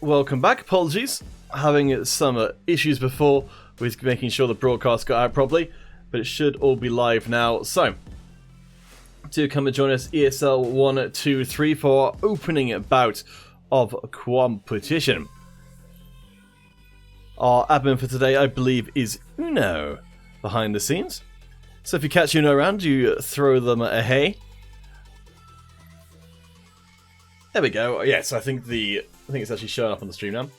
Welcome back. Apologies, having some issues before with making sure the broadcast got out properly, but it should all be live now. So, do come and join us, ESL 1, 2, 3 for our opening bout of competition. Our admin for today, I believe, is Uno behind the scenes. So if you catch Uno around, you throw them a hey. There we go. Yes, I think it's actually showing up on the stream now.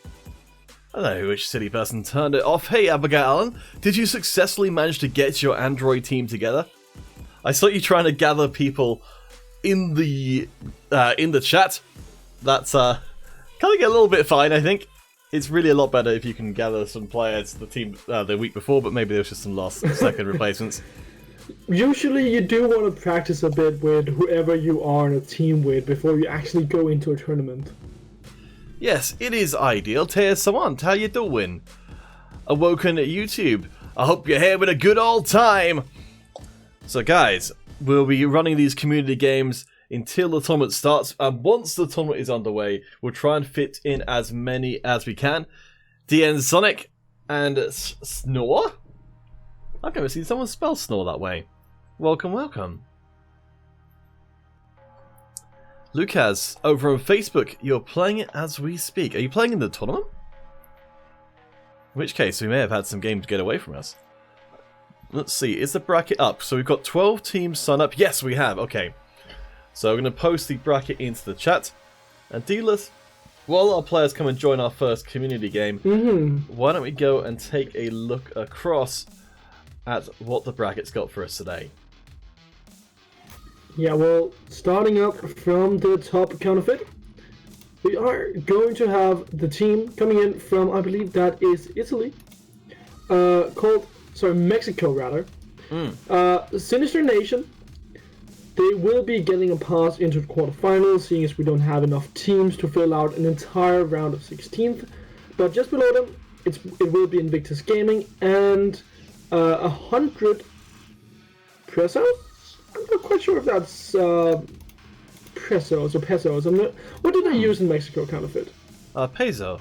I don't know which silly person turned it off. Hey, Abigail Allen, did you successfully manage to get your Android team together? I saw you trying to gather people in the chat. That's kind of get a little bit fine, I think. It's really a lot better if you can gather some players the team the week before, but maybe there was just some last second replacements. Usually you do want to practice a bit with whoever you are in a team with before you actually go into a tournament. Yes, it is ideal. Tear Samant, how you doing? Awoken at YouTube, I hope you're here with a good old time. So guys, we'll be running these community games until the tournament starts, and once the tournament is underway, we'll try and fit in as many as we can. DN Sonic and Snore? I've never seen someone spell Snore that way. Welcome, welcome. Lucas, over on Facebook, you're playing it as we speak. Are you playing in the tournament? In which case, we may have had some games get away from us. Let's see, is the bracket up? So we've got 12 teams signed up. Yes, we have. Okay. So I'm going to post the bracket into the chat. And dealers, while our players come and join our first community game, why don't we go and take a look across at what the bracket's got for us today. Yeah, well, starting up from the top counterfeit, we are going to have the team coming in from, I believe that is Italy, Mexico rather. Sinister Nation. They will be getting a pass into the quarterfinals, seeing as we don't have enough teams to fill out an entire round of 16th. But just below them, it will be Invictus Gaming and 100 pesos. I'm not quite sure if that's pesos or pesos. What do they use in Mexico, counterfeit? Peso,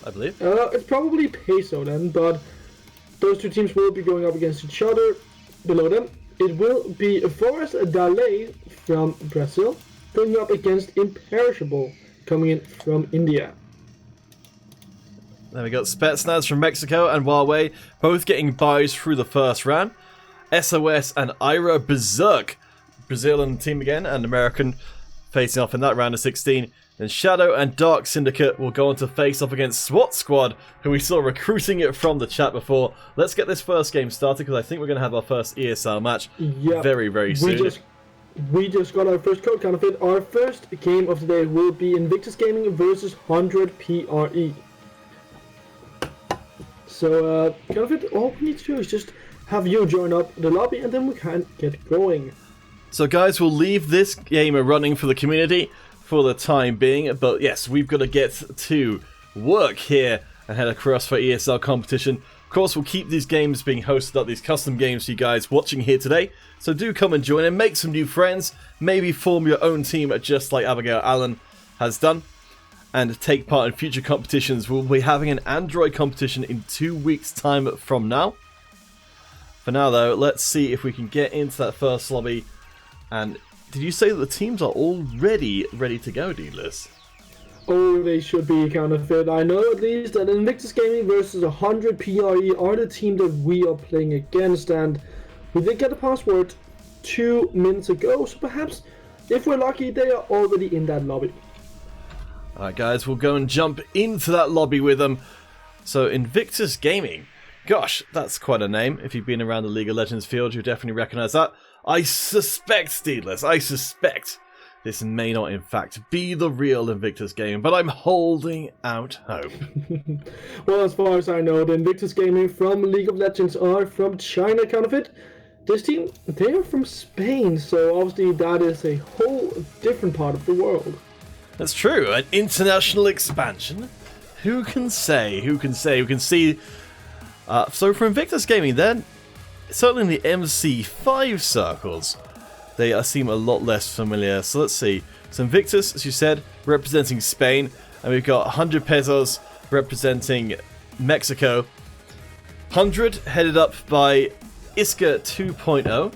I believe. It's probably peso then, but those two teams will be going up against each other. Below them, it will be Forest Daley from Brazil going up against Imperishable coming in from India. Then we got Spetsnaz from Mexico and Huawei both getting buys through the first round. SOS and Ira Berserk, Brazil and team again, and American facing off in that round of 16. Then Shadow and Dark Syndicate will go on to face off against SWAT Squad, who we saw recruiting it from the chat before. Let's get this first game started, because I think we're going to have our first ESL match very, very soon. We just got our first code, counterfeit. Our first game of the day will be Invictus Gaming versus 100 PRE. So, counterfeit, all we need to do is just have you join up the lobby, and then we can get going. So guys, we'll leave this game running for the community for the time being, but yes, we've got to get to work here and head across for ESL competition. Of course, we'll keep these games being hosted up, these custom games for you guys watching here today, so do come and join and make some new friends, maybe form your own team just like Abigail Allen has done, and take part in future competitions. We'll be having an Android competition in 2 weeks' time from now. For now, though, let's see if we can get into that first lobby. And did you say that the teams are already ready to go, dealers? Oh, they should be, counterfeit. I know at least that Invictus Gaming versus 100 PRE are the team that we are playing against. And we did get a password 2 minutes ago, so perhaps, if we're lucky, they are already in that lobby. Alright guys, we'll go and jump into that lobby with them. So, Invictus Gaming. Gosh, that's quite a name. If you've been around the League of Legends field, you'll definitely recognise that. I suspect, Steelers, this may not in fact be the real Invictus Gaming, but I'm holding out hope. Well, as far as I know, the Invictus Gaming from League of Legends are from China, counterfeit. This team, they are from Spain, so obviously that is a whole different part of the world. That's true, an international expansion. Who can say? Who can see? So for Invictus Gaming then, certainly in the MC5 circles, they seem a lot less familiar. So let's see. So Invictus, as you said, representing Spain. And we've got 100 pesos representing Mexico. 100 headed up by Iska 2.0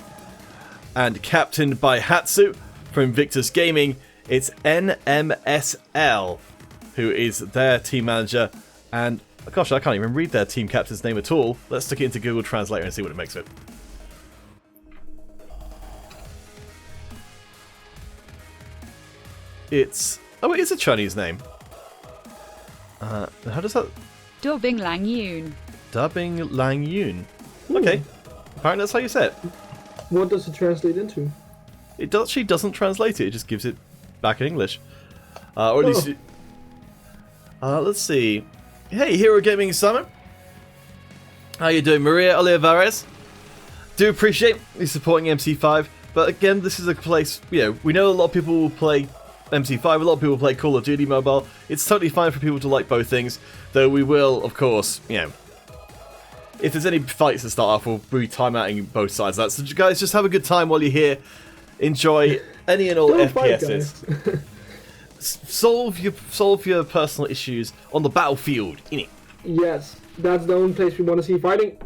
and captained by Hatsu from Invictus Gaming. It's NMSL who is their team manager, and gosh, I can't even read their team captain's name at all. Let's stick it into Google Translator and see what it makes of it. It's it is a Chinese name. How does that? Dubbing Lang Yoon. Dubbing Lang Yoon. Okay, apparently that's how you say it. What does it translate into? It actually doesn't translate it. It just gives it back in English, or at least. Let's see. Hey, Hero Gaming Summer. How you doing, Maria Olivares? Do appreciate you supporting MC5, but again, this is a place. We know a lot of people will play MC5. A lot of people play Call of Duty Mobile. It's totally fine for people to like both things, though we will, of course, if there's any fights to start off, we'll be timeouting both sides of that. So guys, just have a good time while you're here. Enjoy any and all FPSs. Solve your personal issues on the battlefield, innit? Yes, that's the only place we want to see fighting.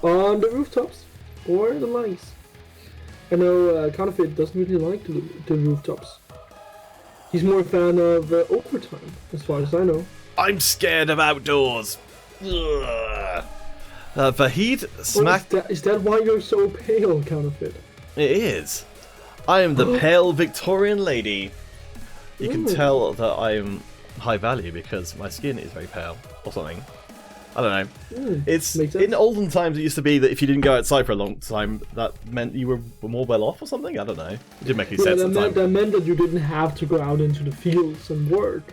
On the rooftops or the lines. I know Counterfeit doesn't really like the rooftops. He's more a fan of overtime, as far as I know. I'm scared of outdoors. Vahid Smack. Is that why you're so pale, Counterfeit? It is. I am the pale Victorian lady. You can tell that I am high value because my skin is very pale, or something. I don't know. It's in olden times. It used to be that if you didn't go outside for a long time, that meant you were more well off, or something. I don't know. It didn't make any sense at the time. That meant that you didn't have to go out into the fields and work,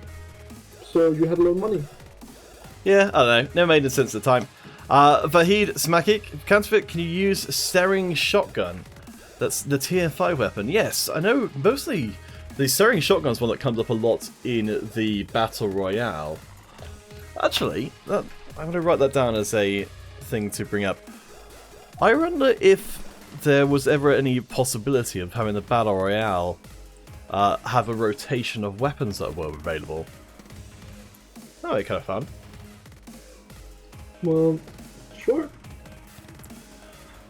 so you had a lot of money. Yeah, I don't know. Never made any sense at the time. Vahid Smakik, Counterfeit, can you use Staring Shotgun? That's the tier 5 weapon. Yes, I know. Mostly the Staring Shotgun is one that comes up a lot in the Battle Royale. Actually, I'm going to write that down as a thing to bring up. I wonder if there was ever any possibility of having the Battle Royale have a rotation of weapons that were available. That would be kind of fun. Well, sure.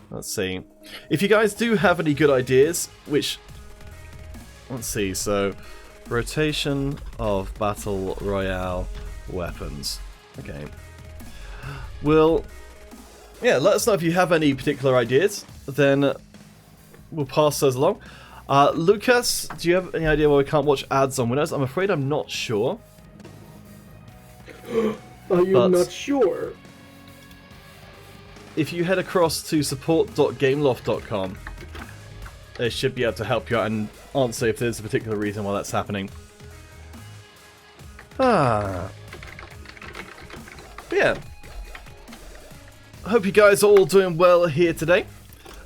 Let's see. If you guys do have any good ideas, which... Let's see, so... Rotation of Battle Royale weapons. Okay. Well... Yeah, let us know if you have any particular ideas. Then we'll pass those along. Lucas, do you have any idea why we can't watch ads on Windows? I'm afraid I'm not sure. Are you not sure? If you head across to support.gameloft.com, they should be able to help you out and answer if there's a particular reason why that's happening. But yeah. I hope you guys are all doing well here today.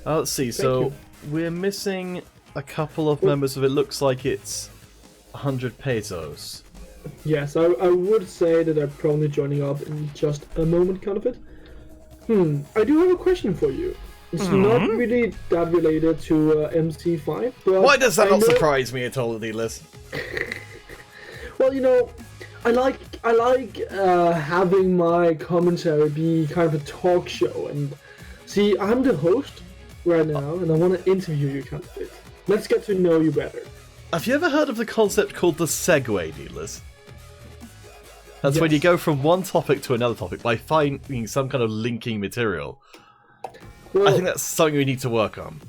Let's see, so we're missing a couple of members of it. Looks like it's 100 pesos. Yes, I would say that they're probably joining up in just a moment, kind of it. I do have a question for you. It's not really that related to MC5, but... Why does that not surprise me at all, Dealers? Well, I like having my commentary be kind of a talk show, and see, I'm the host right now, and I want to interview you kind of bit. Let's get to know you better. Have you ever heard of the concept called the segue, Dealers? That's when you go from one topic to another topic by finding some kind of linking material. Well, I think that's something we need to work on.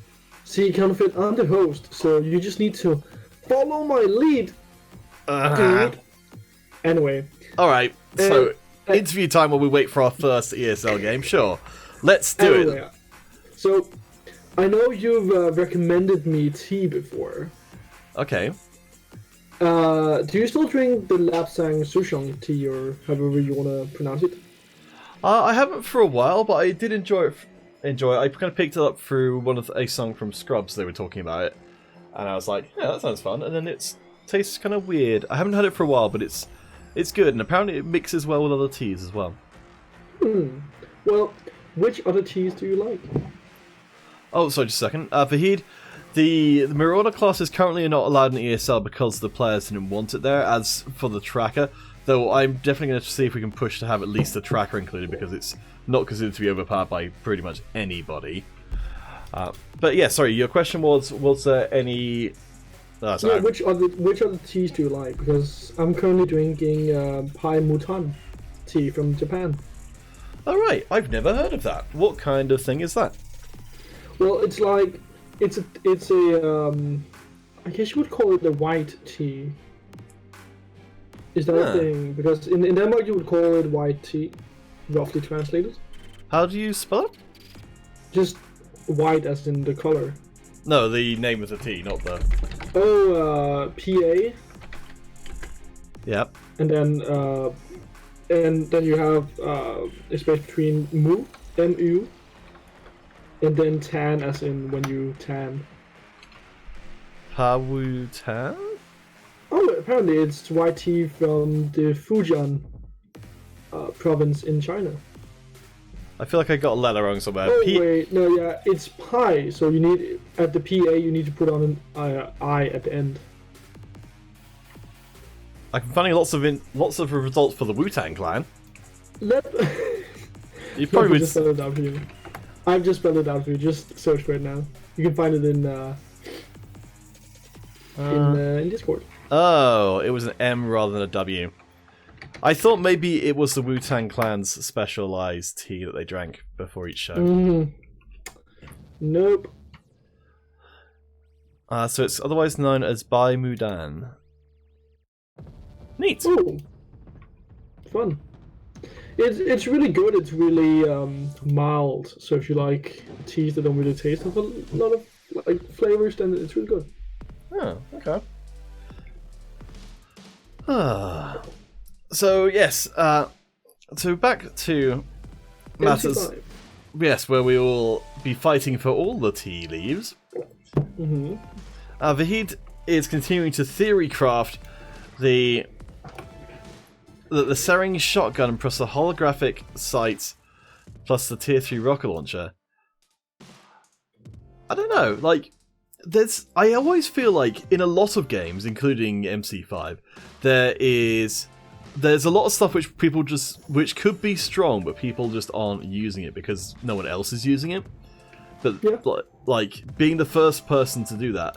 See, Counterfeit, I'm the host, so you just need to follow my lead. Anyway. Alright, so interview time while we wait for our first ESL game. Sure, let's do it. So, I know you've recommended me tea before. Okay. Do you still drink the Lapsang Souchong tea, or however you want to pronounce it? I haven't for a while, but I did enjoy it. I kind of picked it up through one of a song from Scrubs. They were talking about it, and I was like, "Yeah, that sounds fun." And then it tastes kind of weird. I haven't had it for a while, but it's good, and apparently it mixes well with other teas as well. Well, which other teas do you like? Oh, sorry, just a second. Vahid, the Marauder class is currently not allowed in ESL because the players didn't want it there. As for the tracker, Though I'm definitely going to see if we can push to have at least a tracker included, because it's not considered to be overpowered by pretty much anybody. But yeah, sorry, your question was there any... Yeah, which other teas do you like? Because I'm currently drinking Pai Mutan tea from Japan. Alright, I've never heard of that. What kind of thing is that? Well, it's like... It's a I guess you would call it a white tea. Is that a thing? Because in Denmark you would call it white tea, roughly translated. How do you spell it? Just white as in the color. No, the name of the tea, not the... Oh, PA. Yep. And then you have a space between mu, mu, and then tan as in when you tan. Pawu Tan? Oh, apparently it's white tea from the Fujian province in China. I feel like I got a letter wrong somewhere. Oh wait, no, yeah, it's pi. So you need at the PA you need to put on an I at the end. I'm finding lots of results for the Wu-Tang Clan. You probably would... just spell it out for you. I've just spelled it out for you. Just search for it now. You can find it in Discord. Oh, it was an M rather than a W. I thought maybe it was the Wu-Tang Clan's specialized tea that they drank before each show. Nope. So it's otherwise known as Bai Mudan. Neat. Ooh. Fun. It's really good. It's really mild. So if you like teas that don't really taste have a lot of like flavors, then it's really good. Oh, okay. So yes, so back to matters. MC5. Yes, where we will be fighting for all the tea leaves. Vahid is continuing to theory craft the Sering shotgun plus the holographic sights plus the tier 3 rocket launcher. I don't know, like I always feel like in a lot of games, including MC5, there's a lot of stuff which could be strong, but people just aren't using it because no one else is using it. But like being the first person to do that,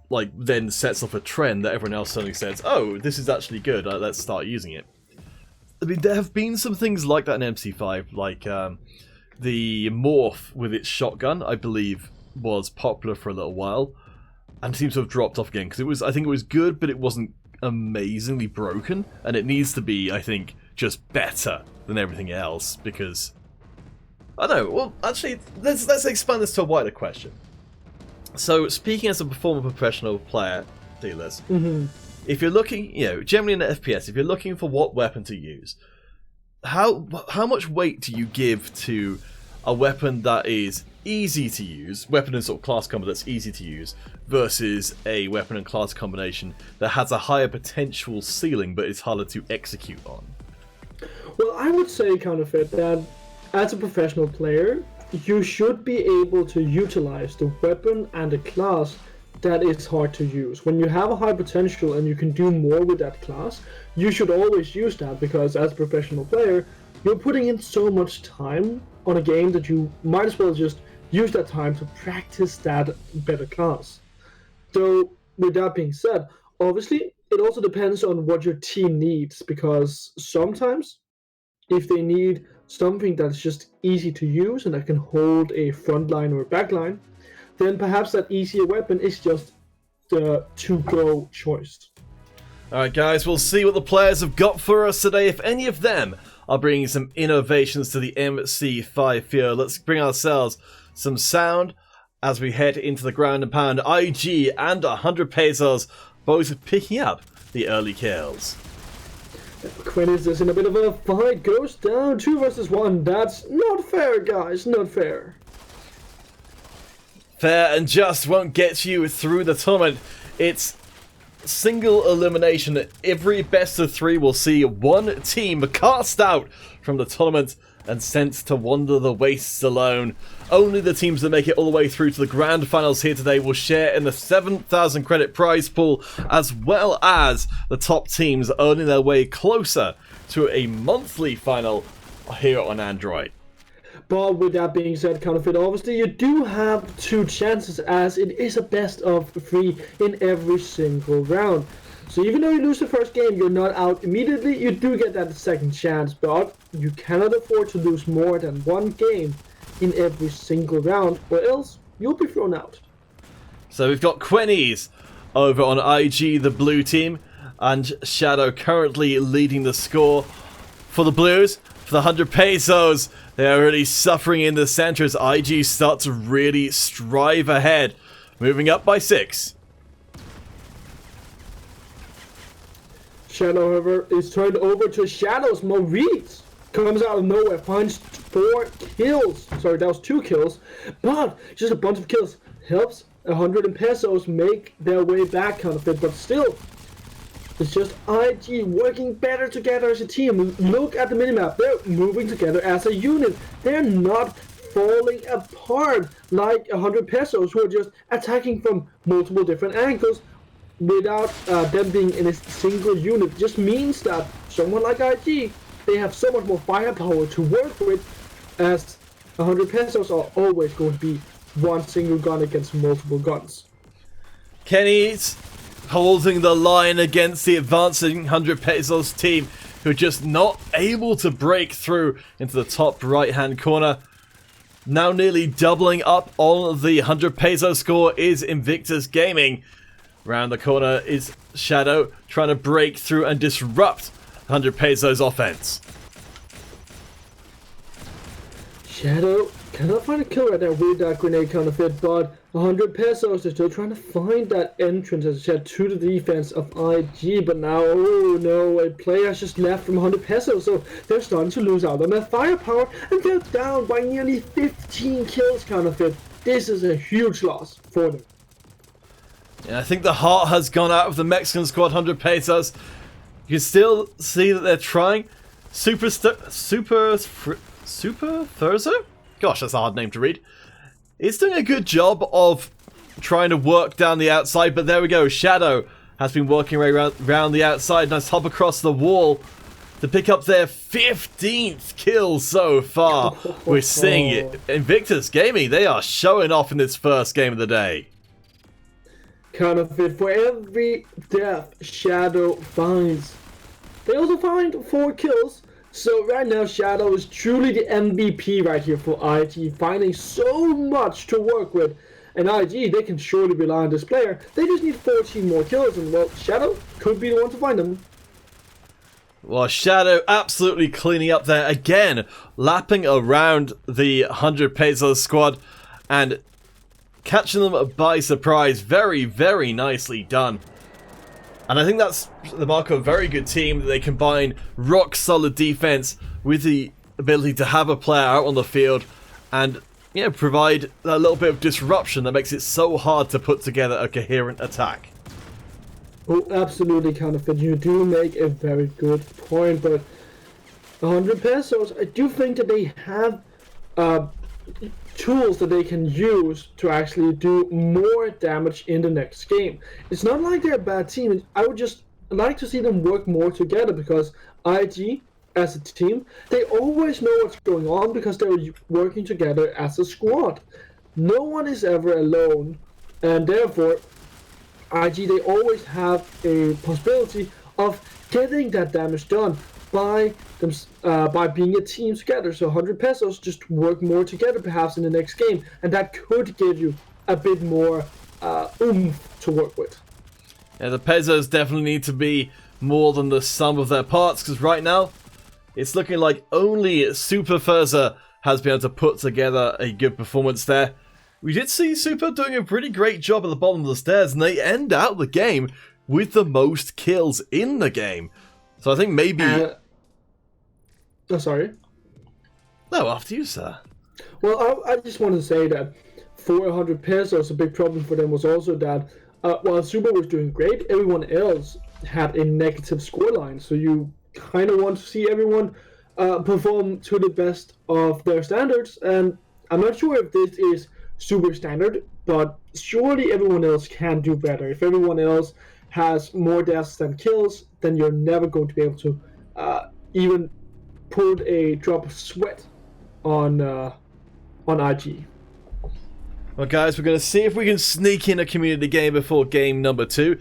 like then sets off a trend that everyone else suddenly says, "Oh, this is actually good. Let's start using it." I mean, there have been some things like that in MC5, like the morph with its shotgun, I believe, was popular for a little while, and seems to have dropped off again because I think it was good, but it wasn't amazingly broken, and it needs to be, I think, just better than everything else because I don't know. Well, actually, let's expand this to a wider question. So, speaking as a former professional player, dealers, if you're looking, generally in an FPS, if you're looking for what weapon to use, how much weight do you give to a weapon that is easy to use, weapon and sort of class combo that's easy to use, versus a weapon and class combination that has a higher potential ceiling but is harder to execute on? Well, I would say, Counterfeit, that as a professional player, you should be able to utilize the weapon and the class that is hard to use. When you have a high potential and you can do more with that class, you should always use that, because as a professional player, you're putting in so much time on a game that you might as well just use that time to practice that better class. So, with that being said, obviously, it also depends on what your team needs, because sometimes, if they need something that's just easy to use and that can hold a front line or a back line, then perhaps that easier weapon is just the to-go choice. Alright guys, we'll see what the players have got for us today. If any of them are bringing some innovations to the MC5 field, let's bring ourselves some sound as we head into the ground and pound. IG and 100 pesos both picking up the early kills. Quinn is just in a bit of a fight, goes down 2 versus 1. That's not fair, guys, not fair. Fair and just won't get you through the tournament. It's single elimination. Every best of 3 will see one team cast out from the tournament and sent to wander the wastes alone. Only the teams that make it all the way through to the grand finals here today will share in the 7,000 credit prize pool, as well as the top teams earning their way closer to a monthly final here on Android. But with that being said, Counterfeit, obviously you do have 2 chances, as it is a best of 3 in every single round. So even though you lose the first game, you're not out immediately. You do get that second chance, but you cannot afford to lose more than 1 game in every single round, or else you'll be thrown out. So we've got Quennies over on IG, the blue team, and Shadow currently leading the score for the Blues. For the 100 pesos, they're already suffering in the center as IG start to really strive ahead, moving up by 6. Shadow, however, is turned over to Shadows. Maurice comes out of nowhere, finds 4 kills. Sorry, that was 2 kills, but just a bunch of kills helps 100 pesos make their way back, Counterfeit. But still, it's just IG working better together as a team. Look at the minimap. They're moving together as a unit. They're not falling apart like 100 pesos, who are just attacking from multiple different angles without them being in a single unit. Just means that someone like IG, they have so much more firepower to work with, as 100 pesos are always going to be one single gun against multiple guns. Kenny's holding the line against the advancing 100 pesos team, who are just not able to break through into the top right hand corner. Now nearly doubling up on the 100 peso score is Invictus Gaming. Round the corner is Shadow trying to break through and disrupt 100 pesos offense. Shadow cannot find a kill right now with that grenade, Counterfeit, but 100 pesos, they're still trying to find that entrance, as I said, to the defense of IG. But now, oh no, a player just left from 100 pesos, so they're starting to lose out on their firepower, and they're down by nearly 15 kills, Counterfeit. This is a huge loss for them. Yeah, I think the heart has gone out of the Mexican squad, 100 pesos. You can still see that they're trying. Super Thurzo? Gosh, that's a hard name to read. It's doing a good job of trying to work down the outside, but there we go. Shadow has been working right around the outside. Nice hop across the wall to pick up their 15th kill so far. We're seeing it. Invictus Gaming, they are showing off in this first game of the day. Counterfeit, for every death Shadow finds, they also find 4 kills. So right now Shadow is truly the MVP right here for IG, finding so much to work with. And IG, they can surely rely on this player. They just need 14 more kills, and well, Shadow could be the one to find them. Well, Shadow absolutely cleaning up there again, lapping around the 100 pesos squad and catching them by surprise. Very, very nicely done. And I think that's the mark of a very good team, that they combine rock solid defense with the ability to have a player out on the field and, you know, provide a little bit of disruption that makes it so hard to put together a coherent attack. Oh, absolutely, Counterfeit. You do make a very good point, but 100 pesos, I do think that they have tools that they can use to actually do more damage in the next game. It's not like they're a bad team. I would just like to see them work more together, because IG, as a team, they always know what's going on because they're working together as a squad. No one is ever alone, and therefore IG, they always have a possibility of getting that damage done by being a team together. So 100 pesos just work more together perhaps in the next game, and that could give you a bit more oomph to work with. Yeah, the pesos definitely need to be more than the sum of their parts, because right now it's looking like only Super Furza has been able to put together a good performance there. We did see Super doing a pretty great job at the bottom of the stairs, and they end out the game with the most kills in the game. So I think maybe... sorry? No, after you, sir. Well, I just wanted to say that for 100 pesos, a big problem for them was also that while Super was doing great, everyone else had a negative scoreline. So you kind of want to see everyone perform to the best of their standards. And I'm not sure if this is super standard, but surely everyone else can do better. If everyone else has more deaths than kills, then you're never going to be able to even put a drop of sweat on IG. Well, guys, we're going to see if we can sneak in a community game before game number 2.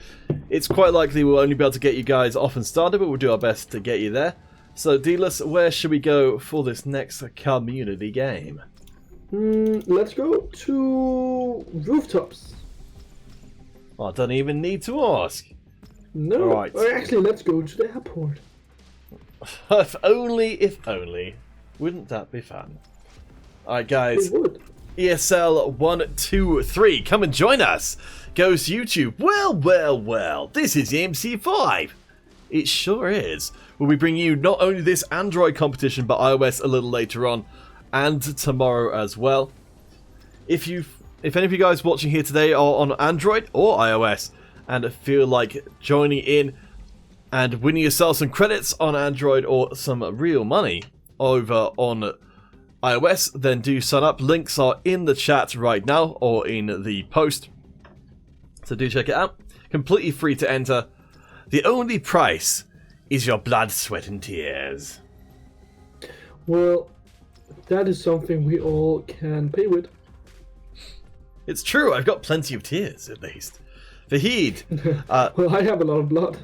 It's quite likely we'll only be able to get you guys off and started, but we'll do our best to get you there. So, Dealers, where should we go for this next community game? Let's go to rooftops. I don't even need to ask. No, Right. Actually, let's go to the airport. If only. Wouldn't that be fun? Alright, guys. It would. ESL 123, come and join us. Goes YouTube. Well, this is MC5. It sure is. We'll be bringing you not only this Android competition, but iOS a little later on, and tomorrow as well. If any of you guys watching here today are on Android or iOS and feel like joining in and winning yourself some credits on Android or some real money over on iOS, then do sign up. Links are in the chat right now or in the post, so do check it out. Completely free to enter. The only price is your blood, sweat and tears. Well, that is something we all can pay with. It's true, I've got plenty of tears at least. Vahid, Well, I have a lot of blood.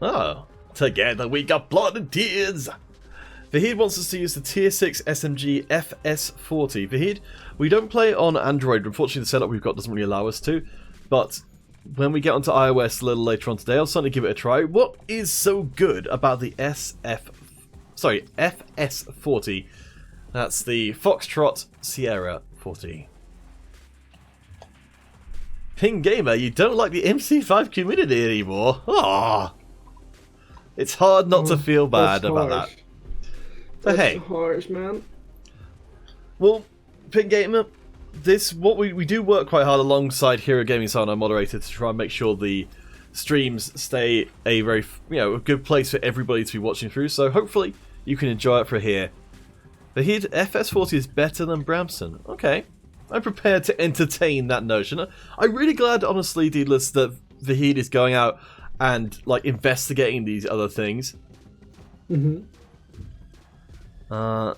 oh, together we got blood and tears. Vahid wants us to use the Tier 6 SMG FS40. Vahid, we don't play on Android. Unfortunately, the setup we've got doesn't really allow us to. But when we get onto iOS a little later on today, I'll certainly give it a try. What is so good about the FS40? That's the Foxtrot Sierra 40. Ping Gamer, you don't like the MC5 community anymore? Ah, it's hard not to feel bad about that. But That's hey, harsh, man. well, Ping Gamer, we do work quite hard alongside Hero Gaming Side, our moderator, to try and make sure the streams stay a very a good place for everybody to be watching through. So hopefully you can enjoy it for here. Vahid, FS40 is better than Bramson. Okay, I'm prepared to entertain that notion. I'm really glad, honestly, Deedless, that Vahid is going out and like investigating these other things. Well,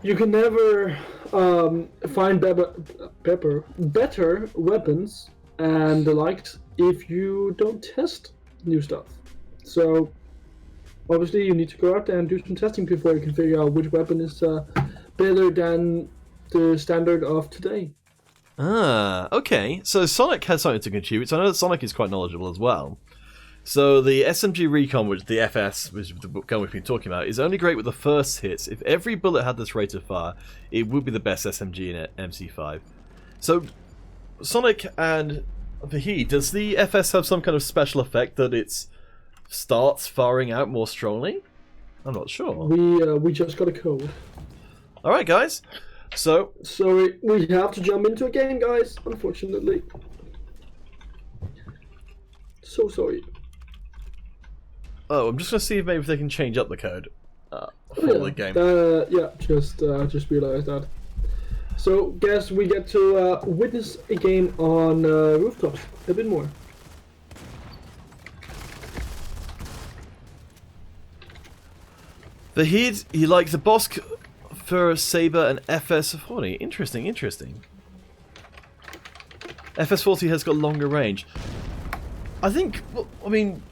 you can never find better weapons and the likes if you don't test new stuff. So, obviously, you need to go out there and do some testing before you can figure out which weapon is better than the standard of today. Ah, okay. So Sonic has something to contribute. So I know that Sonic is quite knowledgeable as well. So the SMG Recon, which the FS, which is the gun we've been talking about, is only great with the first hits. If every bullet had this rate of fire, it would be the best SMG in MC5. So Sonic and Vahid, does the FS have some kind of special effect that it starts firing out more strongly? I'm not sure. We just got a code. All right, guys. So Sorry, we have to jump into a game, guys. Unfortunately. So sorry. oh, I'm just gonna see if maybe they can change up the code for the game. Just realized that. So, guess we get to witness a game on rooftops a bit more. Vahid, you like the Bosk for Saber and FS40. Interesting. FS40 has got longer range. I think, well, I mean,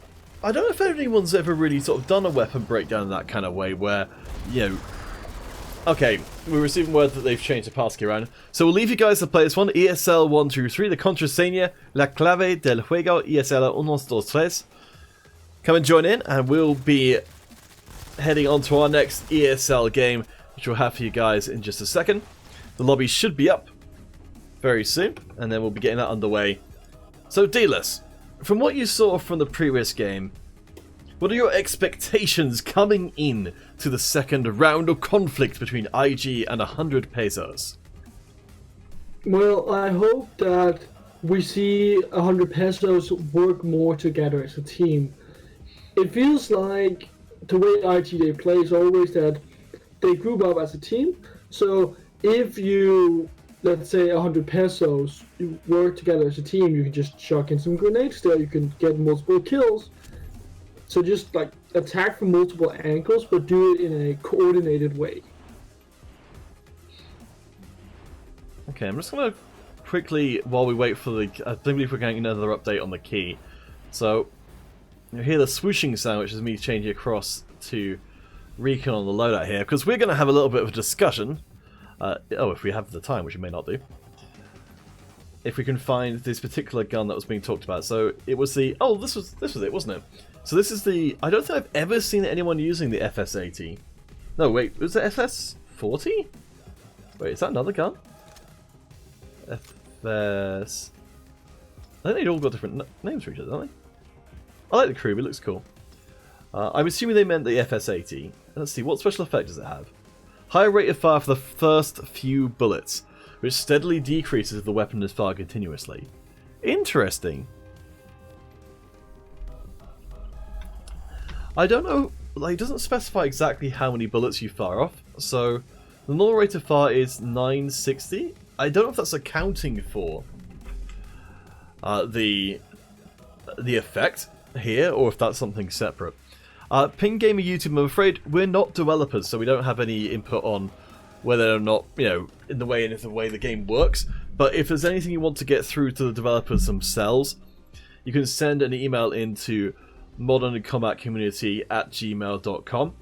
I don't know if anyone's ever really sort of done a weapon breakdown in that kind of way where, okay, we're receiving word that they've changed the passkey around. So we'll leave you guys to play this one. ESL 123, the contraseña, la clave del juego, ESL 123. Come and join in, and we'll be heading on to our next ESL game, which we'll have for you guys in just a second. The lobby should be up very soon, and then we'll be getting that underway. So, Dealers, from what you saw from the previous game, what are your expectations coming in to the second round of conflict between IG and 100 Pesos? Well, I hope that we see 100 pesos work more together as a team. It feels like the way IGA plays always that they group up as a team. So if you, let's say 100 pesos, you work together as a team, you can just chuck in some grenades there, you can get multiple kills. So just like attack from multiple angles, but do it in a coordinated way. Okay, I'm just gonna quickly, while we wait for the, I believe we're getting another update on the key. So you hear the swooshing sound, which is me changing across to Recon on the loadout here, because we're going to have a little bit of a discussion. If we have the time, which we may not do. If we can find this particular gun that was being talked about. So it was the, this was it, wasn't it? So this is the, I don't think I've ever seen anyone using the FS80. No, wait, was it FS40? Wait, is that another gun? FS... I think they've all got different names for each other, don't they? I like the crew, it looks cool. I'm assuming they meant the FS80. Let's see, what special effect does it have? Higher rate of fire for the first few bullets, which steadily decreases if the weapon is fired continuously. Interesting. I don't know, like, it doesn't specify exactly how many bullets you fire off, so the normal rate of fire is 960. I don't know if that's accounting for the effect here, or if that's something separate. Ping Gamer YouTube, I'm afraid we're not developers, so we don't have any input on whether or not, in the way the game works. But if there's anything you want to get through to the developers themselves, you can send an email into moderncombatcommunity@gmail.com.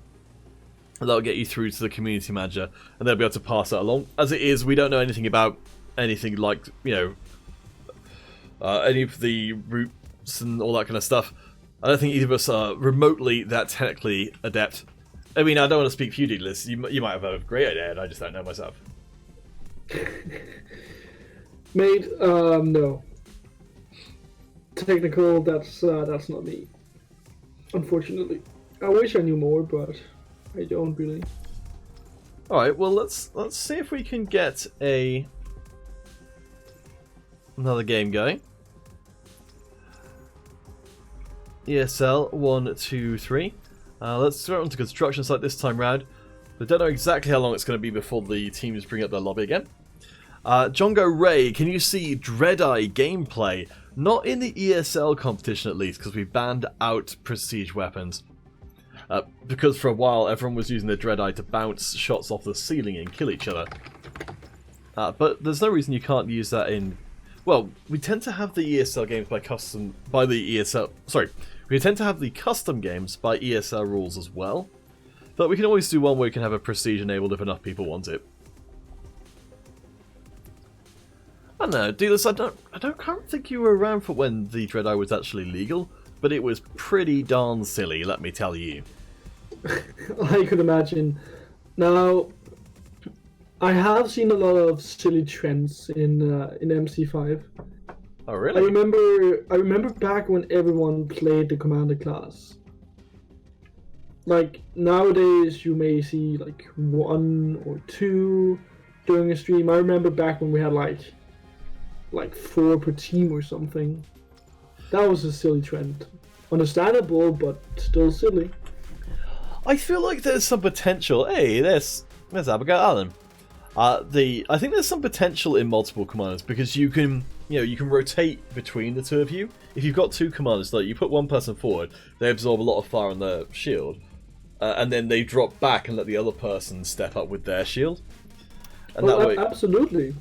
That'll get you through to the community manager, and they'll be able to pass that along. As it is, we don't know anything about anything like, any of the routes and all that kind of stuff. I don't think either of us are remotely that technically adept. I mean, I don't want to speak for you, Deedless. You might have a great idea, and I just don't know myself. Mate, no. Technical, that's not me. Unfortunately. I wish I knew more, but I don't really. Alright, well let's see if we can get another game going. ESL 1, 2, 3. Let's throw it onto construction site this time round. I don't know exactly how long it's going to be before the teams bring up their lobby again. Jongo Ray, can you see Dreadeye gameplay? Not in the ESL competition at least, because we banned out prestige weapons. Because for a while everyone was using the Dreadeye to bounce shots off the ceiling and kill each other. But there's no reason you can't use that in... Well, we tend to have the ESL games we tend to have the custom games by ESL rules as well. But we can always do one where we can have a prestige enabled if enough people want it. I don't know, Dealers, I can't think you were around for when the Dreadeye was actually legal, but it was pretty darn silly, let me tell you. I could imagine. Now, I have seen a lot of silly trends in MC5. Oh really? I remember back when everyone played the Commander class. Like nowadays, you may see like 1 or 2 during a stream. I remember back when we had like 4 per team or something. That was a silly trend. Understandable, but still silly. I feel like there's some potential. Hey, there's Abigail Allen. I think there's some potential in multiple commanders because you can rotate between the two of you. If you've got 2 commanders, like you put one person forward, they absorb a lot of fire on their shield, and then they drop back and let the other person step up with their shield. And that way, absolutely,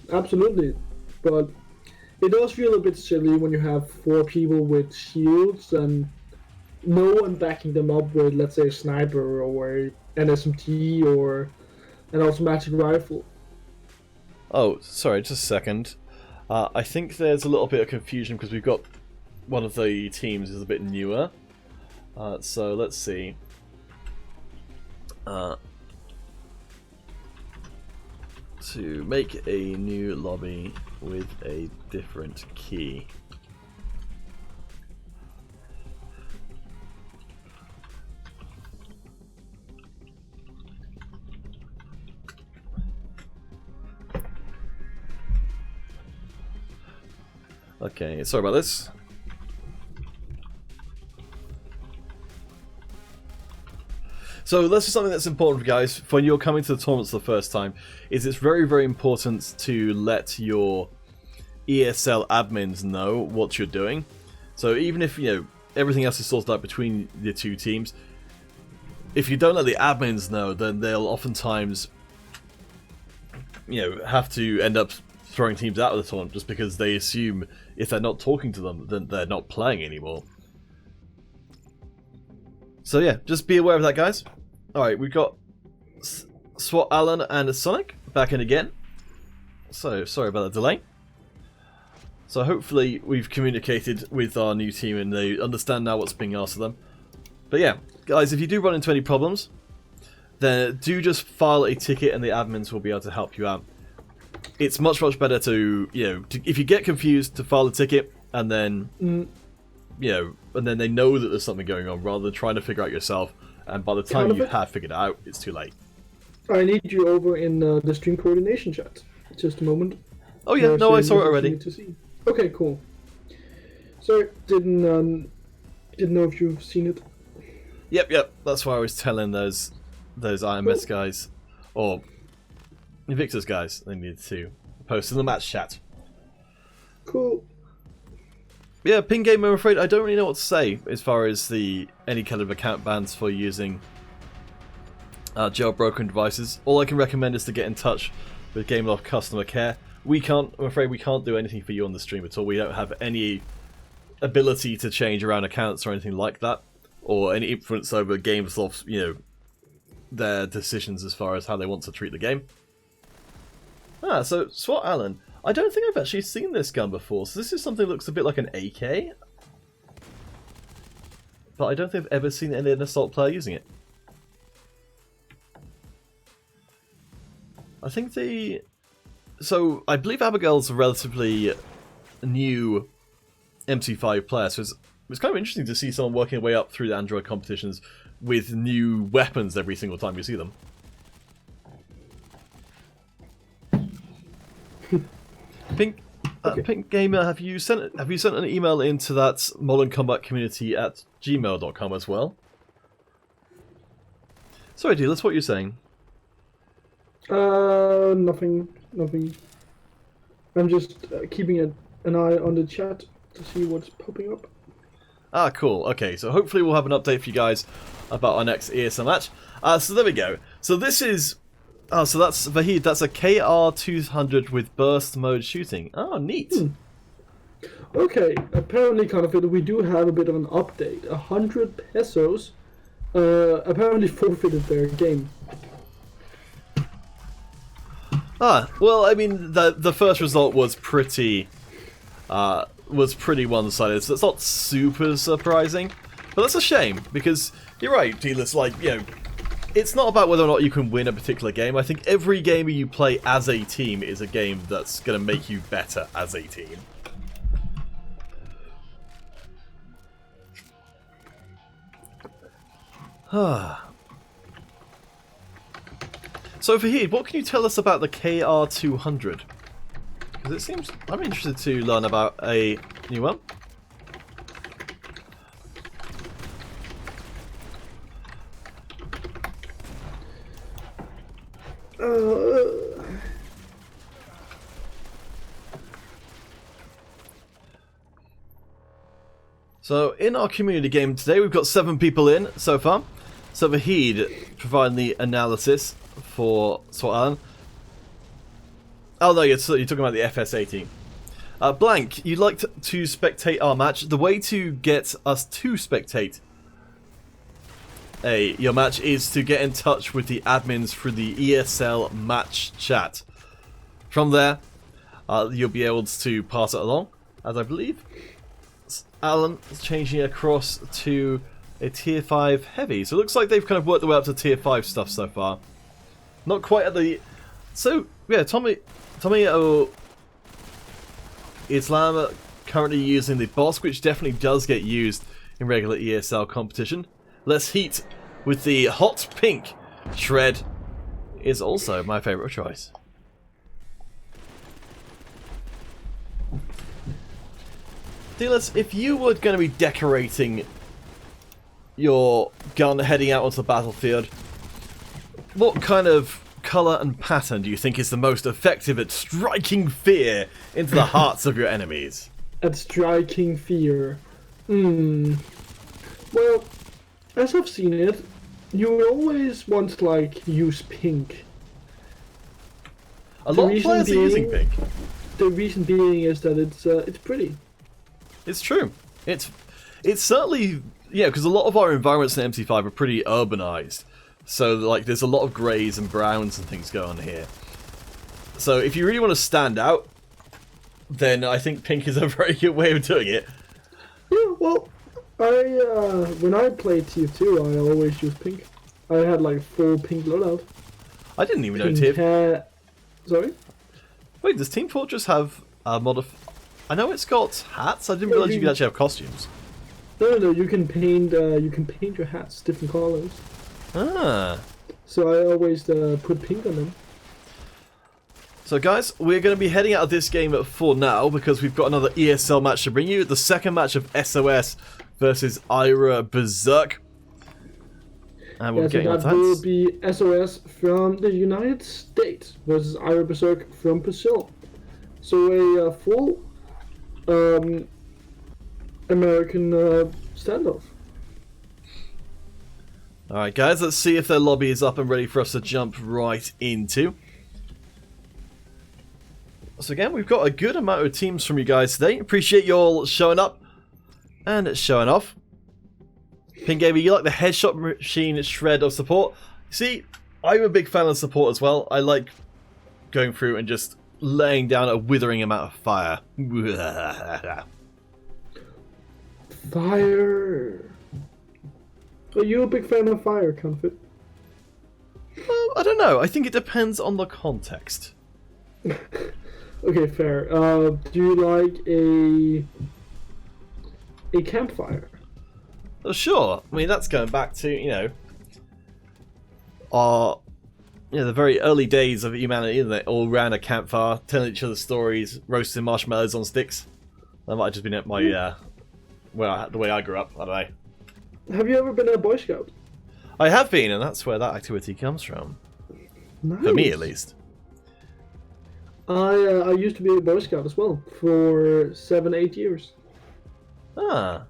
but it does feel a bit silly when you have 4 people with shields and no one backing them up with, let's say, a sniper or an SMT or an automatic rifle. Oh, sorry, just a second. I think there's a little bit of confusion because we've got one of the teams is a bit newer. So let's see. To make a new lobby with a different key. Okay, sorry about this. So this is something that's important, guys, when you're coming to the tournaments for the first time, is it's very, very important to let your ESL admins know what you're doing. So even if, you know, everything else is sorted out between the two teams, if you don't let the admins know, then they'll oftentimes, you know, have to end up throwing teams out of the tournament just because they assume if they're not talking to them, then they're not playing anymore. So yeah, just be aware of that, guys. Alright, we've got SWAT Alan and Sonic back in again. So, sorry about the delay. So hopefully we've communicated with our new team and they understand now what's being asked of them. But yeah, guys, if you do run into any problems, then do just file a ticket and the admins will be able to help you out. It's much, much better to, you know, if you get confused, to file a ticket and then, you know, and then they know that there's something going on rather than trying to figure out yourself. And by the time you have figured it out, it's too late. I need you over in the stream coordination chat. Just a moment. Oh yeah, no, I saw it already. To see. Okay, cool. Sorry, didn't know if you've seen it. Yep. That's why I was telling those IMS guys, or Invictus guys, they needed to post in the match chat. Cool. Yeah, Ping Game, I'm afraid I don't really know what to say as far as any kind of account bans for using jailbroken devices. All I can recommend is to get in touch with Gameloft customer care. I'm afraid we can't do anything for you on the stream at all. We don't have any ability to change around accounts or anything like that, or any influence over Gameloft's, you know, their decisions as far as how they want to treat the game. So SWAT Alan. I don't think I've actually seen this gun before, so this is something that looks a bit like an AK. But I don't think I've ever seen an assault player using it. I think so I believe Abigail's a relatively new MC5 player, so it's kind of interesting to see someone working their way up through the Android competitions with new weapons every single time you see them. Pink Gamer, have you sent an email into that Modern Combat community at gmail.com as well? Sorry, Dealers, what are you saying? Nothing. I'm just keeping an eye on the chat to see what's popping up. Ah, cool. Okay, so hopefully we'll have an update for you guys about our next ESL match. So there we go. So this is... Oh, so that's Vahid. That's a KR200 with burst mode shooting. Oh, neat. Okay, apparently, we do have a bit of an update. 100 pesos apparently forfeited their game. Well, I mean, the first result was pretty one-sided, so it's not super surprising. But that's a shame, because you're right, Dealers, like, you know, it's not about whether or not you can win a particular game. I think every game you play as a team is a game that's going to make you better as a team. So Fahid, what can you tell us about the KR200? Because it seems... I'm interested to learn about a new one. So in our community game today, we've got 7 people in so far. So Vahid providing the analysis for SWAT Alan. Oh no, you're talking about the FS18 team. Blank, you'd like to spectate our match. The way to get us to spectate your match is to get in touch with the admins through the ESL match chat. From there, you'll be able to pass it along, as I believe Alan is changing across to a tier 5 heavy. So it looks like they've kind of worked their way up to tier 5 stuff so far. Not quite at the... So, yeah, Tommy Islam currently using the boss, which definitely does get used in regular ESL competition. Less heat with the hot pink shred is also my favourite choice. Dealers, if you were going to be decorating your gun heading out onto the battlefield, what kind of colour and pattern do you think is the most effective at striking fear into the hearts of your enemies? At striking fear. Well, as I've seen it, you would always want to, like, use pink. A lot of players are using pink. The reason being is that it's pretty. It's true. It's certainly, yeah, because a lot of our environments in MC5 are pretty urbanized. So, like, there's a lot of greys and browns and things going on here. So, if you really want to stand out, then I think pink is a very good way of doing it. Yeah, well, when I played TF2, I always used pink. I had, like, full pink loadout. I didn't even know Pink TF... Sorry? Wait, does Team Fortress have a I know it's got hats. I didn't realize you could actually have costumes. No, you can paint your hats different colors. Ah. So I always put pink on them. So guys, we're going to be heading out of this game for now because we've got another ESL match to bring you. The second match of SOS versus Ira Berserk. And we'll so that will be SOS from the United States versus Ira Berserk from Brazil. So a full American standoff. Alright guys, let's see if their lobby is up and ready for us to jump right into. So again, we've got a good amount of teams from you guys today. Appreciate you all showing up and showing off. Pink Gamer, you like the headshot machine shred of support? See, I'm a big fan of support as well. I like going through and just laying down a withering amount of fire. Fire. Are you a big fan of fire, Comfort? Well, I don't know. I think it depends on the context. Okay, fair. Do you like a campfire? Oh, sure. I mean, that's going back to, the very early days of humanity, isn't it? All around a campfire, telling each other stories, roasting marshmallows on sticks. That might have just been at my, the way I grew up. I don't know. Have you ever been a Boy Scout? I have been, and that's where that activity comes from. Nice. For me, at least. I used to be a Boy Scout as well for 7-8 years. Ah.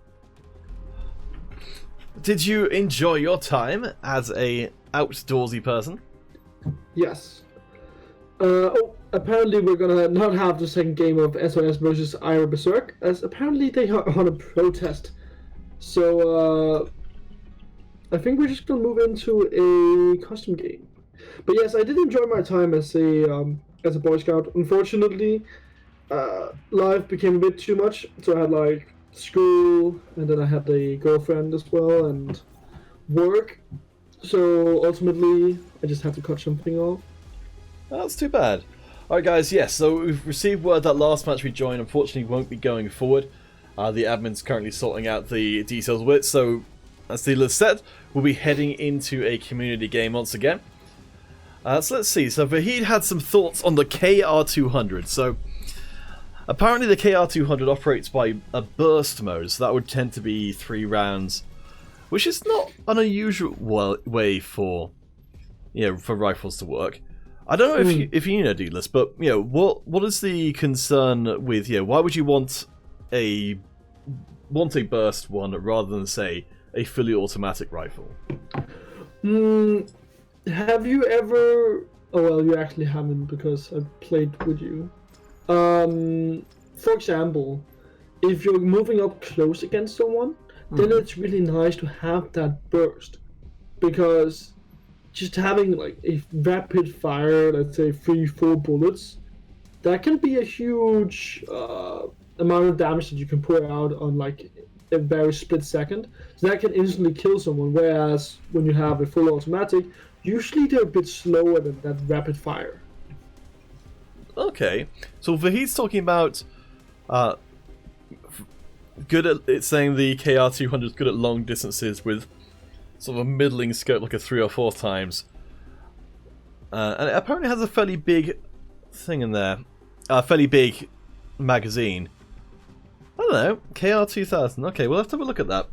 Did you enjoy your time as a outdoorsy person? Yes. Apparently we're gonna not have the second game of SOS versus Ira Berserk, as apparently they are on a protest. So, I think we're just gonna move into a custom game. But yes, I did enjoy my time as a Boy Scout. Unfortunately, life became a bit too much, so I had like school, and then I had a girlfriend as well, and work. So ultimately, I just had to cut something off. That's too bad. Alright guys, yes, so we've received word that last match we joined unfortunately won't be going forward. The admin's currently sorting out the details of it, so as the list said, we'll be heading into a community game once again. So let's see, so Vahid had some thoughts on the KR200. So apparently the KR200 operates by a burst mode, so that would tend to be 3 rounds, which is not an unusual way for rifles to work. I don't know if you know, Deedless, but what is the concern with why would you want a burst one rather than say a fully automatic rifle? Have you ever? Oh well, you actually haven't because I played with you. For example, if you're moving up close against someone, then it's really nice to have that burst, because just having like a rapid fire, let's say 3-4 bullets, that can be a huge amount of damage that you can put out on like a very split second. So that can instantly kill someone, whereas when you have a full automatic, usually they're a bit slower than that rapid fire. Okay, so Vahid's talking about it's saying the KR200 is good at long distances with sort of a middling scope, like a 3 or 4 times, and it apparently has a fairly big thing in there, a fairly big magazine. I don't know. KR2000. Okay, we'll have to have a look at that.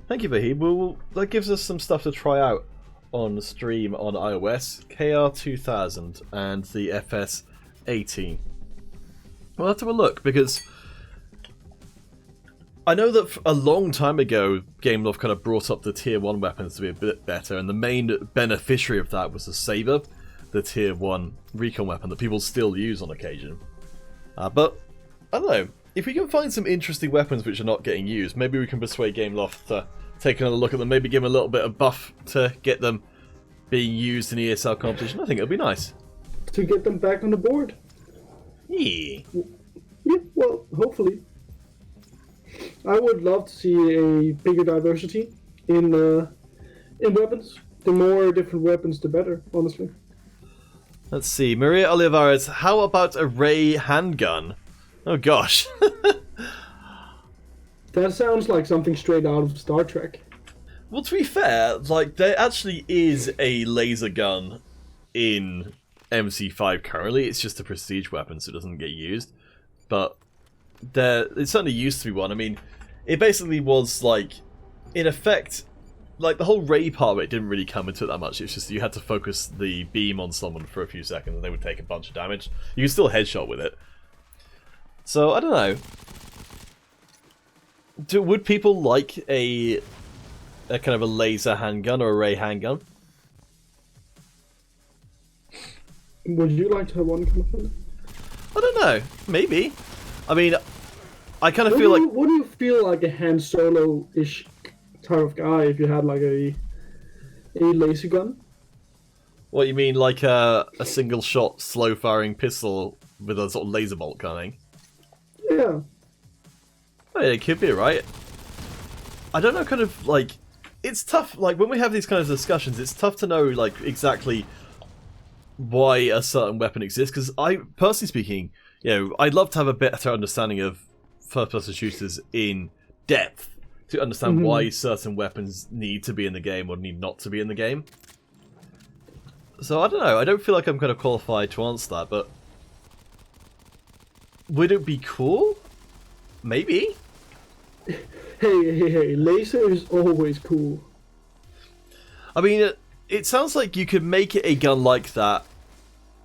Thank you, Vahid. That gives us some stuff to try out on stream on iOS. KR2000 and the FS18. We'll have to have a look, because I know that a long time ago, Gameloft kind of brought up the Tier 1 weapons to be a bit better, and the main beneficiary of that was the Saber, the Tier 1 recon weapon that people still use on occasion. But, I don't know, if we can find some interesting weapons which are not getting used, maybe we can persuade Gameloft to take another look at them, maybe give them a little bit of buff to get them being used in ESL competition. I think it'll be nice. To get them back on the board. Yeah. Yeah, well, hopefully. I would love to see a bigger diversity in weapons. The more different weapons, the better, honestly. Let's see. Maria Olivares, how about a Ray handgun? Oh gosh. That sounds like something straight out of Star Trek. Well, to be fair, like, there actually is a laser gun in MC5 currently. It's just a prestige weapon, so it doesn't get used. But it certainly used to be one. I mean, it basically was, like, in effect, like, the whole ray part of it didn't really come into it that much. It's just you had to focus the beam on someone for a few seconds and they would take a bunch of damage. You could still headshot with it. So, I don't know. Would people like a kind of a laser handgun or a ray handgun? Would you like to have one kind of thing? I don't know. Maybe. I mean, I kind of feel like... Would you feel like a Han Solo-ish type of guy if you had like a laser gun? What, you mean like a single shot slow firing pistol with a sort of laser bolt kind of thing? Yeah. I mean, it could be, right? I don't know, kind of like... It's tough, like when we have these kind of discussions, it's tough to know like exactly why a certain weapon exists, because I, personally speaking, you know, I'd love to have a better understanding of first-person shooters in depth to understand why certain weapons need to be in the game or need not to be in the game. So I don't know, I don't feel like I'm kind of qualified to answer that, but would it be cool? Maybe. Hey, laser is always cool. I mean, it sounds like you could make it a gun like that,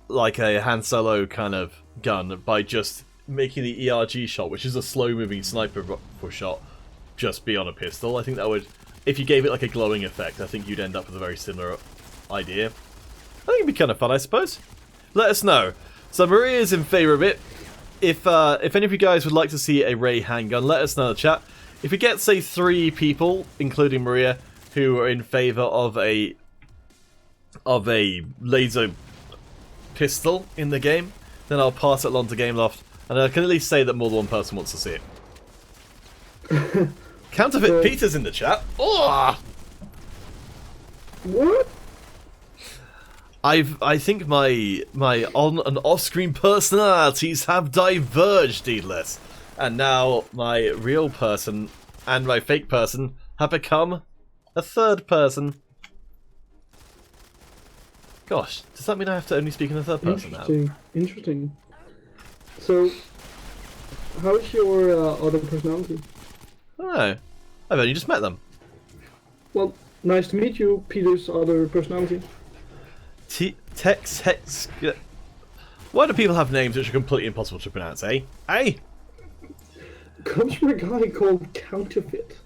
like a Han Solo kind of gun, by just making the ERG shot, which is a slow-moving sniper rifle shot, just be on a pistol. I think that would, if you gave it like a glowing effect, I think you'd end up with a very similar idea. I think it'd be kind of fun, I suppose. Let us know. So Maria is in favour of it. If any of you guys would like to see a ray handgun, let us know in the chat. If we get, say, 3 people, including Maria, who are in favour of a laser pistol in the game, then I'll pass it along to Gameloft, and I can at least say that more than one person wants to see it. Counterfeit Peter's in the chat. Oh! What? I think my on and off-screen personalities have diverged, Deedless. And now my real person and my fake person have become a third person. Gosh, does that mean I have to only speak in the third person now? Interesting. So, how is your other personality? I don't know. I've only just met them. Well, nice to meet you, Peter's other personality. Tex Hex. Why do people have names which are completely impossible to pronounce, eh? Eh? Comes from a guy called Counterfeit.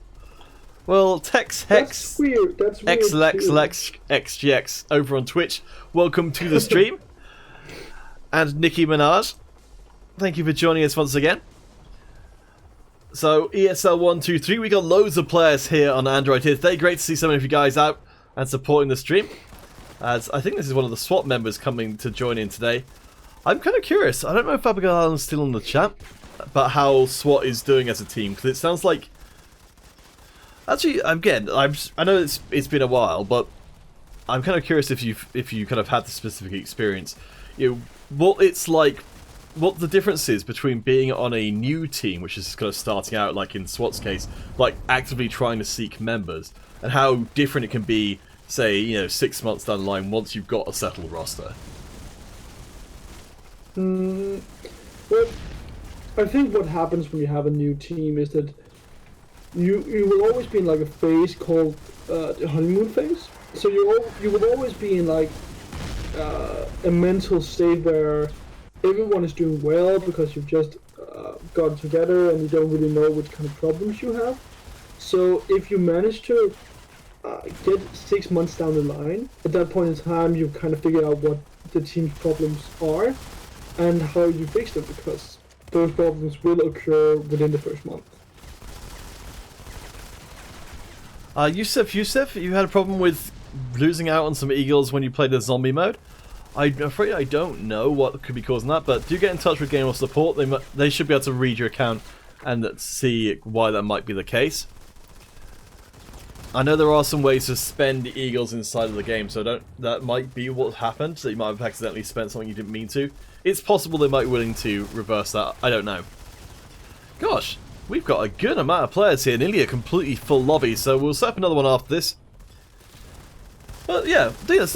Well, Tex Hex. That's weird. That's weird. XLEX XGX over on Twitch. Welcome to the stream. And Nicki Minaj, thank you for joining us once again. So, ESL 1, 2, 3, we got loads of players here on Android here today. Great to see so many of you guys out and supporting the stream. As I think this is one of the SWAT members coming to join in today. I'm kind of curious. I don't know if Abigail is still in the chat, but how SWAT is doing as a team, because it sounds like... Actually, again, I know it's been a while, but I'm kind of curious if you kind of had the specific experience. You know, what it's like, what the difference is between being on a new team, which is kind of starting out, like in SWAT's case, like actively trying to seek members, and how different it can be, say, you know, 6 months down the line once you've got a settled roster. Well, I think what happens when you have a new team is that you will always be in like a phase called the honeymoon phase. So you will always be in like a mental state where everyone is doing well because you've just gotten together and you don't really know which kind of problems you have. So if you manage to get 6 months down the line, at that point in time you kind of figure out what the team's problems are and how you fix them, because those problems will occur within the first month. Yusuf, you had a problem with losing out on some eagles when you played the zombie mode. I'm afraid I don't know what could be causing that, but do get in touch with Game of Support. They should be able to read your account and see why that might be the case. I know there are some ways to spend the eagles inside of the game, so that might be what happened, so you might have accidentally spent something you didn't mean to. It's possible they might be willing to reverse that, I don't know. Gosh, we've got a good amount of players here, nearly a completely full lobby, so we'll set up another one after this. But yeah, that's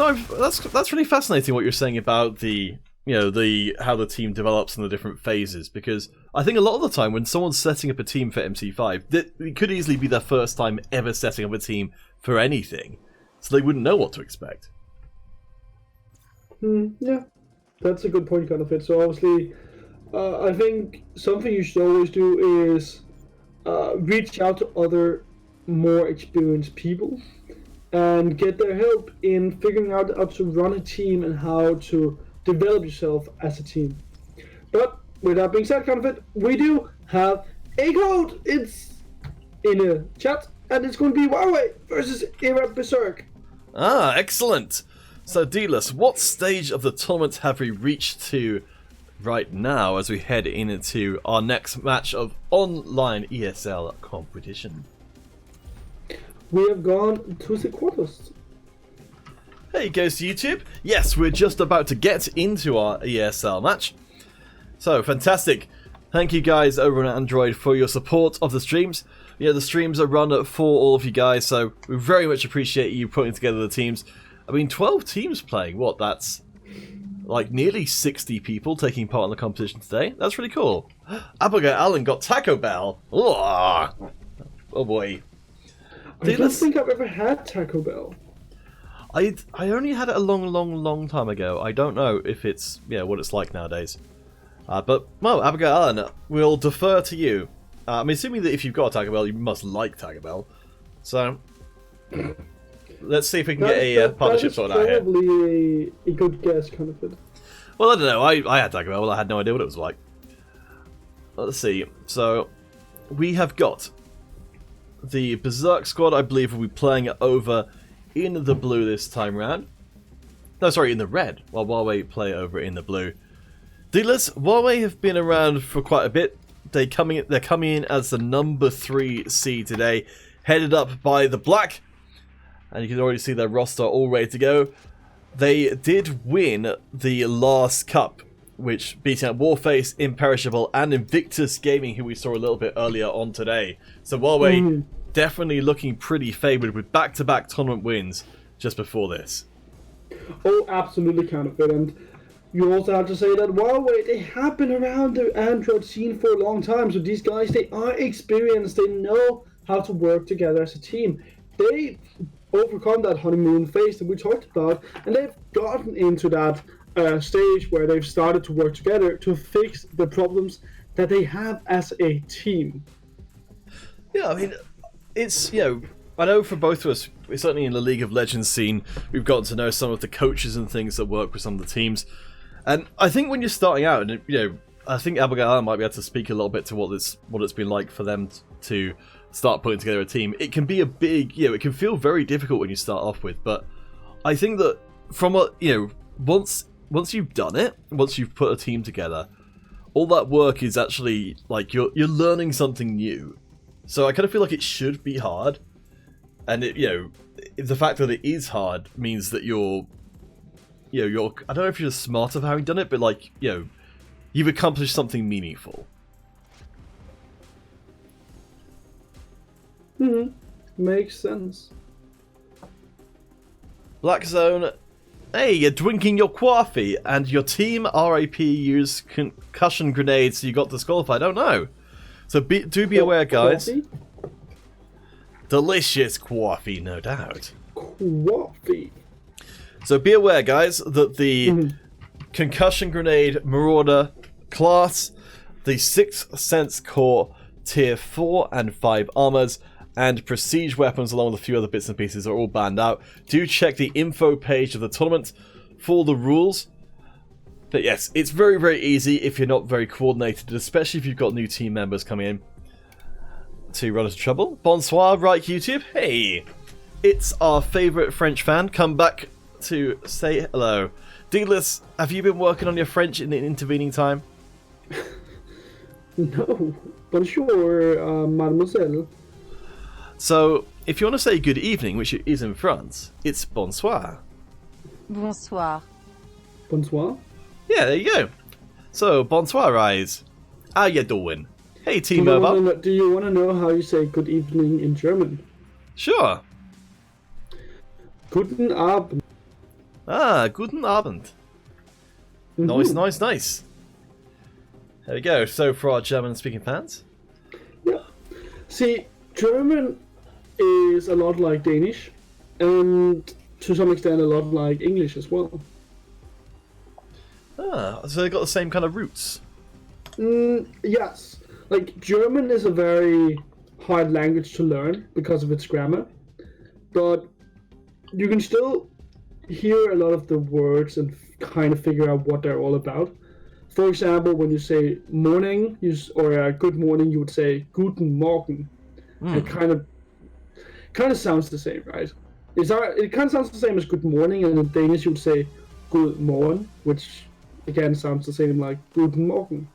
really fascinating what you're saying about the how the team develops in the different phases, because I think a lot of the time when someone's setting up a team for MC5, it could easily be their first time ever setting up a team for anything, so they wouldn't know what to expect. Yeah, that's a good point, kind of it. So obviously, I think something you should always do is reach out to other more experienced people and get their help in figuring out how to run a team and how to develop yourself as a team. But with that being said, kind of it, we do have a code. It's in a chat, and it's going to be Huawei versus Era Berserk. Ah, excellent. So, Dealers, what stage of the tournament have we reached to right now as we head into our next match of online ESL competition? We have gone to the quarters. Hey, goes to YouTube. Yes, we're just about to get into our ESL match. So, fantastic. Thank you guys over on Android for your support of the streams. Yeah, the streams are run for all of you guys, so we very much appreciate you putting together the teams. I mean, 12 teams playing. What, that's like nearly 60 people taking part in the competition today. That's really cool. Abigail Allen got Taco Bell. Oh boy. I don't think I've ever had Taco Bell. I only had it a long time ago. I don't know if it's what it's like nowadays. But well, Abigail Allen, we'll defer to you. I'm assuming that if you've got a Taco Bell, you must like Taco Bell. So let's see if we can get a partnership sorted out here. Probably a good guess, kind of thing. Well, I don't know. I had Taco Bell. I had no idea what it was like. Let's see. So we have got the Berserk squad. I believe will be playing it over in the blue this time round. No, sorry, in the red, while Huawei play over in the blue. Dealers, Huawei have been around for quite a bit. They're coming in as the number 3 seed today, headed up by the Black, and you can already see their roster all ready to go. They did win the last cup, which beating out Warface, Imperishable, and Invictus Gaming, who we saw a little bit earlier on today. So Huawei definitely looking pretty favoured with back-to-back tournament wins just before this. Oh, absolutely, kind of it. And you also have to say that Huawei, they have been around the Android scene for a long time. So these guys, they are experienced. They know how to work together as a team. They overcome that honeymoon phase that we talked about, and they've gotten into that stage where they've started to work together to fix the problems that they have as a team. Yeah, I mean, it's, I know for both of us, certainly in the League of Legends scene, we've gotten to know some of the coaches and things that work with some of the teams. And I think when you're starting out, and I think Abigail Allen might be able to speak a little bit to what it's been like for them to start putting together a team. It can be a big, it can feel very difficult when you start off with, but I think that from once you've done it, once you've put a team together, all that work is actually like you're learning something new. So I kind of feel like it should be hard, and the fact that it is hard means that you're I don't know if you're smarter for having done it, but you've accomplished something meaningful. Makes sense. Black Zone Hey, you're drinking your coffee, and your team RAP used concussion grenades, so you got disqualified. Oh no. So do be aware, guys. Coffee? Delicious coffee, no doubt. Coffee. So be aware, guys, that the concussion grenade marauder class, the 6th Sense Core tier 4 and 5 armors, and prestige weapons along with a few other bits and pieces are all banned out. Do check the info page of the tournament for the rules. But yes, it's very, very easy if you're not very coordinated, especially if you've got new team members coming in to run into trouble. Bonsoir, right YouTube? Hey, it's our favourite French fan. Come back to say hello. Deedless, have you been working on your French in the intervening time? No. Bonjour, mademoiselle. So, if you want to say good evening, which it is in France, it's bonsoir. Bonsoir. Bonsoir. Yeah, there you go. So, bonsoir, guys. How you doing? Hey, T-Mobile. Do you want to know how you say good evening in German? Sure. Guten Abend. Ah, guten Abend. Nice, nice, nice. There we go. So, for our German-speaking fans. Yeah. See, German is a lot like Danish, and to some extent a lot like English as well. Ah, so they've got the same kind of roots. Yes. Like, German is a very hard language to learn because of its grammar, but you can still hear a lot of the words and kind of figure out what they're all about. For example, when you say morning, or good morning, you would say guten Morgen. It kind of sounds the same, right? It kind of sounds the same as good morning, and in Danish you would say good morgen, which again sounds the same like guten Morgen.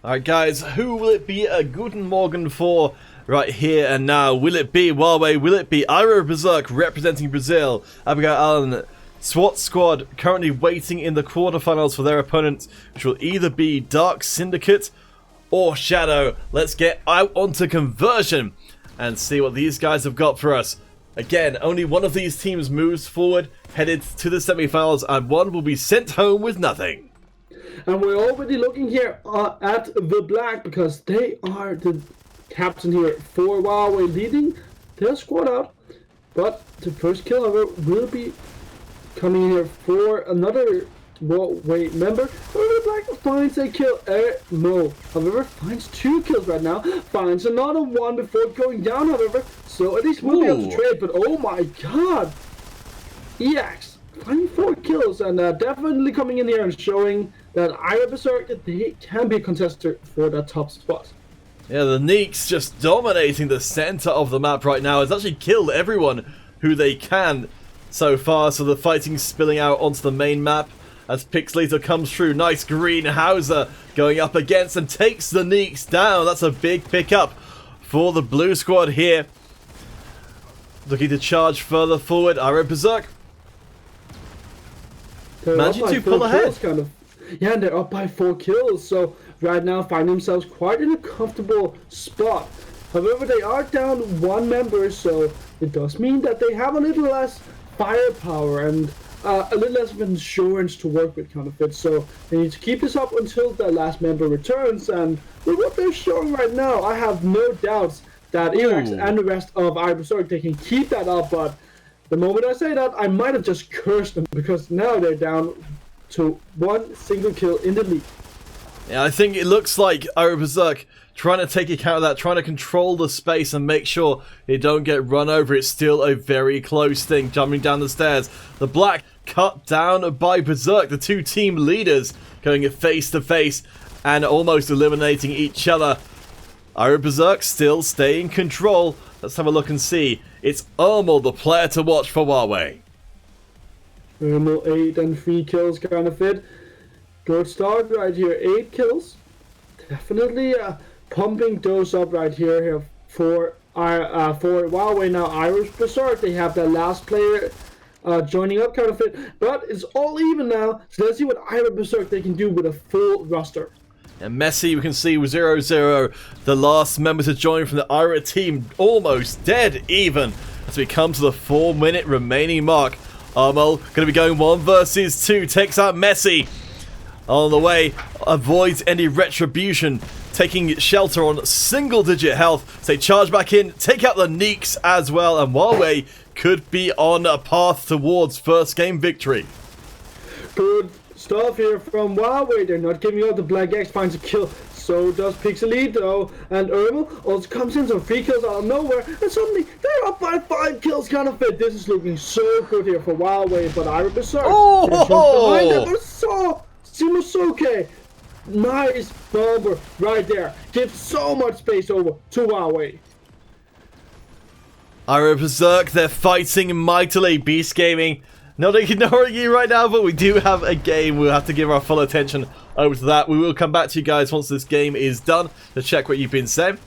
Alright guys, who will it be a guten Morgen for right here and now? Will it be Huawei? Will it be Ira Berserk representing Brazil? Abigail Allen, SWAT Squad currently waiting in the quarterfinals for their opponents, which will either be Dark Syndicate or Shadow. Let's get out onto conversion and see what these guys have got for us. Again, only one of these teams moves forward, headed to the semifinals, and one will be sent home with nothing. And we're already looking here at the Black, because they are the captain here for Huawei, leading their squad out. But the first kill, however, will be coming here for another Huawei member. However, Black finds a kill. No, however, finds 2 kills right now. Finds another one before going down, however. So at least we'll be able to trade. But oh my god! EX finding 4 kills, and definitely coming in here and showing that Ira Berserk, they can be a contester for that top spot. Yeah, the Neeks just dominating the center of the map right now. It's actually killed everyone who they can so far, so the fighting's spilling out onto the main map as Pixelator comes through. Nice green Hauser going up against and takes the Neeks down. That's a big pickup for the blue squad here. Looking to charge further forward. Ira Berserk managing to pull ahead. Kind of. Yeah, and they're up by 4 kills, so right now find themselves quite in a comfortable spot. However, they are down 1 member, so it does mean that they have a little less firepower and a little less of insurance to work with, kind of it. So they need to keep this up until the last member returns, and with what they're showing right now, I have no doubts that EX and the rest of Ira Berserk, they can keep that up. But the moment I say that, I might have just cursed them, because now they're down to 1 single kill in the lead. Yeah, I think it looks like Ira Berserk trying to take account of that, trying to control the space and make sure they don't get run over. It's still a very close thing, jumping down the stairs. The Black cut down by Berserk, the 2 team leaders going face to face and almost eliminating each other. Ira Berserk still staying in control. Let's have a look and see. It's Ermal, the player to watch for Huawei. Ermal 8 and 3 kills, kind of it. Good start right here, 8 kills. Definitely pumping those up right here for Huawei now. Irish Berserk, they have their last player joining up, kind of it. But it's all even now, so let's see what Irish Berserk they can do with a full roster. And Messi, we can see 0-0, the last member to join from the Ira team, almost dead even, as we come to the 4-minute remaining mark Armel going to be going 1 versus 2. Takes out Messi. On the way, avoids any retribution. Taking shelter on single-digit health. So they charge back in, take out the Neeks as well. And Huawei could be on a path towards first game victory. Good stuff here from Huawei. They're not giving up. The Black X finds a kill. So does Pixelito. And Ermel also comes in. Some free kills out of nowhere. And suddenly they're up by 5 kills. Kind of fit. This is looking so good here for Huawei. But Ira Berserk. Oh! Behind them. But so Shimosuke. Nice bomber right there. Gives so much space over to Huawei. Ira Berserk, they're fighting mightily. Beast Gaming, not ignoring you right now, but we do have a game. We'll have to give our full attention over to that. We will come back to you guys once this game is done to check what you've been saying.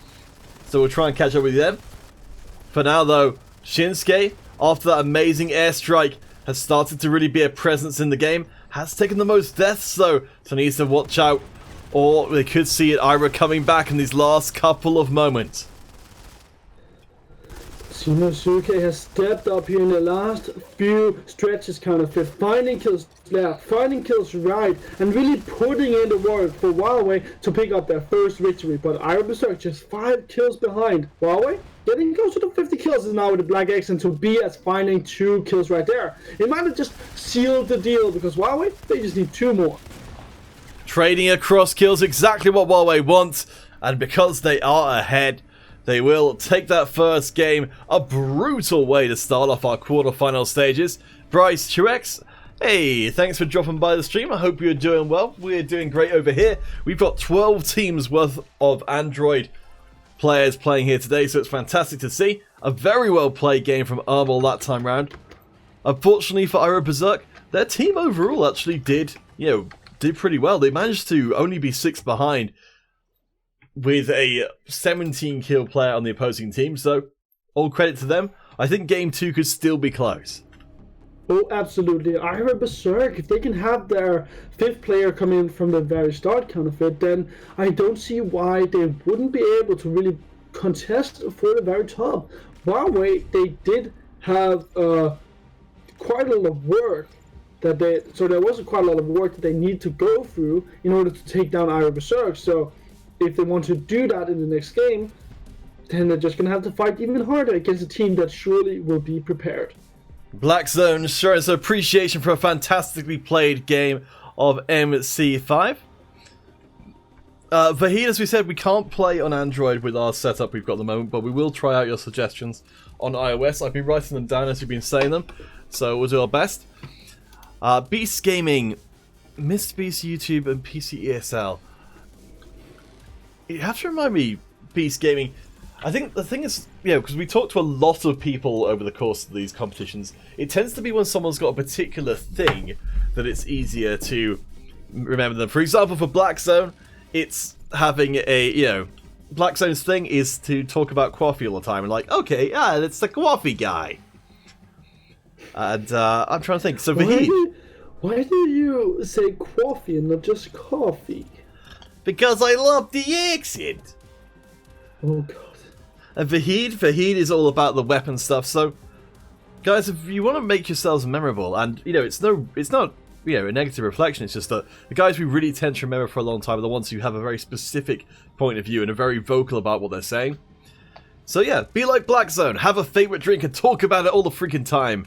So we'll try and catch up with you then. For now, though, Shinsuke, after that amazing airstrike, has started to really be a presence in the game. Has taken the most deaths, though, so needs to watch out. Or they could see it, Ira coming back in these last couple of moments. Shimosuke has stepped up here in the last few stretches, kind of fit, finding kills left, finding kills right, and really putting in the work for Huawei to pick up their first victory. But Ira Berserk just 5 kills behind. Huawei getting closer to 50 kills is now with the Black X, and Tobias finding 2 kills right there. It might have just sealed the deal because Huawei, they just need 2 more. Trading across kills, exactly what Huawei wants, and because they are ahead, they will take that first game. A brutal way to start off our quarterfinal stages. Bryce 2X, hey, thanks for dropping by the stream. I hope you're doing well. We're doing great over here. We've got 12 teams worth of Android players playing here today, so it's fantastic to see. A very well played game from Armel that time round. Unfortunately for Ira Berserk, their team overall actually did pretty well. They managed to only be 6 behind with a 17 kill player on the opposing team, so all credit to them. I think game 2 could still be close. Oh, absolutely. Ira Berserk, if they can have their 5th player come in from the very start kind of it, then I don't see why they wouldn't be able to really contest for the very top. Huawei, they did have quite a lot of work so there was quite a lot of work that they need to go through in order to take down Ira Berserk. So if they want to do that in the next game, then they're just going to have to fight even harder against a team that surely will be prepared. Black Zone showing us appreciation for a fantastically played game of MC5. Vahid, as we said, we can't play on Android with our setup we've got at the moment, but we will try out your suggestions on iOS. I've been writing them down as you've been saying them, so we'll do our best. Beast Gaming, Mr. Beast YouTube, and PC ESL. You have to remind me, Beast Gaming. I think the thing is, because we talk to a lot of people over the course of these competitions, it tends to be when someone's got a particular thing that it's easier to remember them. For example, for Black Zone, it's having a, Black Zone's thing is to talk about coffee all the time, and like, okay, it's the coffee guy. And I'm trying to think. So why do you say coffee and not just coffee? Because I love the accent. Oh god. And Vahid is all about the weapon stuff. So, guys, if you want to make yourselves memorable, and it's not a negative reflection. It's just that the guys we really tend to remember for a long time are the ones who have a very specific point of view and are very vocal about what they're saying. So yeah, be like Black Zone, have a favorite drink and talk about it all the freaking time.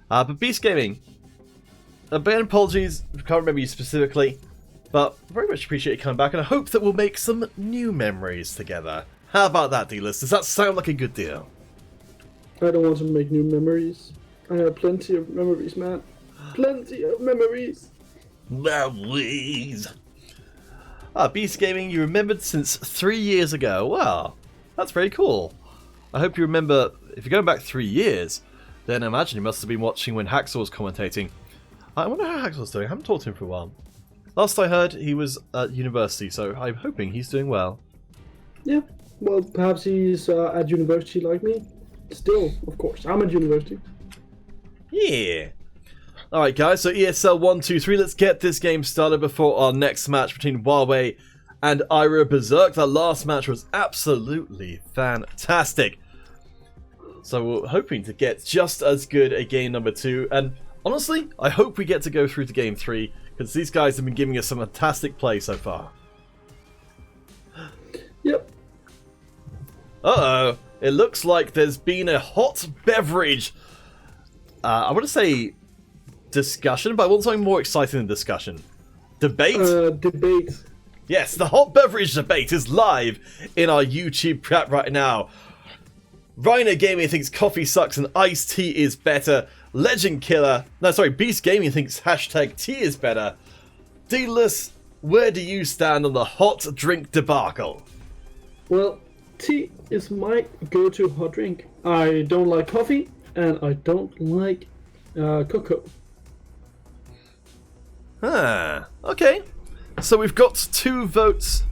But Beast Gaming, a bit apologies, I can't remember you specifically, but very much appreciate you coming back, and I hope that we'll make some new memories together. How about that, D-List? Does that sound like a good deal? I don't want to make new memories. I have plenty of memories, man. Plenty of memories. Memories. Beast Gaming, you remembered since 3 years ago. Well, that's very cool. I hope you remember, if you're going back 3 years, then I imagine you must have been watching when Hacksaw was commentating. I wonder how Hacksaw's doing. I haven't talked to him for a while. Last I heard, he was at university, so I'm hoping he's doing well. Yeah, well, perhaps he's at university like me. Still, of course, I'm at university. Yeah. Alright guys, so ESL 1, 2, 3, let's get this game started before our next match between Huawei and Ira Berserk. That last match was absolutely fantastic. So we're hoping to get just as good a game number 2. And honestly, I hope we get to go through to game 3, because these guys have been giving us some fantastic play so far. Yep. Uh-oh. It looks like there's been a hot beverage. I want to say discussion, but I want something more exciting than discussion. Debate? Debate. Yes, the hot beverage debate is live in our YouTube chat right now. Rhino Gaming thinks coffee sucks and iced tea is better. Beast Gaming thinks hashtag tea is better. Dealers, where do you stand on the hot drink debacle? Well, tea is my go-to hot drink. I don't like coffee, and I don't like cocoa. Okay. So we've got 2 votes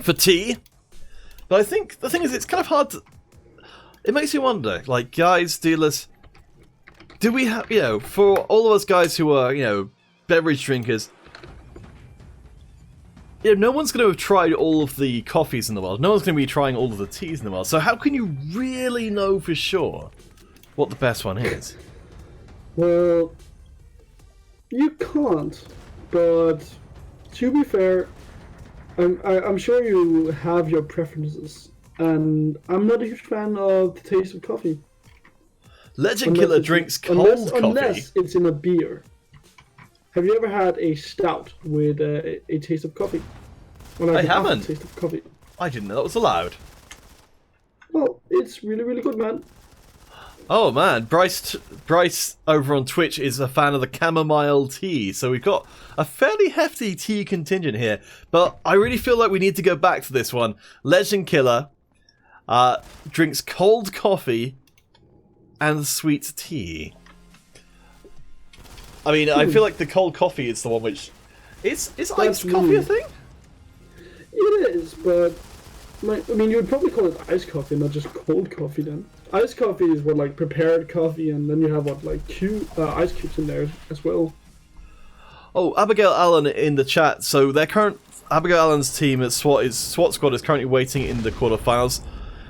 for tea. But I think the thing is, it's kind of hard to... It makes you wonder, like, guys, dealers, do we have, for all of us guys who are, beverage drinkers, no one's going to have tried all of the coffees in the world. No one's going to be trying all of the teas in the world. So how can you really know for sure what the best one is? Well, you can't. But to be fair, I'm sure you have your preferences. And I'm not a huge fan of the taste of coffee. Legend Killer drinks cold coffee. Unless it's in a beer. Have you ever had a stout with a taste of coffee? I haven't. Taste of coffee. I didn't know that was allowed. Well, it's really, really good, man. Oh man, Bryce over on Twitch is a fan of the chamomile tea, so we've got a fairly hefty tea contingent here. But I really feel like we need to go back to this one. Legend Killer drinks cold coffee and sweet tea. I mean, I feel like the cold coffee is the one which... Is iced coffee a thing? It is, but... I mean, you would probably call it iced coffee, not just cold coffee then. Iced coffee is what, like, prepared coffee, and then you have, what, like, ice cubes in there as well. Oh, Abigail Allen in the chat. So Abigail Allen's team at SWAT Squad is currently waiting in the quarterfinals.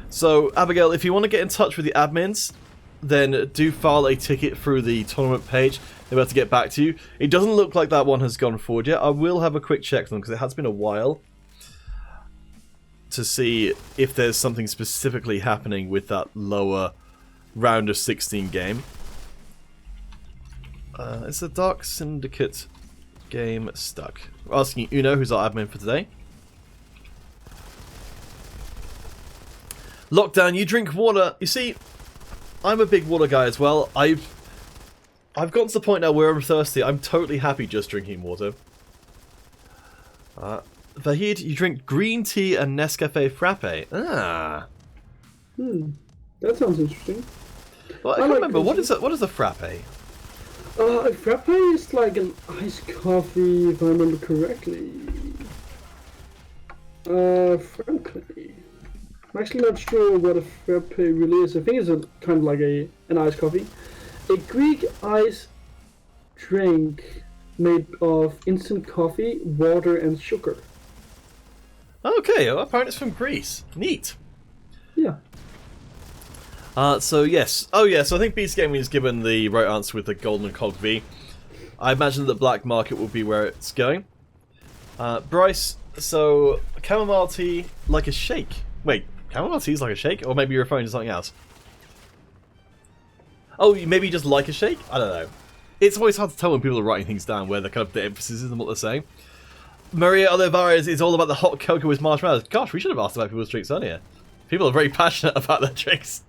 So, Abigail, if you want to get in touch with the admins, then do file a ticket through the tournament page. They're about to get back to you. It doesn't look like that one has gone forward yet. I will have a quick check on them because it has been a while to see if there's something specifically happening with that lower round of 16 game. Is the Dark Syndicate game stuck? We're asking Uno, who's our admin for today. Lockdown, you drink water. You see, I'm a big water guy as well. I've gotten to the point now where I'm thirsty. I'm totally happy just drinking water. Vahid, you drink green tea and Nescafe Frappe. Ah. That sounds interesting. Well, I can't remember. What is a Frappe? A frappe is like an iced coffee, if I remember correctly. Frankly, I'm actually not sure what a frappe really is. I think it's kind of like an iced coffee. A Greek ice drink made of instant coffee, water, and sugar. Okay, well, apparently it's from Greece. Neat. Yeah. So yes. Oh yeah, so I think Beast Gaming is given the right answer with the Golden Cog V. I imagine that Black Market will be where it's going. Bryce, so chamomile tea like a shake. Wait, chamomile tea is like a shake? Or maybe you're referring to something else? Oh, maybe you just like a shake? I don't know. It's always hard to tell when people are writing things down where the kind of the emphasis is and what they're saying. Maria Olivares is all about the hot cocoa with marshmallows. Gosh, we should have asked about people's drinks earlier. People are very passionate about their drinks.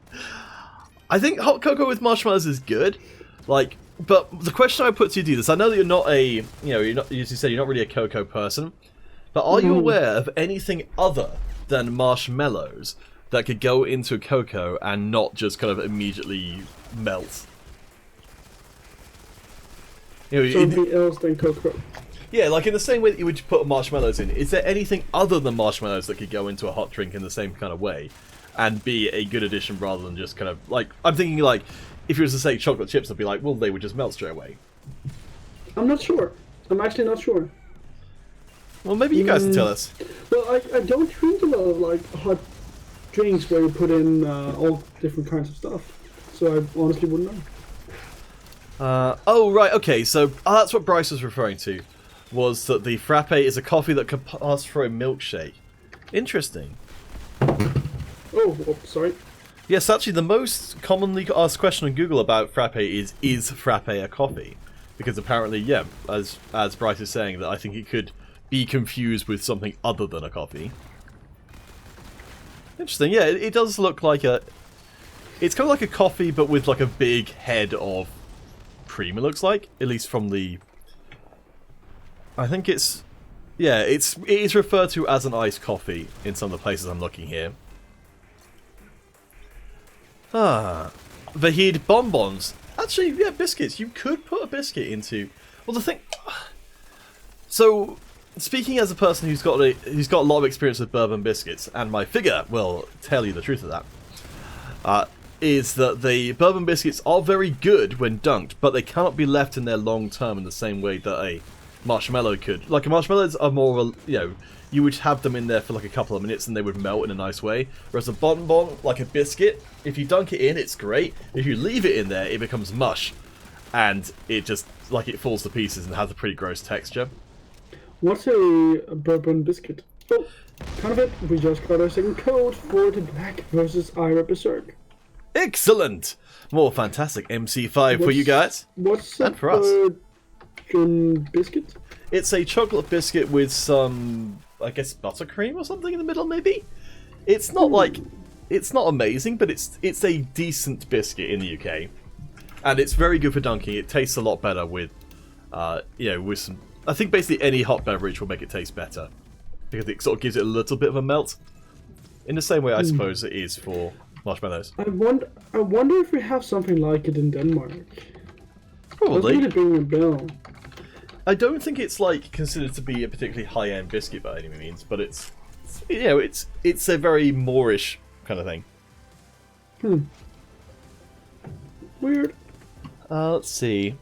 I think hot cocoa with marshmallows is good. Like, but the question I put to you, this, I know that you're not a, you're not, as you said, you're not really a cocoa person. But are you aware of anything other than marshmallows that could go into cocoa and not just kind of immediately melt? Something else than cocoa. Yeah, like in the same way that you would put marshmallows in, is there anything other than marshmallows that could go into a hot drink in the same kind of way and be a good addition rather than just kind of, like, I'm thinking like, if you were to say chocolate chips, I'd be like, well, they would just melt straight away. I'm not sure. I'm actually not sure. Well, maybe you guys can tell us. Well, I don't drink a lot of, like, hot drinks where you put in all different kinds of stuff. So I honestly wouldn't know. Oh, right, okay, so that's what Bryce was referring to, was that the frappe is a coffee that can pass through a milkshake. Interesting. Oh, sorry. Yes, actually, the most commonly asked question on Google about frappe is frappe a coffee? Because apparently, yeah, as Bryce is saying, that I think it could be confused with something other than a coffee. Interesting, yeah, it does look like a... It's kind of like a coffee, but with like a big head of cream, it looks like. At least from the... I think it's... Yeah, it is referred to as an iced coffee in some of the places I'm looking here. Vahid bonbons. Actually, yeah, biscuits. You could put a biscuit into... Well, the thing... So, speaking as a person who's got a lot of experience with bourbon biscuits, and my figure will tell you the truth of that, is that the bourbon biscuits are very good when dunked, but they cannot be left in there long term in the same way that a marshmallow could. Like, marshmallows are more, you know, you would have them in there for like a couple of minutes and they would melt in a nice way. Whereas a bonbon, like a biscuit, if you dunk it in, it's great. If you leave it in there, it becomes mush. And it just, like, it falls to pieces and has a pretty gross texture. What's a bourbon biscuit? Oh, kind of it. We just got our second code for the Black versus Ira Berserk. Excellent! More fantastic MC5 for you guys. What's and for us. Biscuit? It's a chocolate biscuit with some, I guess, buttercream or something in the middle, maybe? It's not like... It's not amazing, but it's a decent biscuit in the UK. And it's very good for dunking. It tastes a lot better with, you know, with some... I think basically any hot beverage will make it taste better. Because it sort of gives it a little bit of a melt. In the same way, I suppose, it is for marshmallows. I wonder if we have something like it in Denmark. Probably. Doesn't really ring a bell. I don't think it's like considered to be a particularly high-end biscuit by any means, but it's you know, it's a very Moorish kind of thing. Weird. Let's see.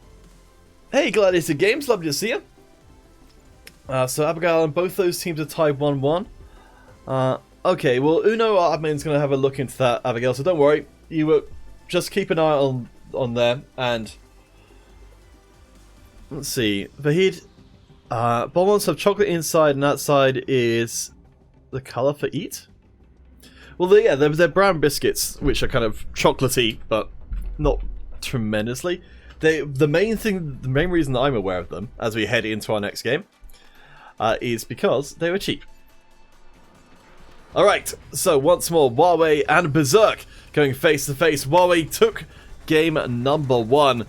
Hey, Gladiator Games, lovely to see you. So Abigail and both those teams are tied 1-1. Okay, well, Uno, our admin's going to have a look into that, Abigail, so don't worry. You just keep an eye on them, and... Let's see. Vahid, bonbons have chocolate inside, and outside is the colour for eat? Well, they're brown biscuits, which are kind of chocolatey, but not tremendously. The main reason that I'm aware of them, as we head into our next game, is because they were cheap. Alright, so once more, Huawei and Berserk going face to face. Huawei took game number 1.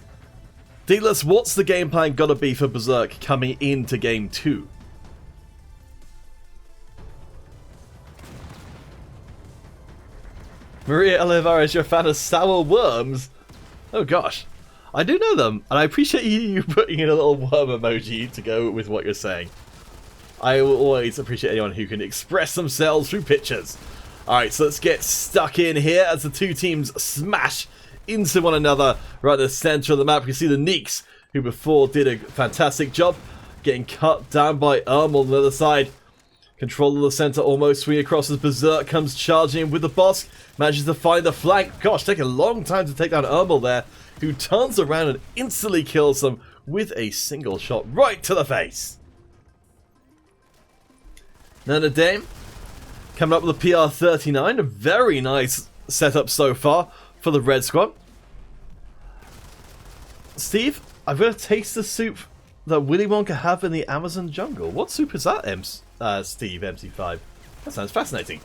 Dealers, what's the game plan gonna be for Berserk coming into game 2? Maria Olivares, you're a fan of sour worms? Oh gosh. I do know them, and I appreciate you putting in a little worm emoji to go with what you're saying. I will always appreciate anyone who can express themselves through pictures. Alright, so let's get stuck in here as the two teams smash into one another right at the center of the map. You can see the Neeks, who before did a fantastic job, getting cut down by Ermal on the other side. Control of the center almost swing across as Berserk comes charging in with the boss. Manages to find the flank. Gosh, take a long time to take down Ermal there, who turns around and instantly kills them with a single shot right to the face. Nana Dame coming up with a PR39. A very nice setup so far for the Red Squad. Steve, I've got to taste the soup that Willy Wonka have in the Amazon jungle. What soup is that, Steve, MC5? That sounds fascinating.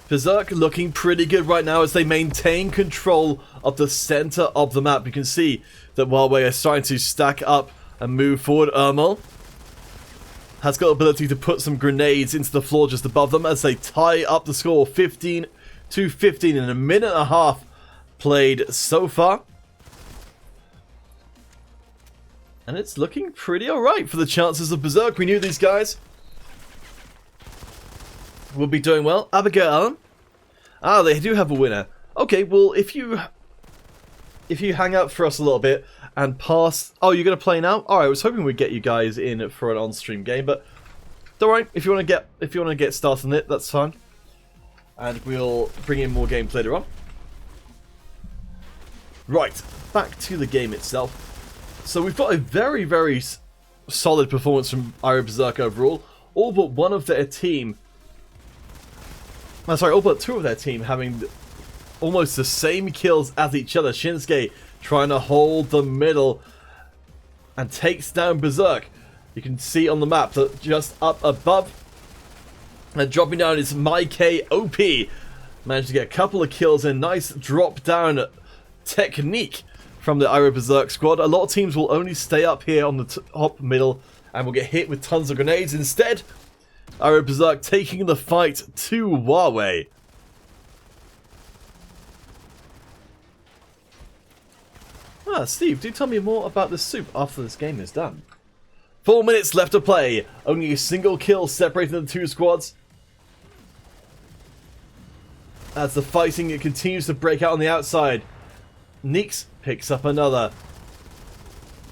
Berserk looking pretty good right now as they maintain control of the center of the map. You can see that Huawei are starting to stack up and move forward. Ermal has got the ability to put some grenades into the floor just above them as they tie up the score 15-15 in a minute and a half played so far. And it's looking pretty alright for the chances of Berserk. We knew these guys would be doing well. Abigail Allen. Ah, they do have a winner. Okay, well, if you hang out for us a little bit and pass... Oh, you're going to play now? Alright, I was hoping we'd get you guys in for an on-stream game, but don't worry. If you want to get started on it, that's fine. And we'll bring in more games later on. Right, back to the game itself. So we've got a very, very solid performance from Ira Berserk overall. All but one of their team... all but two of their team having almost the same kills as each other. Shinsuke trying to hold the middle and takes down Berserk. You can see on the map that just up above and dropping down is MyKOP. Managed to get a couple of kills in. Nice drop down technique from the Ira Berserk squad. A lot of teams will only stay up here on the top middle and will get hit with tons of grenades. Instead, Ira Berserk taking the fight to Huawei. Steve, do tell me more about this soup after this game is done. 4 minutes left to play. Only a single kill separating the two squads. As the fighting continues to break out on the outside, Neeks picks up another.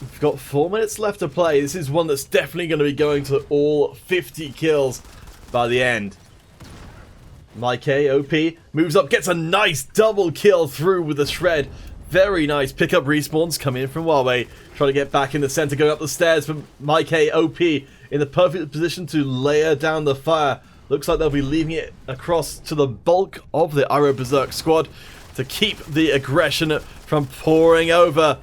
We've got 4 minutes left to play. This is one that's definitely going to be going to all 50 kills by the end. MyKOP moves up, gets a nice double kill through with a shred. Very nice pickup respawns coming in from Huawei. Trying to get back in the center, going up the stairs, but MyKOP in the perfect position to layer down the fire. Looks like they'll be leaving it across to the bulk of the Ira Berserk squad to keep the aggression from pouring over.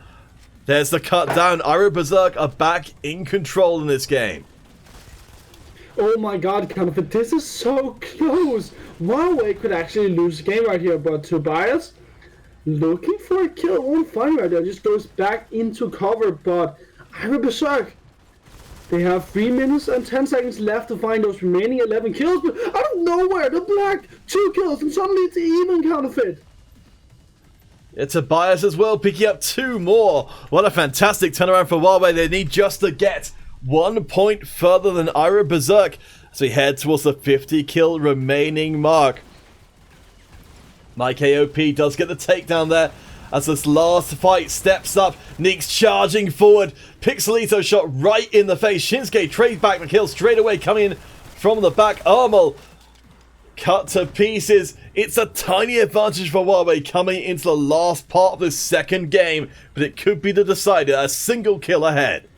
There's the cut down. Ira Berserk are back in control in this game. Oh my god, Counterfeit, this is so close. Huawei could actually lose the game right here, but Tobias looking for a kill, won't find right there, just goes back into cover, but Ira Berserk, they have 3 minutes and 10 seconds left to find those remaining 11 kills, but out of nowhere, the black, 2 kills, and suddenly it's even, Counterfeit. It's Tobias as well, picking up 2 more. What a fantastic turnaround for Huawei. They need just to get 1 point further than Ira Berserk as we head towards the 50 kill remaining mark. MyKOP does get the takedown there as this last fight steps up. Neeks charging forward. Pixelito shot right in the face. Shinsuke trades back the kill straight away, coming in from the back. Armel cut to pieces. It's a tiny advantage for Huawei coming into the last part of this second game, but it could be the decider. A single kill ahead.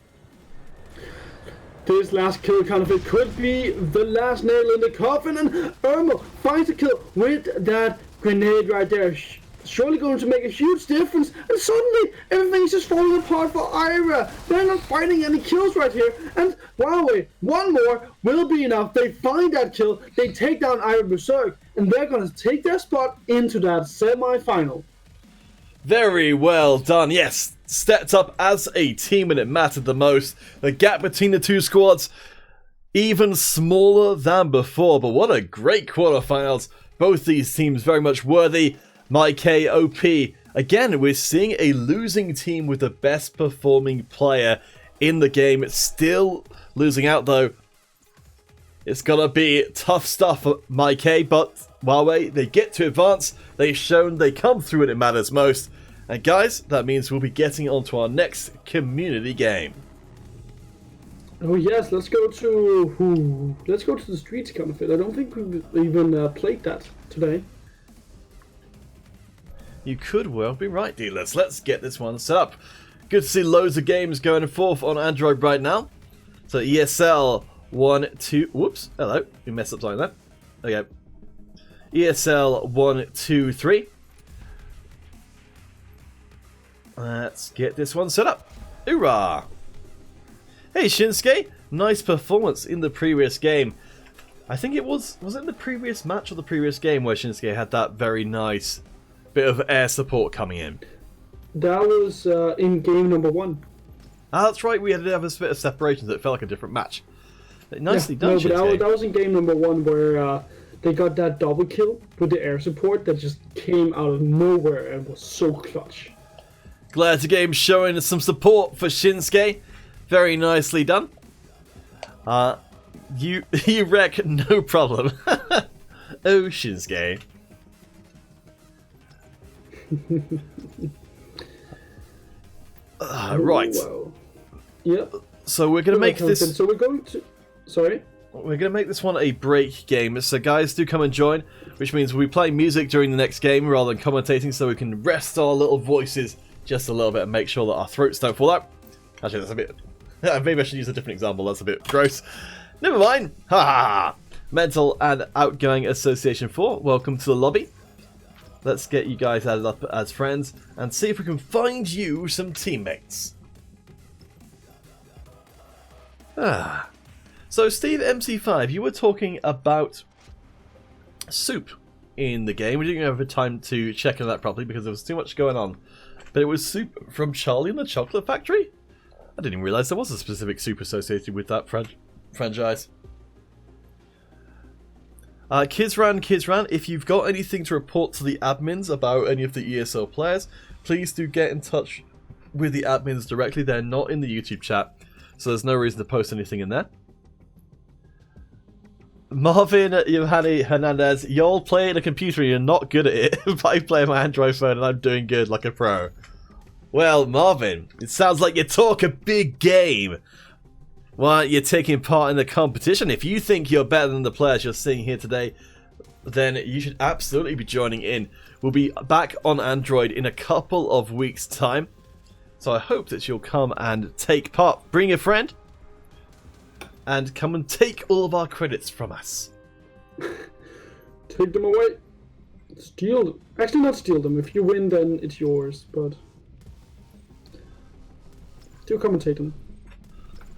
This last kill, Counterfeit, could be the last nail in the coffin, and Armel finds a kill with that grenade right there. Surely going to make a huge difference, and suddenly everything's just falling apart for Ira. They're not finding any kills right here, and Huawei, 1 more will be enough. They find that kill, they take down Ira Berserk, and they're going to take their spot into that semi-final. Very well done. Yes, stepped up as a team and it mattered the most. The gap between the two squads even smaller than before, but what a great quarterfinals. Both these teams very much worthy. MyKOP. Again, we're seeing a losing team with the best performing player in the game. It's still losing out though. It's gonna be tough stuff for MyK, but Huawei, they get to advance. They've shown they come through when it matters most. And guys, that means we'll be getting on to our next community game. Oh yes, let's go to the streets, Counterfeit. I don't think we've even played that today. You could well be right, dealers. Let's get this one set up. Good to see loads of games going forth on Android right now. So ESL 1, 2... Whoops. Hello. We messed up something there. Okay. ESL 1, 2, 3. Let's get this one set up. Hoorah! Hey Shinsuke, nice performance in the previous game. I think it was it in the previous match or the previous game where Shinsuke had that very nice bit of air support coming in? That was in game number 1. Ah, that's right, we had to have a bit of separation so it felt like a different match. Nicely done, no, Shinsuke. but that was in game number 1 where they got that double kill with the air support that just came out of nowhere and was so clutch. Glad the game's showing some support for Shinsuke. Very nicely done. You wreck, no problem. Oh, Shinsuke. Right. Wow. Yep. So we're going to make this... So we're going to... Sorry? we're going to make this one a break game, so guys, do come and join, which means we'll be playing music during the next game rather than commentating, so we can rest our little voices just a little bit and make sure that our throats don't fall out. Actually, that's a bit... maybe I should use a different example, that's a bit gross. Never mind! Ha ha! Mental and Outgoing Association 4, welcome to the lobby. Let's get you guys added up as friends and see if we can find you some teammates. So Steve, MC5, you were talking about soup in the game. We didn't have time to check on that properly because there was too much going on. But it was soup from Charlie and the Chocolate Factory? I didn't even realise there was a specific soup associated with that franchise. Kizran, if you've got anything to report to the admins about any of the ESL players, please do get in touch with the admins directly. They're not in the YouTube chat, so there's no reason to post anything in there. Marvin Yohani Hernandez, you're playing a computer and you're not good at it. I play my Android phone and I'm doing good like a pro. Well, Marvin, it sounds like you talk a big game. Why aren't you taking part in the competition? If you think you're better than the players you're seeing here today, then you should absolutely be joining in. We'll be back on Android in a couple of weeks' time. So I hope that you'll come and take part. Bring a friend. And come and take all of our credits from us. Take them away. Steal them. Actually, not steal them. If you win, then it's yours. But do come and take them.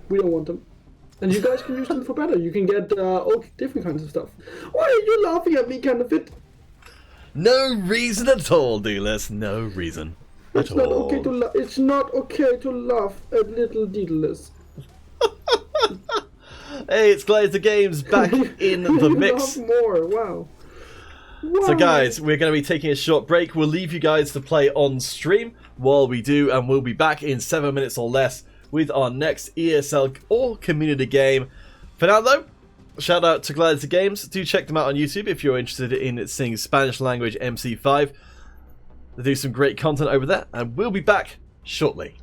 We don't want them. And you guys can use them for better. You can get all different kinds of stuff. Why are you laughing at me, kind of it? No reason at all, Dooless. No reason at all. It's not okay to laugh at little Dooless. Hey, it's Glazer Games back in the mix. More. Wow. So guys, we're going to be taking a short break. We'll leave you guys to play on stream while we do, and we'll be back in 7 minutes or less with our next ESL or community game. For now though, shout out to Glazer Games. Do check them out on YouTube if you're interested in seeing Spanish language MC5. They do some great content over there, and we'll be back shortly.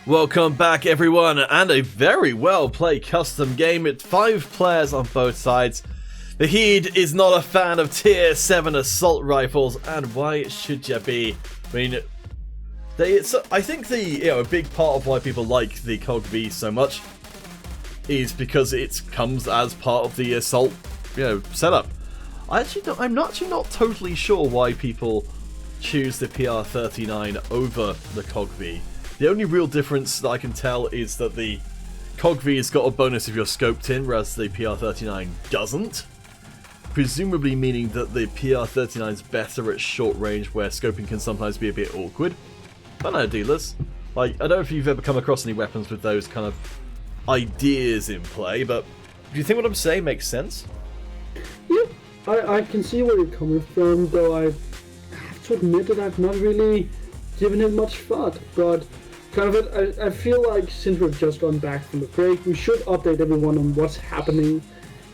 Welcome back, everyone, and a very well played custom game with 5 players on both sides. The Heed is not a fan of tier 7 assault rifles, and why should you be? I mean, I think a big part of why people like the COG V so much is because it comes as part of the assault, setup. I'm actually not totally sure why people choose the PR39 over the COG V. The only real difference that I can tell is that the COG V has got a bonus if you're scoped in, whereas the PR39 doesn't. Presumably meaning that the PR39 is better at short range, where scoping can sometimes be a bit awkward. I don't know, dealers. I don't know if you've ever come across any weapons with those kind of ideas in play, but do you think what I'm saying makes sense? Yeah, I can see where you're coming from, though I have to admit that I've not really given it much thought, but I feel like since we've just gone back from the break, we should update everyone on what's happening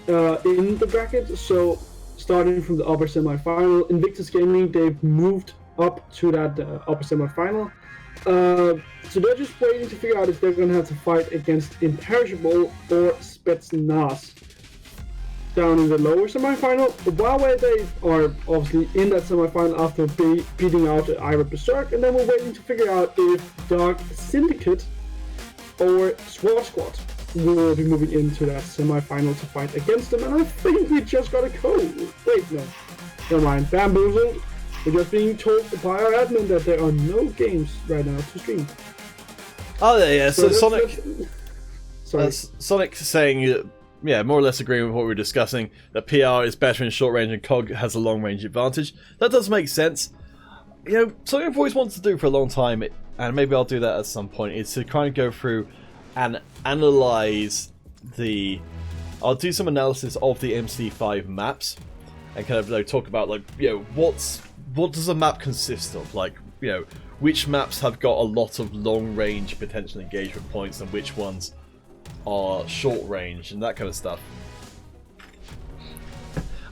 in the bracket. So, starting from the upper semi-final, Invictus Gaming, they've moved up to that upper semi-final. So they're just waiting to figure out if they're going to have to fight against Imperishable or Spetsnaz down in the lower semi-final. While they are obviously in that semi-final after beating out Ira Berserk, and then we're waiting to figure out if Dark Syndicate or SWAT Squad will be moving into that semi-final to fight against them. And I think we just got a code. Wait, no. Never mind. Bamboozled. We're just being told by our admin that there are no games right now to stream. Oh, yeah. So Sonic... Sorry. Sonic saying... more or less agreeing with what we were discussing, that PR is better in short range and COG has a long range advantage. That does make sense. Something I've always wanted to do for a long time, and maybe I'll do that at some point, is to kind of go through and analyze I'll do some analysis of the MC5 maps, and kind of talk about, what does a map consist of? Which maps have got a lot of long range potential engagement points, and which ones are short range and that kind of stuff.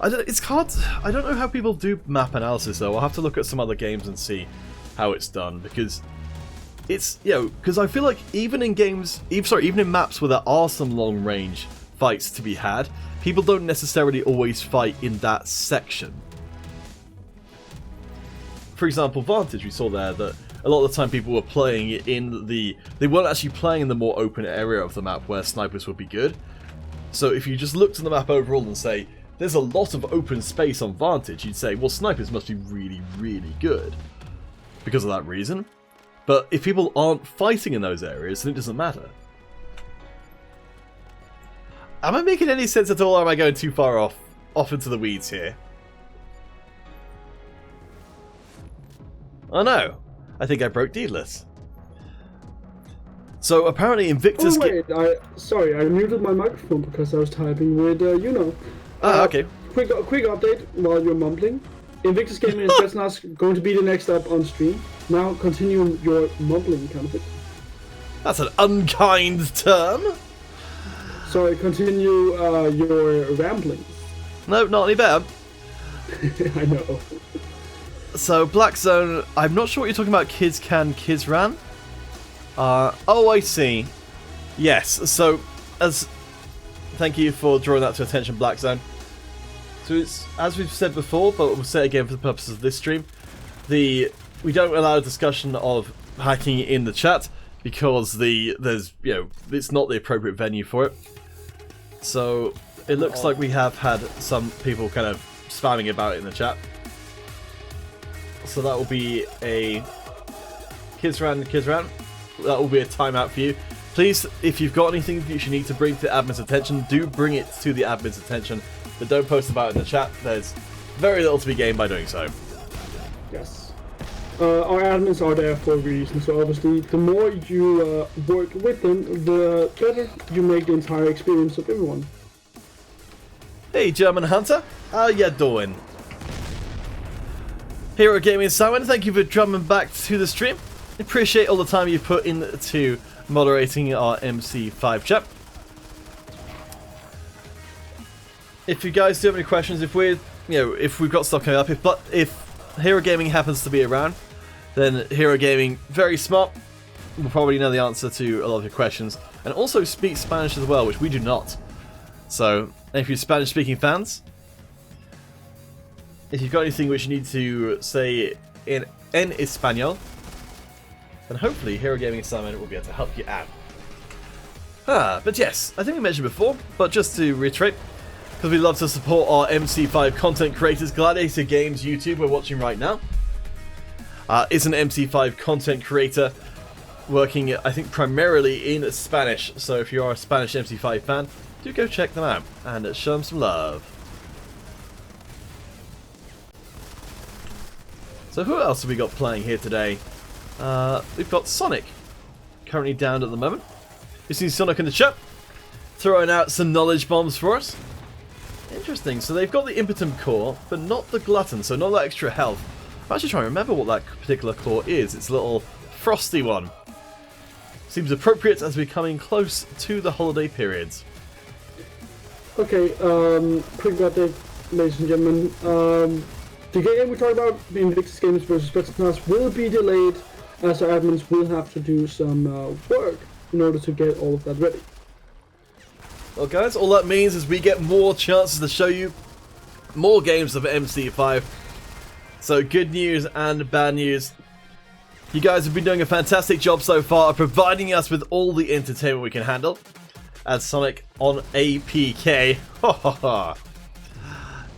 It's hard. I don't know how people do map analysis though. I'll have to look at some other games and see how it's done, because it's because I feel like even in maps where there are some long range fights to be had, people don't necessarily always fight in that section. For example, Vantage, we saw there that a lot of the time people were playing in they weren't actually playing in the more open area of the map where snipers would be good. So if you just looked at the map overall and say, there's a lot of open space on Vantage, you'd say, well, snipers must be really, really good because of that reason. But if people aren't fighting in those areas, then it doesn't matter. Am I making any sense at all, or am I going too far off into the weeds here? Oh no. I think I broke Deedless. So apparently Invictus... Oh wait, I muted my microphone because I was typing with, okay. Quick update while you're mumbling. Invictus Gaming and Spetsnaz going to be the next up on stream. Now continue your mumbling, kind of it. That's an unkind term. Sorry, continue your ramblings. No, not any better. I know. So, Black Zone, I'm not sure what you're talking about, Kids Can, Kids Ran. Oh, I see. Yes, so, thank you for drawing that to attention, Black Zone. So, it's, as we've said before, but we'll say it again for the purposes of this stream, we don't allow a discussion of hacking in the chat, because it's not the appropriate venue for it. So, it looks like we have had some people kind of spamming about it in the chat. So that will be a Kids Ran. That will be a timeout for you. Please, if you've got anything that you need to bring to the admin's attention, do bring it to the admin's attention. But don't post about it in the chat. There's very little to be gained by doing so. Yes. Our admins are there for a reason, so obviously the more you work with them, the better you make the entire experience of everyone. Hey German Hunter, how you doing? Hero Gaming Simon, thank you for drumming back to the stream. Appreciate all the time you put into moderating our MC5 chat. If you guys do have any questions, if we've got stuff coming up, if Hero Gaming happens to be around, then Hero Gaming, very smart, will probably know the answer to a lot of your questions, and also speak Spanish as well, which we do not. So, if you're Spanish-speaking fans, if you've got anything which you need to say in Espanol, then hopefully Hero Gaming Simon will be able to help you out. But yes, I think we mentioned before, but just to reiterate, because we love to support our MC5 content creators, Gladiator Games YouTube, we're watching right now, is an MC5 content creator working, I think, primarily in Spanish. So if you are a Spanish MC5 fan, do go check them out and show them some love. So who else have we got playing here today? We've got Sonic, currently down at the moment. We've seen Sonic in the chat, throwing out some knowledge bombs for us. Interesting, so they've got the Impotent Core, but not the Glutton, so not that extra health. I'm actually trying to remember what that particular claw is. It's a little frosty one. Seems appropriate as we're coming close to the holiday periods. Okay, quick update, ladies and gentlemen. The game we talked about, the Invictus Games vs. Spetsnaz, will be delayed as our admins will have to do some work in order to get all of that ready. Well guys, all that means is we get more chances to show you more games of MC5. So good news and bad news. You guys have been doing a fantastic job so far of providing us with all the entertainment we can handle. As Sonic on APK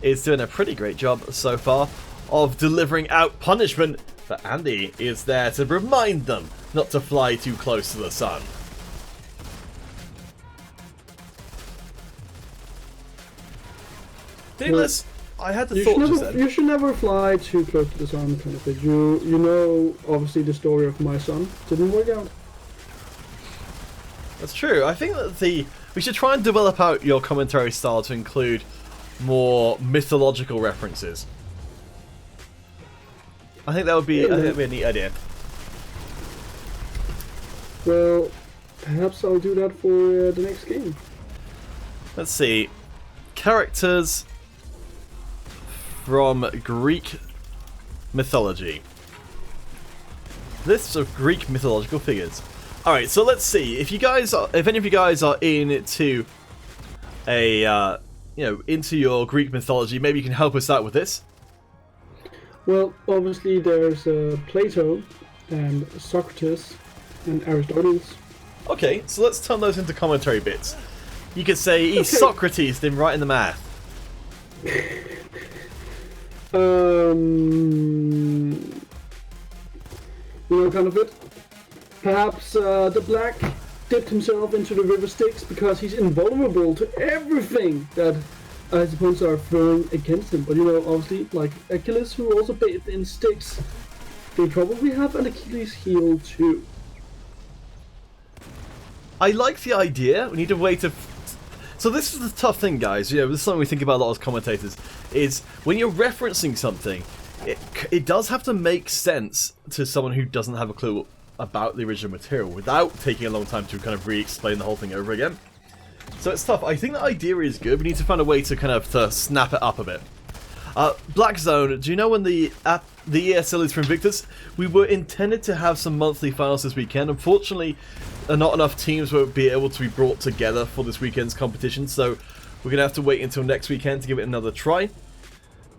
is doing a pretty great job so far of delivering out punishment, but Andy is there to remind them not to fly too close to the sun. Daedalus, I had the thought just then. You should never fly too close to the sun, kind of thing. You know, obviously the story of my son didn't work out. That's true. I think that we should try and develop out your commentary style to include more mythological references. I think that would be, a neat idea. Well, perhaps I'll do that for the next game. Let's see. Characters from Greek mythology. Lists of Greek mythological figures. Alright, so let's see. If any of you guys are into into your Greek mythology, maybe you can help us out with this. Well, obviously there's Plato and Socrates and Aristotle. Okay, so let's turn those into commentary bits. You could say he's Socrates, then right in the math. Kind of it. Perhaps the Black dipped himself into the river Styx because he's invulnerable to everything that his opponents are throwing against him. But obviously, like Achilles, who also bathed in Styx, they probably have an Achilles heel too. I like the idea. We need a way to... So this is the tough thing, guys. This is something we think about a lot as commentators, is when you're referencing something, it does have to make sense to someone who doesn't have a clue about the original material without taking a long time to kind of re-explain the whole thing over again. So it's tough. I think the idea is good. We need to find a way to kind of snap it up a bit. Black Zone, do you know when the ESL is for Invictus? We were intended to have some monthly finals this weekend. Unfortunately, not enough teams will be able to be brought together for this weekend's competition, so we're going to have to wait until next weekend to give it another try.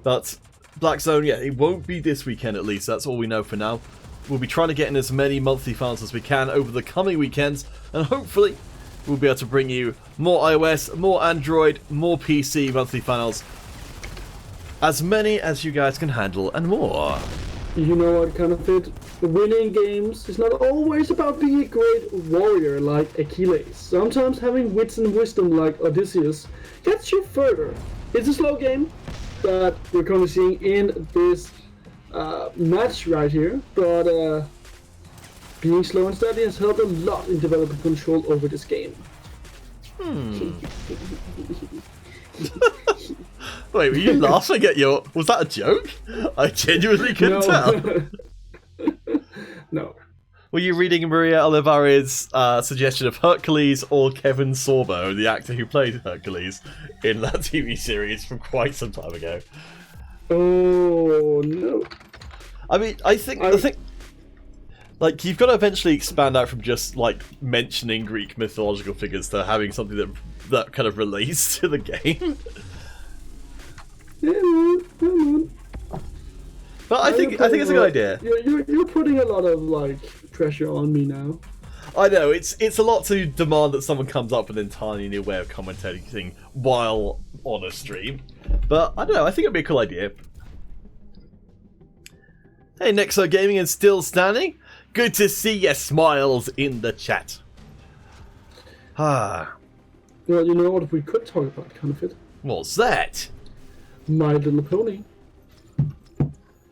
But Black Zone, yeah, it won't be this weekend at least. That's all we know for now. We'll be trying to get in as many monthly finals as we can over the coming weekends, and hopefully we'll be able to bring you more iOS, more Android, more PC monthly finals. As many as you guys can handle, and more. You know what, kind of it? Winning games is not always about being a great warrior like Achilles. Sometimes having wits and wisdom like Odysseus gets you further. It's a slow game that we're currently seeing in this match right here, but being slow and steady has helped a lot in developing control over this game. Wait, were you laughing at your... Was that a joke? I genuinely couldn't tell. No. Were you reading Maria Olivares' suggestion of Hercules or Kevin Sorbo, the actor who played Hercules in that TV series from quite some time ago? Oh, no. I mean, I think Like, you've got to eventually expand out from just, like, mentioning Greek mythological figures to having something that kind of relates to the game. But I think it's a good idea. You're putting a lot of, like, pressure on me now. I know, it's a lot to demand that someone comes up with an entirely new way of commentating while on a stream. But, I don't know, I think it'd be a cool idea. Hey, Nexo Gaming is still standing. Good to see your smiles in the chat. Ah. Well, you know what we could talk about, kind of it. What's that? My Little Pony. I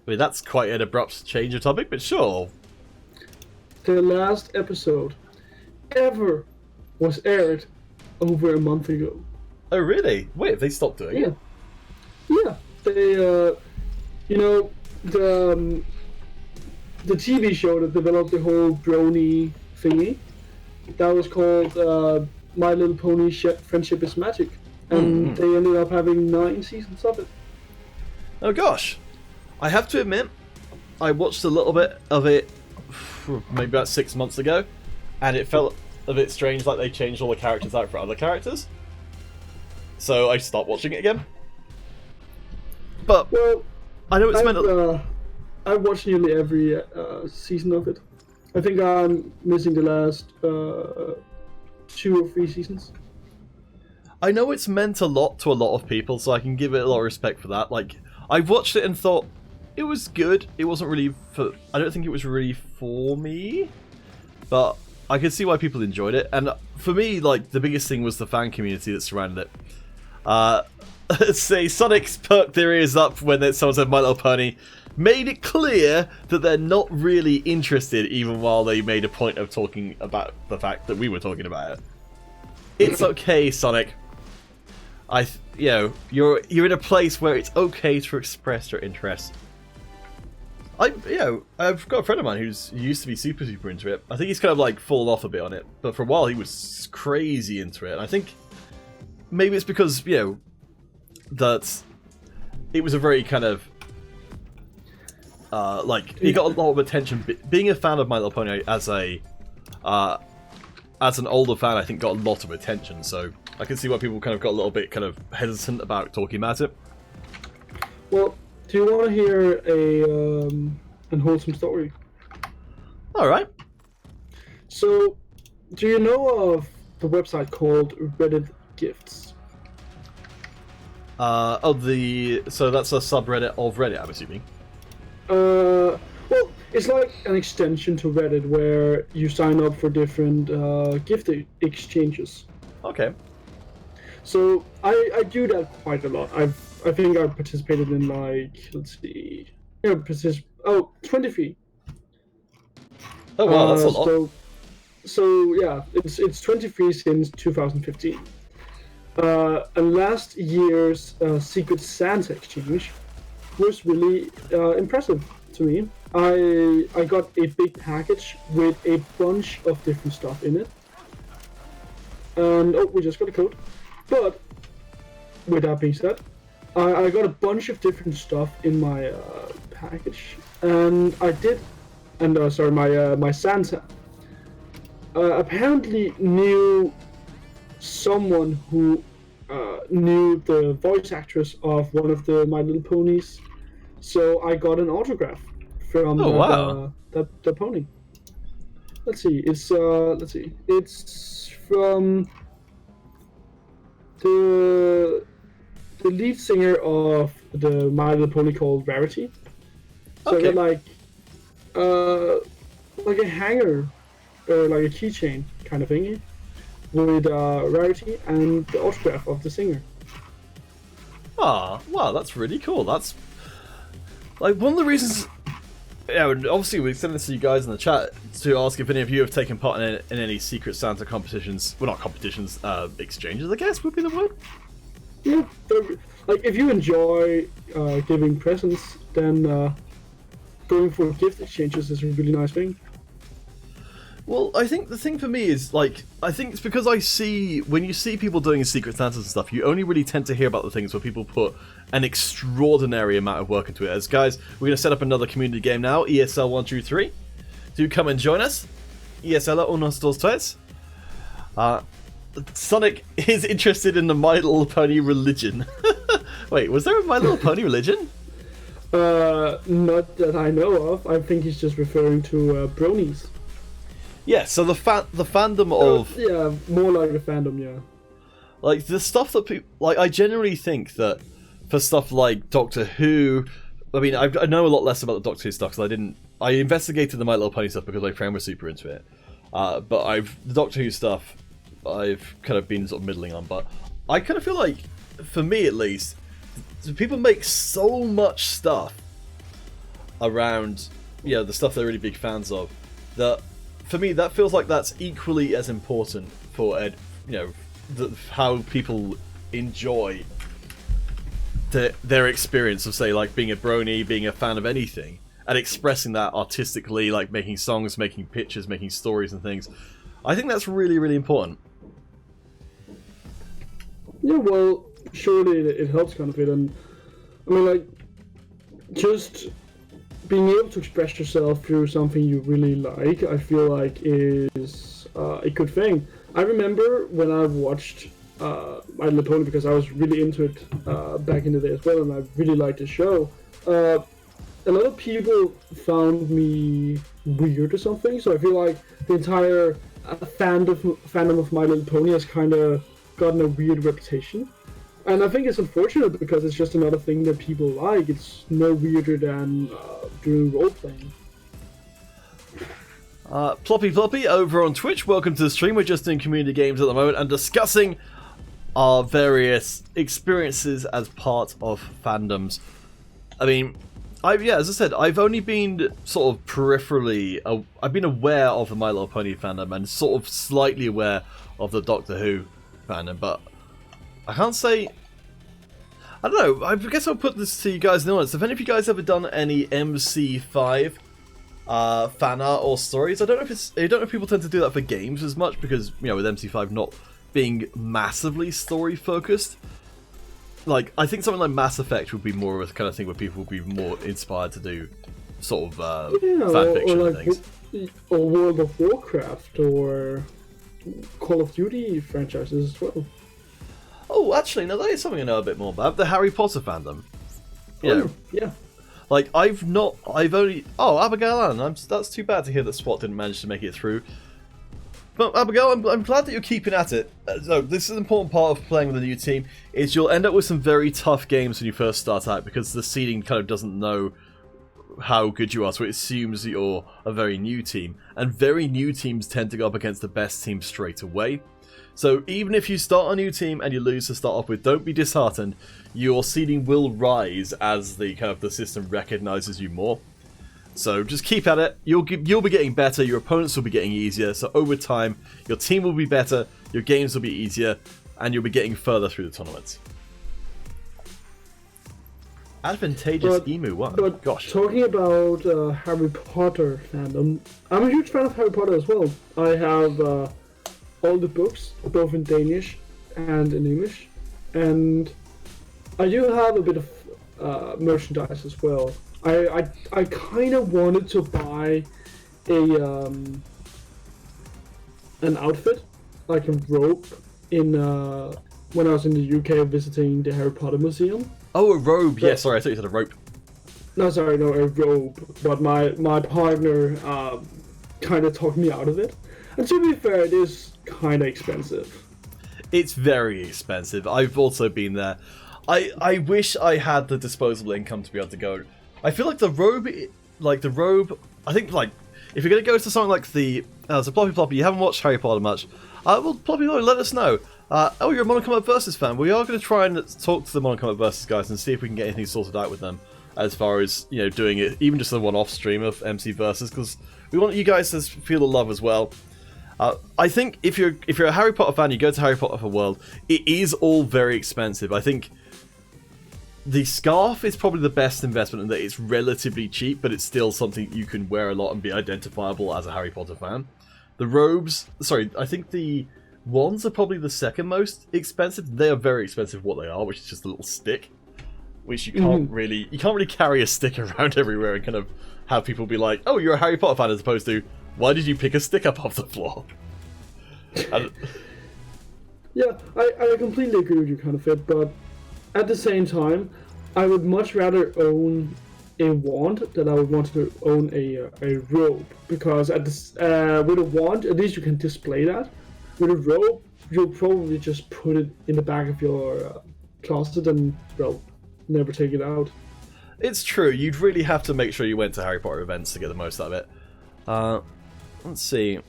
mean, that's quite an abrupt change of topic, but sure. The last episode ever was aired over a month ago. Oh, really? Wait, they stopped doing it? Yeah. They, you know, the TV show that developed the whole brony thingy, that was called My Little Pony Friendship is Magic. And they ended up having 9 seasons of it. Oh gosh. I have to admit, I watched a little bit of it maybe about 6 months ago, and it felt a bit strange like they changed all the characters out for other characters. So I stopped watching it again. But, well, I know it's meant to... I've watched nearly every season of it. I think I'm missing the last 2 or 3 seasons. I know it's meant a lot to a lot of people, so I can give it a lot of respect for that. Like, I watched it and thought it was good. It wasn't really for... I don't think it was really for me, but I could see why people enjoyed it. And for me, like, the biggest thing was the fan community that surrounded it. Say, Sonic's perked their ears up when someone said My Little Pony, made it clear that they're not really interested, even while they made a point of talking about the fact that we were talking about it. It's okay, Sonic. You're in a place where it's okay to express your interest. I've got a friend of mine who used to be super into it. I think he's kind of like fallen off a bit on it, but for a while he was crazy into it. And I think maybe it's because that it was a very kind of he got a lot of attention. Being a fan of My Little Pony as an older fan, I think got a lot of attention. So I can see why people kind of got a little bit kind of hesitant about talking about it. Well, do you want to hear an unwholesome story? All right. So, do you know of the website called Reddit Gifts? So that's a subreddit of Reddit, I'm assuming. Well, it's like an extension to Reddit where you sign up for different gift exchanges. Okay. So I do that quite a lot. I think I've participated in, like, let's see, 23. Oh wow, that's a lot. So yeah, it's 23 since 2015. And last year's Secret Santa exchange was really impressive to me. I got a big package with a bunch of different stuff in it. And we just got a code. But with that being said, I got a bunch of different stuff in my package, and my Santa apparently knew someone who knew the voice actress of one of the My Little Ponies, so I got an autograph from the pony. Let's see, it's from the lead singer of the My Little Pony called Rarity. So I got like a hanger or like a keychain kind of thingy with Rarity and the autograph of the singer. Ah, wow, that's really cool. That's like one of the reasons. Yeah, obviously we sent this to you guys in the chat to ask if any of you have taken part in any Secret Santa competitions. Well, not competitions, exchanges, I guess would be the word. Yeah, like if you enjoy giving presents, then going for gift exchanges is a really nice thing. Well, I think the thing for me is, like, I think it's because when you see people doing Secret Santas and stuff, you only really tend to hear about the things where people put an extraordinary amount of work into it. As guys, we're going to set up another community game now, ESL 123. do come and join us. ESL unos dos tres. Sonic is interested in the My Little Pony religion. Wait, was there a My Little Pony religion? Not that I know of. I think he's just referring to bronies. Yeah, so the fandom of... yeah, more like a fandom, yeah. Like, the stuff that people... Like, I generally think that for stuff like Doctor Who... I mean, I know a lot less about the Doctor Who stuff, because I investigated the My Little Pony stuff because my friend was super into it. But the Doctor Who stuff, I've kind of been sort of middling on. But I kind of feel like, for me at least, people make so much stuff around, the stuff they're really big fans of, that for me that feels like that's equally as important for how people enjoy their experience of, say, like being a brony, being a fan of anything, and expressing that artistically, like making songs, making pictures, making stories and things. I think that's really, really important. Yeah, well, surely it helps kind of it, and I mean, like, just being able to express yourself through something you really like, I feel like is a good thing. I remember when I watched My Little Pony, because I was really into it back in the day as well, and I really liked the show. A lot of people found me weird or something, so I feel like the entire fandom of My Little Pony has kind of gotten a weird reputation. And I think it's unfortunate because it's just another thing that people like. It's no weirder than doing role-playing. Ploppy over on Twitch, welcome to the stream. We're just doing community games at the moment and discussing our various experiences as part of fandoms. I mean, as I said, I've only been sort of peripherally... I've been aware of the My Little Pony fandom and sort of slightly aware of the Doctor Who fandom, but I can't say... I don't know, I guess I'll put this to you guys in the audience. Have any of you guys ever done any MC5 fan art or stories? I don't know if people tend to do that for games as much, because, with MC5 not being massively story focused. Like, I think something like Mass Effect would be more of a kind of thing where people would be more inspired to do sort of fanfiction and things. Or World of Warcraft, or Call of Duty franchises as well. Oh, actually, no, that is something I know a bit more about. The Harry Potter fandom. Yeah. Like, Abigail Allen, that's too bad to hear that SWAT didn't manage to make it through. But Abigail, I'm glad that you're keeping at it. So this is an important part of playing with a new team, is you'll end up with some very tough games when you first start out, because the seeding kind of doesn't know how good you are, so it assumes you're a very new team. And very new teams tend to go up against the best team straight away. So even if you start a new team and you lose to start off with, don't be disheartened. Your seeding will rise as the system recognizes you more. So just keep at it. You'll be getting better. Your opponents will be getting easier. So over time, your team will be better. Your games will be easier, and you'll be getting further through the tournaments. Advantageous emu. What? But gosh. Talking about Harry Potter fandom, I'm a huge fan of Harry Potter as well. I have all the books, both in Danish and in English, and I do have a bit of merchandise as well. I kind of wanted to buy an outfit, like a robe, when I was in the UK visiting the Harry Potter Museum. Oh, a robe. Yeah, sorry, I thought you said a rope. No, sorry, no, a robe. But my partner kind of talked me out of it. And to be fair, it is kind of expensive. It's very expensive. I've also been there. I wish I had the disposable income to be able to go. I feel like the robe, I think, like, if you're going to go to something like so Ploppy, you haven't watched Harry Potter much, well, Ploppy, let us know. You're a Mortal Kombat Versus fan. We are going to try and talk to the Mortal Kombat Versus guys and see if we can get anything sorted out with them, as far as, doing it, even just a one-off stream of MC Versus, because we want you guys to feel the love as well. I think if you're a Harry Potter fan, you go to Harry Potter World, it is all very expensive. I think the scarf is probably the best investment in that it's relatively cheap, but it's still something you can wear a lot and be identifiable as a Harry Potter fan. The robes, I think the wands are probably the second most expensive. They are very expensive what they are, which is just a little stick. which you can't really carry a stick around everywhere and kind of have people be like, "Oh, you're a Harry Potter fan," as opposed to, "Why did you pick a stick up off the floor?" Yeah, I completely agree with you, kind of fit, but at the same time, I would much rather own a wand than I would want to own a robe, because with a wand, at least you can display that. With a robe, you'll probably just put it in the back of your closet and, well, never take it out. It's true. You'd really have to make sure you went to Harry Potter events to get the most out of it. Let's see.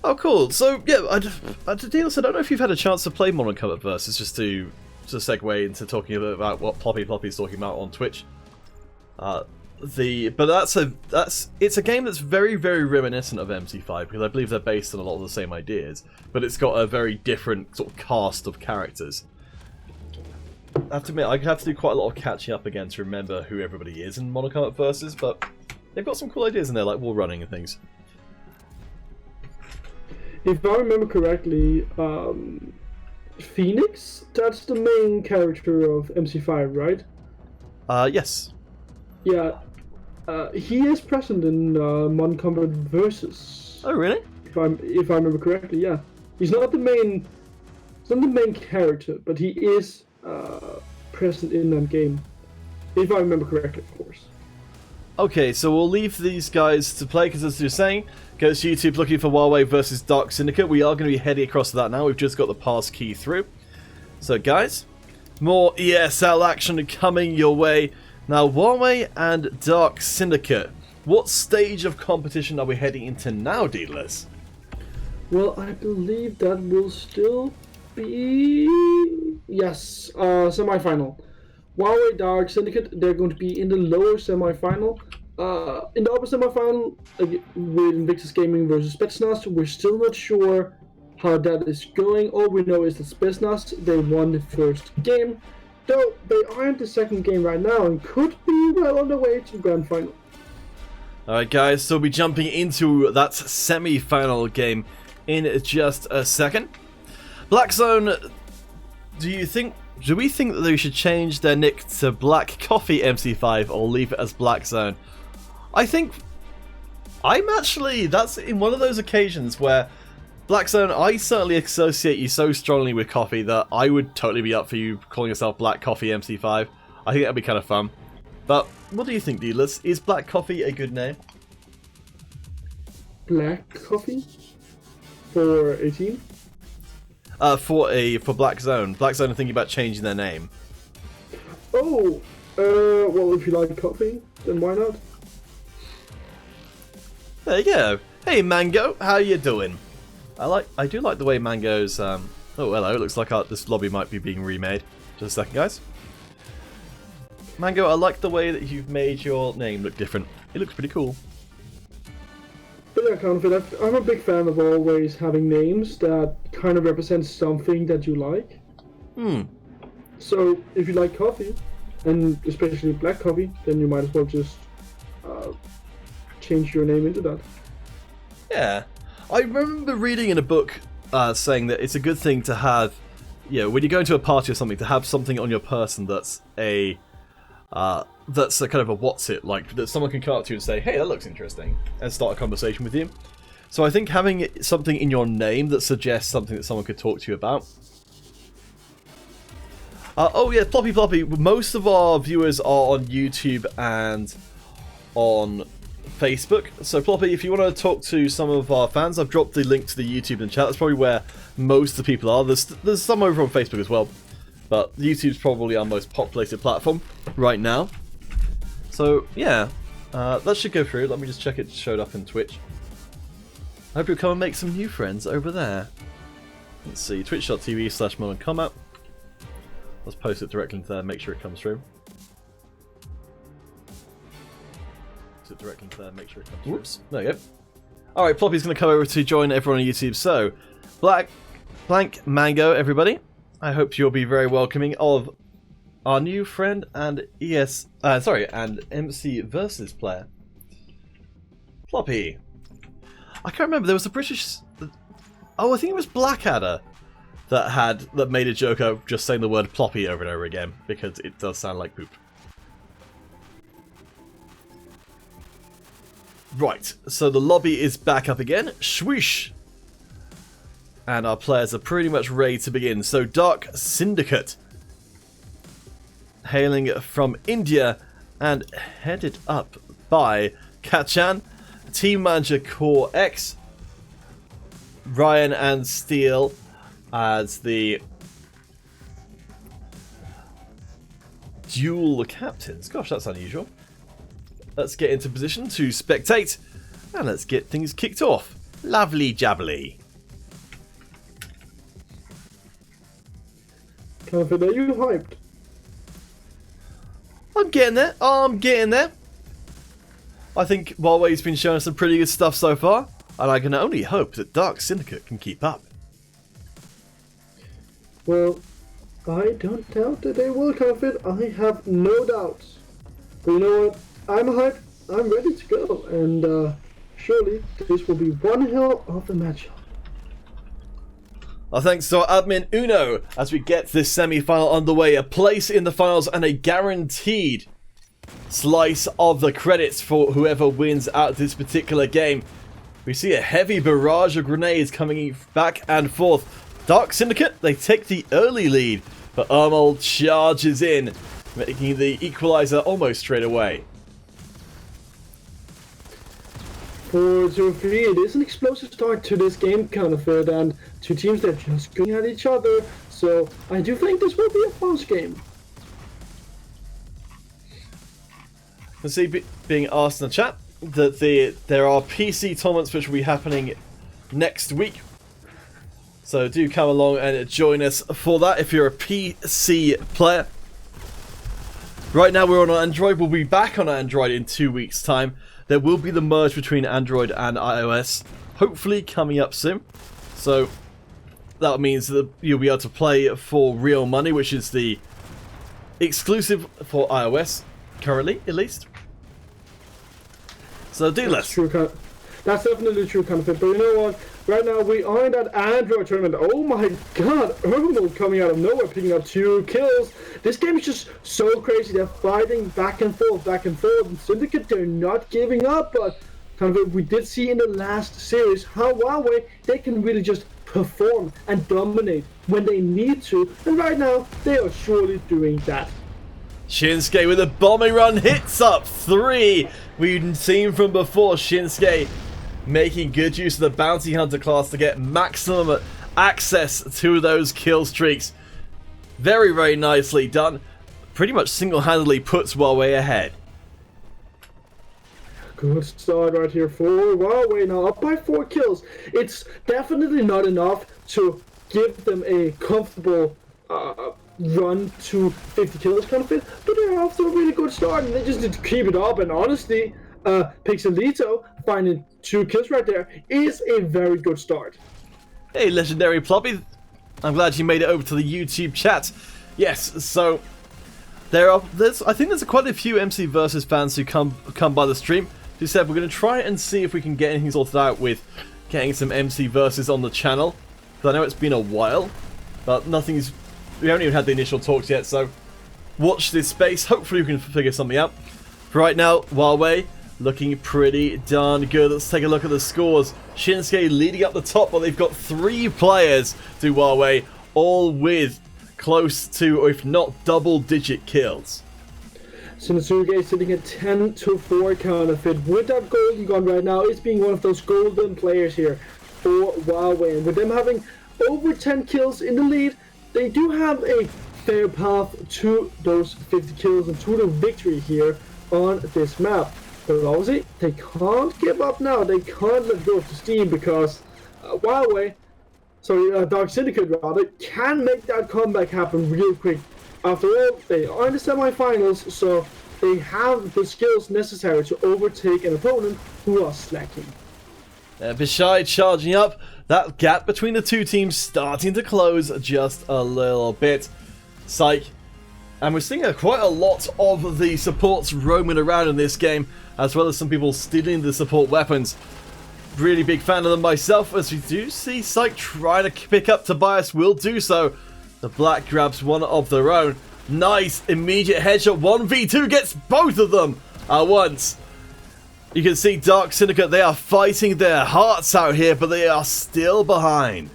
Oh, cool. So, yeah, I don't know if you've had a chance to play Modern Combat Versus, just to segue into talking a bit about what Ploppy's talking about on Twitch. But it's a game that's very, very reminiscent of MC5, because I believe they're based on a lot of the same ideas, but it's got a very different sort of cast of characters. I have to admit, I have to do quite a lot of catching up again to remember who everybody is in Modern Combat Versus, but they've got some cool ideas in there, like wall running and things. If I remember correctly, Phoenix, that's the main character of MC5, right? Yes. Yeah, he is present in Modern Combat Versus. Oh, really? If I remember correctly, yeah. He's not the main character, but he is present in that game. If I remember correctly, of course. Okay, so we'll leave these guys to play, because as you're saying, go to YouTube looking for Huawei versus Dark Syndicate. We are going to be heading across to that now. We've just got the pass key through. So, guys, more ESL action coming your way. Now, Huawei and Dark Syndicate. What stage of competition are we heading into now, Deedless? Well, I believe that will still be... Yes, semi-final. Huawei Dark Syndicate, they're going to be in the lower semi-final. In the upper semi-final, with Invictus Gaming versus Spetsnaz, we're still not sure how that is going. All we know is that Spetsnaz, they won the first game, though they are in the second game right now and could be well on their way to the grand final. Alright guys, so we'll be jumping into that semi-final game in just a second. Black Zone, do we think that they should change their nick to Black Coffee MC5 or leave it as Black Zone? I think that's in one of those occasions where Black Zone, I certainly associate you so strongly with coffee that I would totally be up for you calling yourself Black Coffee MC5. I think that'd be kind of fun. But what do you think, Deedless? Is Black Coffee a good name? Black Coffee? For a team? For Black Zone. Black Zone are thinking about changing their name. Oh, well, if you like coffee, then why not? There you go. Hey Mango, how you doing? I do like the way Mango's. Oh hello, it looks like this lobby might be being remade. Just a second, guys. Mango, I like the way that you've made your name look different. It looks pretty cool. But yeah, Confident, I'm a big fan of always having names that kind of represent something that you like. So if you like coffee, and especially black coffee, then you might as well just change your name into that. Yeah. I remember reading in a book saying that it's a good thing to have, when you go into a party or something, to have something on your person that's a kind of a what's it, like that someone can come up to you and say, hey, that looks interesting, and start a conversation with you. So I think having something in your name that suggests something that someone could talk to you about. Oh yeah, Ploppy, most of our viewers are on YouTube and on Facebook. So Ploppy, if you want to talk to some of our fans, I've dropped the link to the YouTube in the chat. That's probably where most of the people are. There's some over on Facebook as well, but YouTube's probably our most populated platform right now. So yeah, that should go through. Let me just check it showed up in Twitch. I hope you'll come and make some new friends over there. Let's see, twitch.tv/modern combat. Let's post it directly into there, make sure it comes through. Whoops, there you go. Alright, Ploppy's going to come over to join everyone on YouTube. So, Blank Mango, everybody. I hope you'll be very welcoming of our new friend and and MC Versus player. Ploppy. I can't remember, there was a British... Oh, I think it was Blackadder. that made a joke of just saying the word ploppy over and over again, because it does sound like poop. Right, so the lobby is back up again. Swoosh! And our players are pretty much ready to begin. So Dark Syndicate, hailing from India and headed up by Kachan, Team Manager Core X, Ryan and Steele as the dual captains. Gosh, that's unusual. Let's get into position to spectate, and let's get things kicked off. Lovely jabbly. Confid, are you hyped? I'm getting there. I'm getting there. I think Huawei's been showing us some pretty good stuff so far, and I can only hope that Dark Syndicate can keep up. Well, I don't doubt that they will, Confid. I have no doubts. But you know what? I'm hyped. I'm ready to go, and surely this will be one hell of a matchup. Our thanks to our admin Uno as we get this semi-final underway. A place in the finals and a guaranteed slice of the credits for whoever wins out this particular game. We see a heavy barrage of grenades coming back and forth. Dark Syndicate, they take the early lead, but Ermol charges in, making the equalizer almost straight away. For 0-3, it is an explosive start to this game, Counterfeit, and two teams that are just going at each other, so I do think this will be a fast game. You can see being asked in the chat that there are PC tournaments which will be happening next week. So do come along and join us for that if you're a PC player. Right now we're on Android. We'll be back on Android in 2 weeks' time. There will be the merge between Android and iOS, hopefully coming up soon. So that means that you'll be able to play for real money, which is the exclusive for iOS, currently at least. So do less. That's definitely true, Confid. But you know what? Right now we are in that Android tournament. Oh my god, Ermol coming out of nowhere, picking up 2 kills. This game is just so crazy. They're fighting back and forth, and Syndicate, they're not giving up. But kind of we did see in the last series how Huawei, they can really just perform and dominate when they need to. And right now, they are surely doing that. Shinsuke with a bombing run hits up 3. We've seen from before Shinsuke making good use of the bounty hunter class to get maximum access to those kill streaks. Very, very nicely done. Pretty much single-handedly puts Huawei ahead. Good start right here for Huawei, now up by 4 kills. It's definitely not enough to give them a comfortable run to 50 kills, kind of, but they're off to a really good start, and they just need to keep it up. And honestly, Pixelito finding 2 kills right there is a very good start. Hey, legendary Ploppy, I'm glad you made it over to the YouTube chat. Yes, so I think there's quite a few MC Versus fans who come by the stream who said we're going to try and see if we can get anything sorted out with getting some MC Versus on the channel. Because I know it's been a while, but we haven't even had the initial talks yet, so watch this space. Hopefully we can figure something out. For right now, Huawei looking pretty darn good. Let's take a look at the scores. Shinsuke leading up the top, but they've got 3 players to Huawei, all with close to, or if not double-digit kills. Shinizuke sitting at 10-4 Counterfeit. With that golden gun right now, it's being one of those golden players here for Huawei. And with them having over 10 kills in the lead, they do have a fair path to those 50 kills and to the victory here on this map. But obviously, they can't give up now. They can't let go of the steam because Dark Syndicate rather, can make that comeback happen real quick. After all, they are in the semifinals, so they have the skills necessary to overtake an opponent who are slacking. Bishai charging up. That gap between the two teams starting to close just a little bit. Psych. And we're seeing quite a lot of the supports roaming around in this game, as well as some people stealing the support weapons. really big fan of them myself, as we do see Psych trying to pick up Tobias, will do so. The Black grabs one of their own. Nice immediate headshot. 1v2 gets both of them at once. You can see Dark Syndicate, they are fighting their hearts out here, but they are still behind.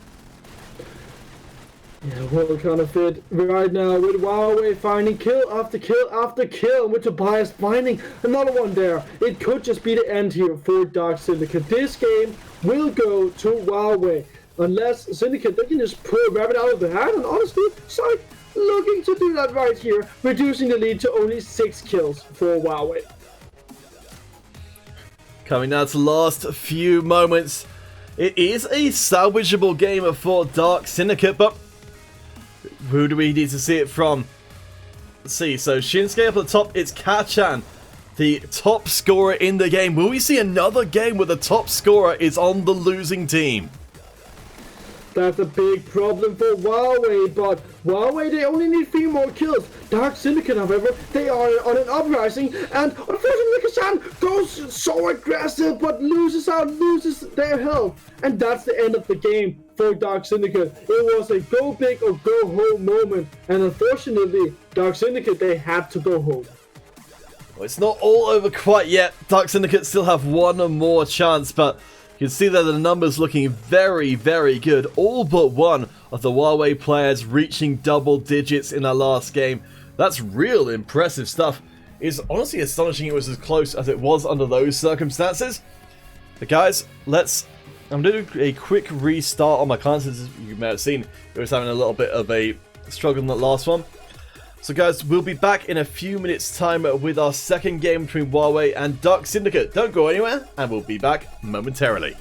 Yeah, well, kind of fit right now with Huawei finding kill after kill after kill, and with Tobias finding another one there. It could just be the end here for Dark Syndicate. This game will go to Huawei, unless Syndicate, they can just pull a rabbit out of the hat, and honestly, Psych looking to do that right here, reducing the lead to only 6 kills for Huawei. Coming down to the last few moments. It is a salvageable game for Dark Syndicate, but who do we need to see it from? Let's see, so Shinsuke up at the top, it's Kachan, the top scorer in the game. Will we see another game where the top scorer is on the losing team? That's a big problem for Huawei, but Huawei, they only need 3 more kills. Dark Syndicate, however, they are on an uprising, and unfortunately Kachan goes so aggressive, but loses their health. And that's the end of the game for Dark Syndicate. It was a go big or go home moment, and unfortunately, Dark Syndicate, they had to go home. Well, it's not all over quite yet. Dark Syndicate still have one more chance, but you can see that the numbers looking very, very good. All but one of the Huawei players reaching double digits in our last game. That's real impressive stuff. It's honestly astonishing it was as close as it was under those circumstances. But guys, I'm going to do a quick restart on my client, as you may have seen. It was having a little bit of a struggle in that last one. So guys, we'll be back in a few minutes time with our second game between Huawei and Dark Syndicate. Don't go anywhere, and we'll be back momentarily.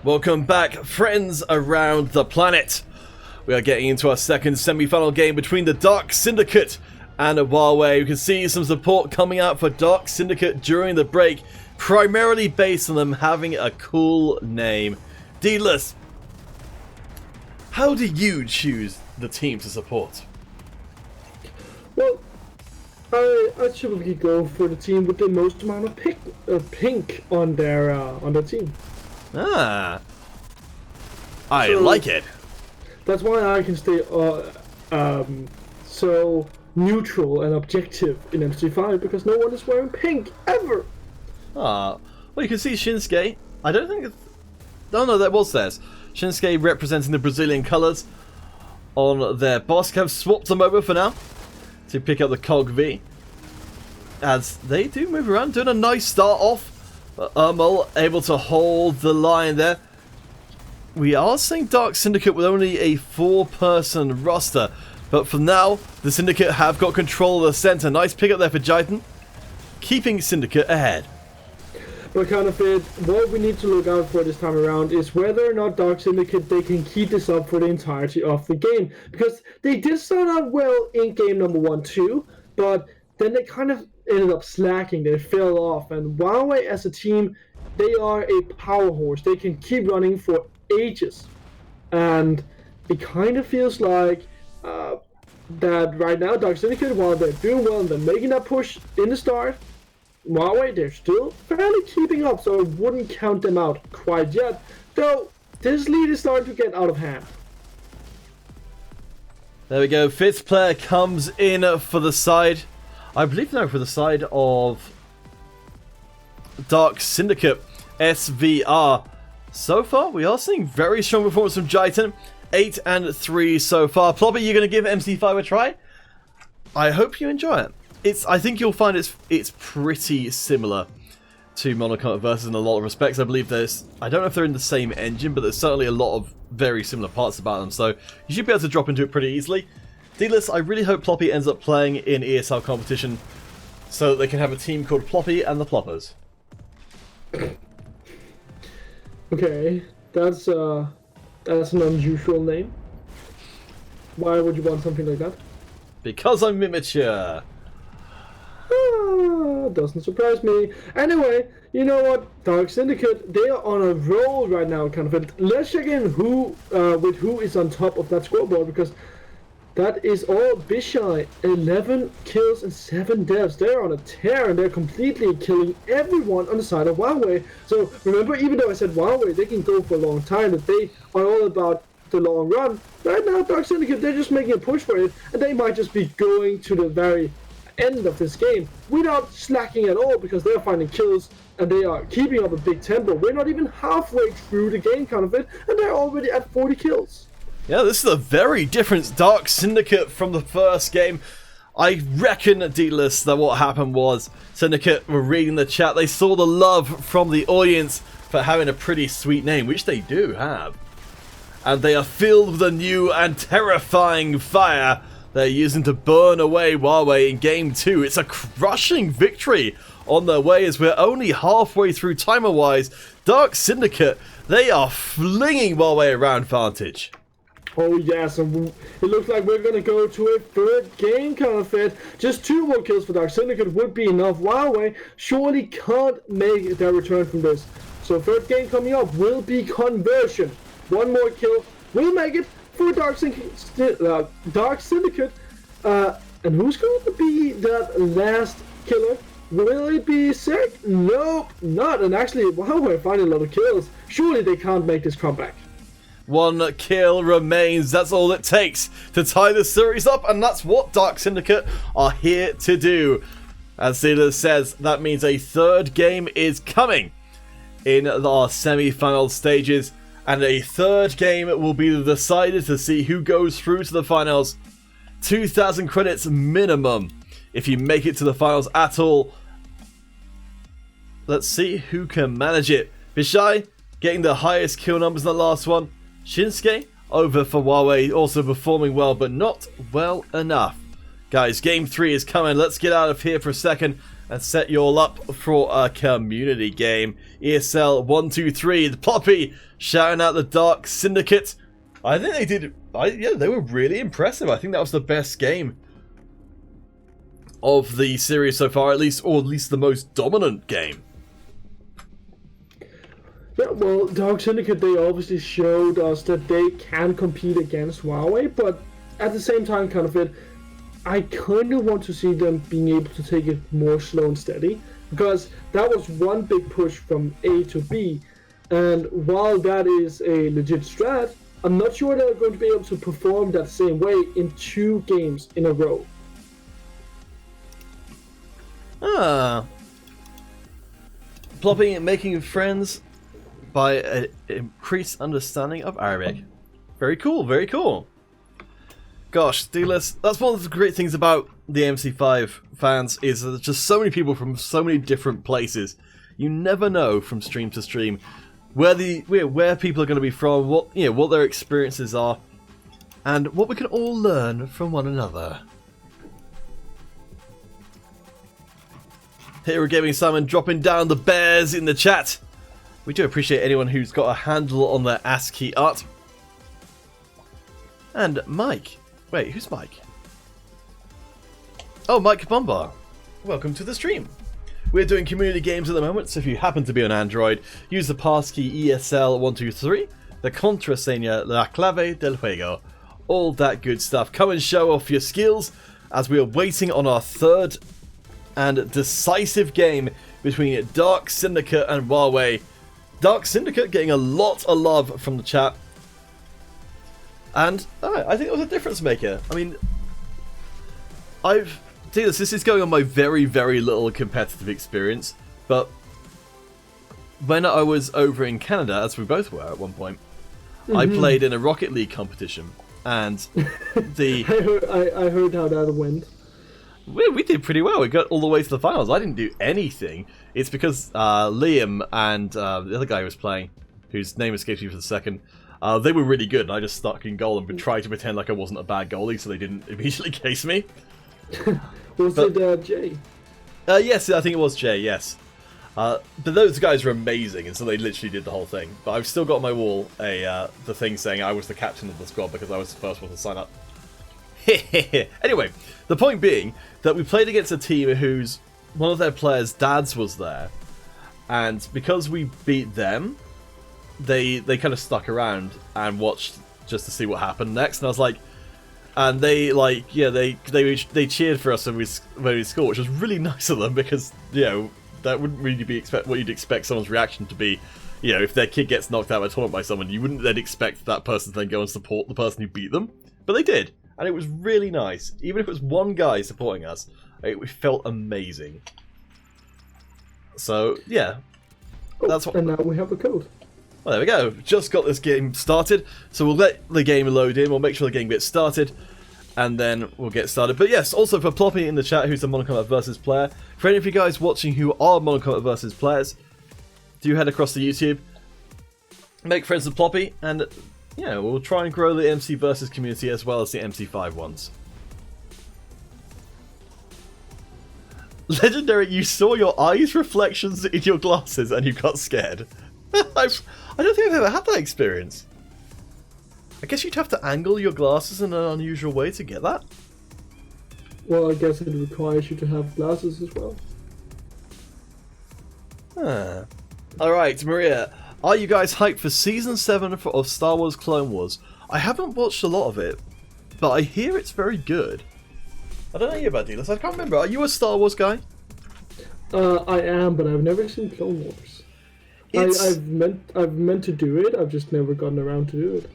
Welcome back, friends around the planet. We are getting into our second semi-final game between the Dark Syndicate and Huawei. You can see some support coming out for Dark Syndicate during the break, primarily based on them having a cool name. Deedless, how do you choose the team to support? Well, I typically go for the team with the most amount of pink on their team. Ah, I like it. That's why I can stay so neutral and objective in MC5, because no one is wearing pink ever. Ah, well, you can see Shinsuke. I don't think. No, that was theirs. Shinsuke representing the Brazilian colours on their boss. Have swapped them over for now to pick up the Cog V, as they do move around, doing a nice start off. Ermel able to hold the line there. We are seeing Dark Syndicate with only a 4-person roster, but for now, the Syndicate have got control of the center. Nice pick up there for Jaitan, keeping Syndicate ahead. But kind of what we need to look out for this time around is whether or not Dark Syndicate, they can keep this up for the entirety of the game. Because they did start out well in game number 1-2, but then they kind of ended up slacking. They fell off. And Huawei as a team, they are a power horse. They can keep running for ages. And it kind of feels like that right now, Dark Syndicate, while they're doing well and they're making that push in the start, Huawei, they're still fairly keeping up, so I wouldn't count them out quite yet. Though, this lead is starting to get out of hand. There we go. 5th player comes in for the side. I believe now for the side of Dark Syndicate, SVR. So far, we are seeing very strong performance from Jaitan. 8 and 3 so far. Ploppy, you're going to give MC5 a try? I hope you enjoy it. I think you'll find it's pretty similar to Monocombat Versus in a lot of respects. I believe I don't know if they're in the same engine, but there's certainly a lot of very similar parts about them, so you should be able to drop into it pretty easily. Deedless, I really hope Ploppy ends up playing in ESL competition so that they can have a team called Ploppy and the Ploppers. Okay, that's an unusual name. Why would you want something like that? Because I'm immature. Doesn't surprise me. Anyway, you know what? Dark Syndicate, they are on a roll right now, kind of. Let's check in who is on top of that scoreboard, because that is all Bishai. 11 kills and 7 deaths. They're on a tear, and they're completely killing everyone on the side of Huawei. So remember, even though I said Huawei, they can go for a long time, that they are all about the long run. Right now, Dark Syndicate, they're just making a push for it, and they might just be going to the very end of this game without slacking at all, because they're finding kills and they are keeping up a big tempo. We're not even halfway through the game, kind of, and they're already at 40 kills. Yeah, this is a very different Dark Syndicate from the first game. I reckon, Deedless, that what happened was Syndicate were reading the chat. They saw the love from the audience for having a pretty sweet name, which they do have. And they are filled with a new and terrifying fire they're using to burn away Huawei in Game 2. It's a crushing victory on their way, as we're only halfway through timer-wise. Dark Syndicate, they are flinging Huawei around Vantage. Oh yes, and it looks like we're going to go to a third game, kind of it. Just 2 more kills for Dark Syndicate would be enough. Huawei surely can't make their return from this. So third game coming up will be conversion. 1 more kill will make it for Dark Syndicate. And who's going to be that last killer? Will it be Sick? Nope, not. And actually, Huawei finding a lot of kills. Surely they can't make this comeback. 1 kill remains. That's all it takes to tie the series up, and that's what Dark Syndicate are here to do. As Zeta says, that means a third game is coming in our semi-final stages, and a third game will be decided to see who goes through to the finals. 2,000 credits minimum if you make it to the finals at all. Let's see who can manage it. Bishai getting the highest kill numbers in the last one. Shinsuke over for Huawei, also performing well, but not well enough. Guys, game 3 is coming. Let's get out of here for a second and set you all up for a community game. ESL 123, the Poppy shouting out the Dark Syndicate. I think they did. Yeah, they were really impressive. I think that was the best game of the series so far, at least the most dominant game. Yeah, well, Dark Syndicate, they obviously showed us that they can compete against Huawei, but at the same time, I kind of want to see them being able to take it more slow and steady, because that was one big push from A to B, and while that is a legit strat, I'm not sure they're going to be able to perform that same way in 2 games in a row. Ploppy making friends by an increased understanding of Arabic. Very cool, very cool. Gosh, Dealers, that's one of the great things about the MC5 fans, is that there's just so many people from so many different places. You never know from stream to stream where people are going to be from, what their experiences are, and what we can all learn from one another. Hero Gaming Simon dropping down the bears in the chat. We do appreciate anyone who's got a handle on their ASCII art. And Mike. Wait, who's Mike? Oh, Mike Bombar. Welcome to the stream. We're doing community games at the moment, so if you happen to be on Android, use the passkey ESL123, the contraseña la clave del juego. All that good stuff. Come and show off your skills as we are waiting on our third and decisive game between Dark Syndicate and Huawei. Dark Syndicate getting a lot of love from the chat. And I think it was a difference maker. I mean, this is going on my very, very little competitive experience, but when I was over in Canada, as we both were at one point, I played in a Rocket League competition, and I heard how that went. We did pretty well. We got all the way to the finals. I didn't do anything. It's because Liam and the other guy who was playing, whose name escapes me for the second, they were really good, and I just stuck in goal and tried to pretend like I wasn't a bad goalie, so they didn't immediately case me. Was it Jay? Yes, I think it was Jay, yes. But those guys were amazing, and so they literally did the whole thing. But I've still got on my wall the thing saying I was the captain of the squad because I was the first one to sign up. Anyway, the point being that we played against a team whose one of their players' dads was there, and because we beat them, they kind of stuck around and watched just to see what happened next. And I was like, and they cheered for us when we scored, which was really nice of them, because that wouldn't really be what you'd expect someone's reaction to be. If their kid gets knocked out of a tournament by someone, you wouldn't then expect that person to then go and support the person who beat them, but they did. And it was really nice. Even if it was one guy supporting us, it felt amazing. So, yeah. That's what. And now we have the code. Well, there we go. Just got this game started. So we'll let the game load in. We'll make sure the game gets started. And then we'll get started. But yes, also for Ploppy in the chat, who's a Modern Combat Versus player. For any of you guys watching who are Modern Combat Versus players, do head across to YouTube. Make friends with Ploppy. And we'll try and grow the MC Versus community as well as the MC5 ones. Legendary, you saw your eyes reflections in your glasses and you got scared. I don't think I've ever had that experience. I guess you'd have to angle your glasses in an unusual way to get that. Well, I guess it requires you to have glasses as well. Alright, Maria. Are you guys hyped for Season 7 of Star Wars Clone Wars? I haven't watched a lot of it, but I hear it's very good. I don't know you about Dealers. I can't remember. Are you a Star Wars guy? I am, but I've never seen Clone Wars. I've meant to do it. I've just never gotten around to do it.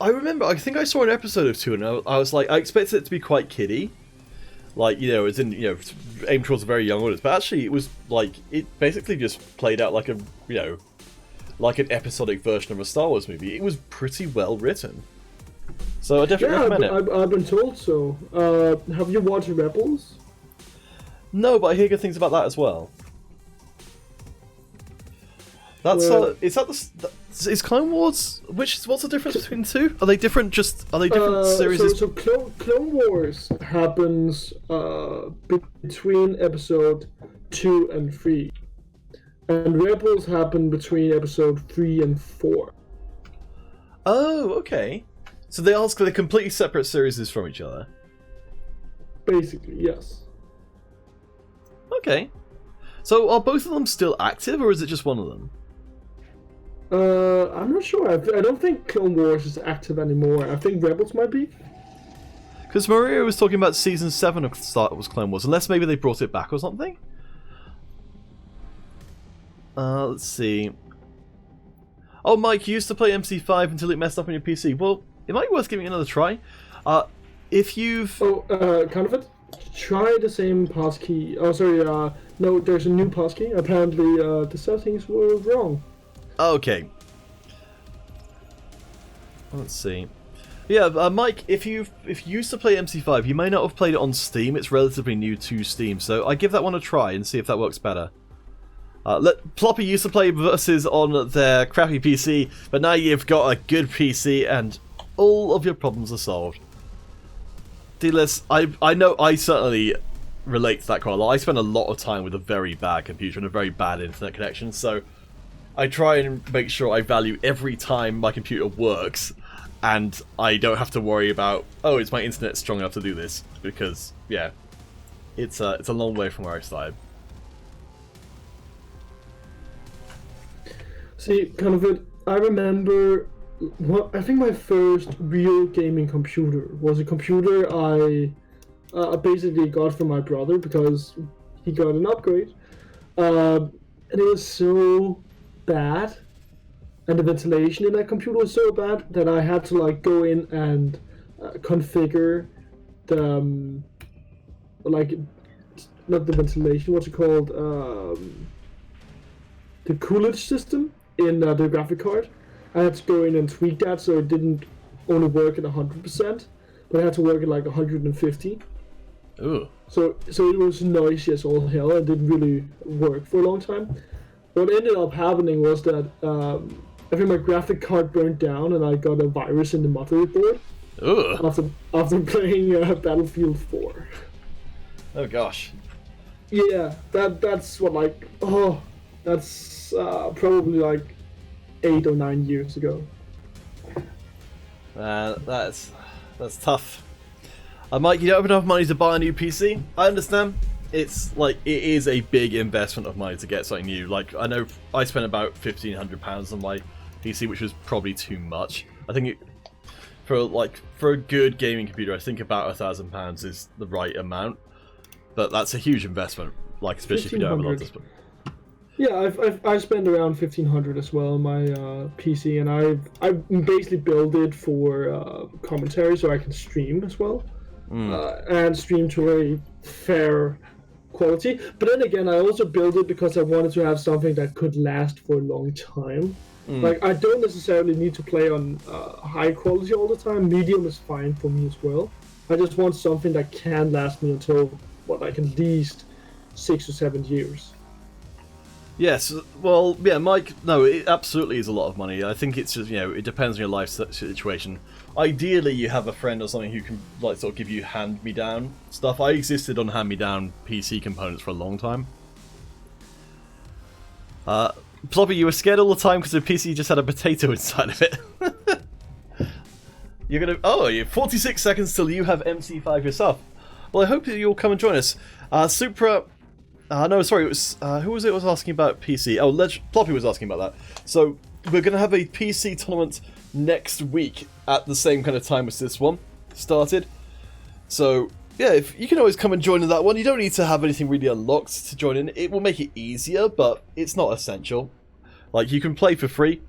I remember. I think I saw an episode of 2, and I was like, I expected it to be quite kiddie, like it's in aimed towards a very young audience. But actually, it was like it basically just played out like a like an episodic version of a Star Wars movie. It was pretty well written. So I definitely recommend it. I've been told so. Have you watched Rebels? No, but I hear good things about that as well. That's is that is Clone Wars? What's the difference between the two? Are they different? Are they different series? So Clone Wars happens between episode 2 and 3, and Rebels happen between episode 3 and 4. Oh, okay. So they're completely separate series from each other. Basically, yes. Okay. So are both of them still active, or is it just one of them? I'm not sure. I don't think Clone Wars is active anymore. I think Rebels might be. Because Maria was talking about season 7 of Star Wars Clone Wars, unless maybe they brought it back or something. Let's see. Oh, Mike, you used to play MC5 until it messed up on your PC. Well, it might be worth giving it another try. If you've... kind of it. Try the same passkey. Oh, sorry, no, there's a new passkey. Apparently, the settings were wrong. Okay. Let's see. Yeah, Mike, if you used to play MC5, you may not have played it on Steam. It's relatively new to Steam, so I give that one a try and see if that works better. Ploppy used to play Versus on their crappy PC, but now you've got a good PC and all of your problems are solved. D-List, I know I certainly relate to that quite a lot. I spend a lot of time with a very bad computer and a very bad internet connection, so I try and make sure I value every time my computer works, and I don't have to worry about, oh, is my internet strong enough to do this? Because, yeah, it's a long way from where I started. See, kind of it. I remember, I think my first real gaming computer was a computer I basically got from my brother because he got an upgrade, and it was so bad, and the ventilation in that computer was so bad that I had to like go in and configure the like not the ventilation, what's it called, the coolage system in the graphic card. I had to go in and tweak that so it didn't only work at 100%, but it had to work at like 150. Ooh. So it was noisy as all hell and didn't really work for a long time. What ended up happening was that I think my graphic card burned down and I got a virus in the motherboard. Ooh. After playing Battlefield 4. Oh gosh. Yeah, that's what like that's probably like 8 or 9 years ago. That's tough. Mike, you don't have enough money to buy a new PC. I understand. It's like it is a big investment of money to get something new. Like I know I spent about £1,500 on my PC, which was probably too much. I think for a good gaming computer, I think about £1,000 is the right amount. But that's a huge investment, like especially if you don't have a lot to spend. Yeah, I've spent around $1,500 as well on my PC, and I basically built it for commentary so I can stream as well, and stream to a fair quality. But then again, I also built it because I wanted to have something that could last for a long time. Like I don't necessarily need to play on high quality all the time. Medium is fine for me as well. I just want something that can last me until like at least 6 or 7 years. Yes, well, yeah, Mike, no, it absolutely is a lot of money. I think it's just, it depends on your life situation. Ideally, you have a friend or something who can, like, sort of give you hand-me-down stuff. I existed on hand-me-down PC components for a long time. Ploppy, you were scared all the time because the PC just had a potato inside of it. You're gonna, you have 46 seconds till you have MC5 yourself. Well, I hope that you'll come and join us. Supra... no, sorry, it was, who was it was asking about PC? Oh, Ploppy was asking about that. So, we're going to have a PC tournament next week at the same kind of time as this one started. So, yeah, if you can always come and join in that one. You don't need to have anything really unlocked to join in. It will make it easier, but it's not essential. Like, you can play for free.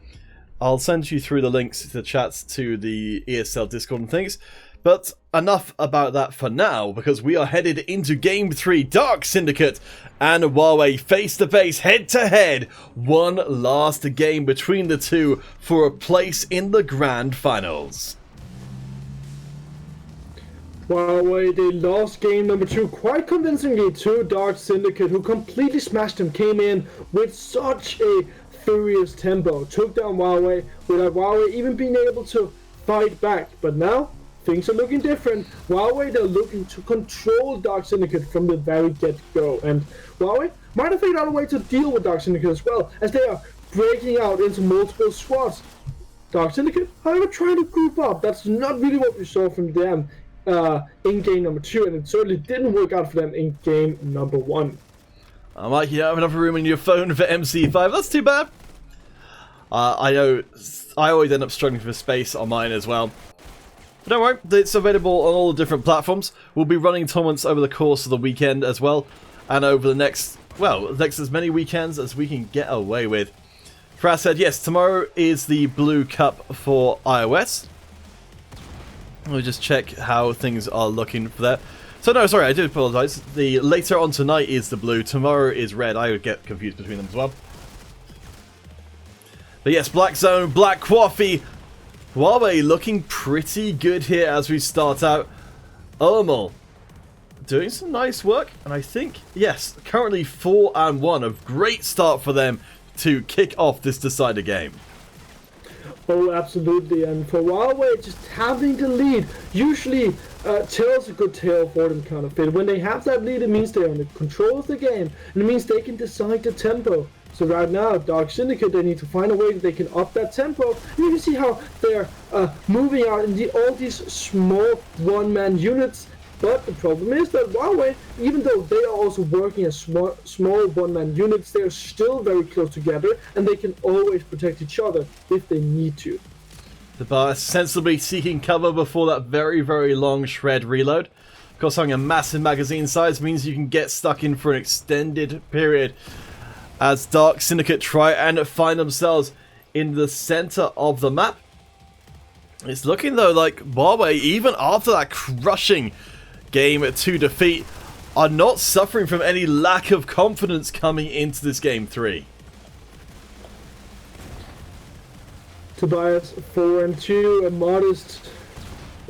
I'll send you through the links to the chats to the ESL Discord and things. But enough about that for now, because we are headed into Game 3 Dark Syndicate and Huawei face-to-face, head-to-head. One last game between the two for a place in the Grand Finals. Huawei, they lost game number 2 quite convincingly to Dark Syndicate, who completely smashed them, came in with such a furious tempo, took down Huawei without Huawei even being able to fight back. But now, things are looking different. Huawei, they're looking to control Dark Syndicate from the very get-go. And Huawei might have figured out a way to deal with Dark Syndicate as well, as they are breaking out into multiple squads. Dark Syndicate, however, trying to group up. That's not really what we saw from them in game number 2, and it certainly didn't work out for them in game number 1. Mike, you don't have enough room in your phone for MC5. That's too bad. I know I always end up struggling for space on mine as well. But don't worry, it's available on all the different platforms. We'll be running tournaments over the course of the weekend as well, and over the next as many weekends as we can get away with. Fraz said, yes, tomorrow is the Blue Cup for iOS. We'll just check how things are looking for that. So no, sorry, I do apologise. The later on tonight is the blue, tomorrow is red. I would get confused between them as well. But yes, Black Zone, Black Coffee. Huawei looking pretty good here as we start out. Ermal doing some nice work, and I think, yes, currently 4-1. A great start for them to kick off this decider game. Oh, absolutely. And for Huawei, just having the lead usually tells a good tale for them, kind of fit. When they have that lead, it means they're in control of the game, and it means they can decide the tempo. So right now, Dark Syndicate, they need to find a way that they can up that tempo. And you can see how they're moving out in all these small one-man units. But the problem is that Huawei, even though they are also working as small one-man units, they are still very close together, and they can always protect each other if they need to. The bar sensibly seeking cover before that very, very long shred reload. Of course, having a massive magazine size means you can get stuck in for an extended period as Dark Syndicate try and find themselves in the center of the map. It's looking, though, like Huawei, even after that crushing game to defeat, are not suffering from any lack of confidence coming into this game 3. Tobias 4-2, a modest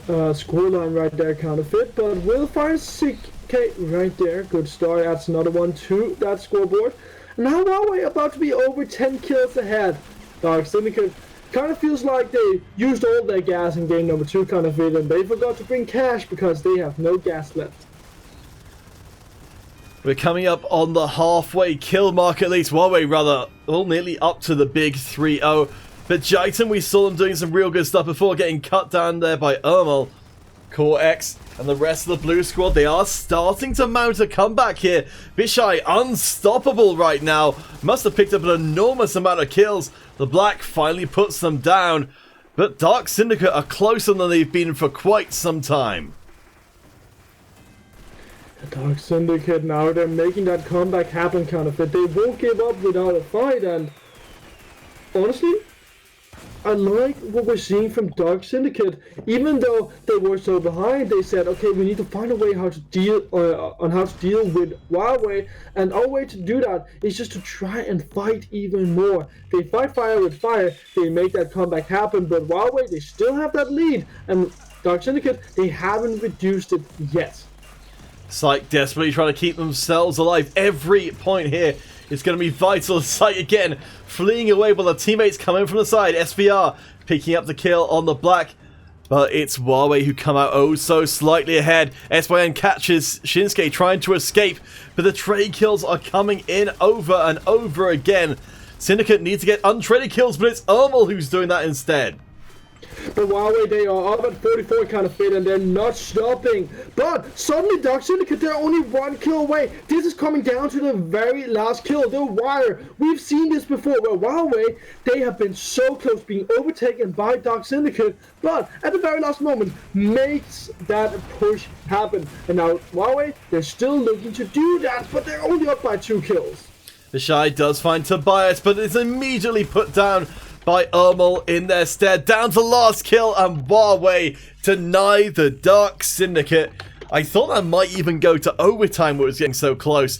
scoreline right there, kind of fit, but will find 6k right there. Good start, adds another one to that scoreboard. And now Huawei about to be over 10 kills ahead. Dark Syndicate kind of feels like they used all their gas in game number 2, kind of fit, and they forgot to bring cash because they have no gas left. We're coming up on the halfway kill mark, at least Huawei rather, well, nearly up to the big 3-0. But Jaitan, we saw them doing some real good stuff before getting cut down there by Ermal. Core X and the rest of the blue squad, they are starting to mount a comeback here. Bishai unstoppable right now. Must have picked up an enormous amount of kills. The black finally puts them down. But Dark Syndicate are closer than they've been for quite some time. Dark Syndicate now, they're making that comeback happen, kind of fit. They won't give up without a fight, and honestly, I like what we're seeing from Dark Syndicate. Even though they were so behind, they said, okay, we need to find a way how to deal with Huawei, and our way to do that is just to try and fight even more. They fight fire with fire, they make that comeback happen, but Huawei, they still have that lead, and Dark Syndicate, they haven't reduced it yet. Psych desperately trying to keep themselves alive. Every point here is going to be vital. Psych again fleeing away while the teammates come in from the side. SVR picking up the kill on the black. But it's Huawei who come out oh so slightly ahead. SYN catches Shinsuke trying to escape. But the trade kills are coming in over and over again. Syndicate needs to get untraded kills, but it's Ermal who's doing that instead. But Huawei, they are up at 44 kind of fit, and they're not stopping. But suddenly Dark Syndicate, they're only 1 kill away. This is coming down to the very last kill, the wire. We've seen this before, where Huawei, they have been so close being overtaken by Dark Syndicate, but at the very last moment makes that push happen. And now Huawei, they're still looking to do that, but they're only up by 2 kills. Bishai does find Tobias, but is immediately put down by Ermal in their stead. Down to last kill, and Huawei deny the Dark Syndicate. I thought that might even go to overtime where it was getting so close.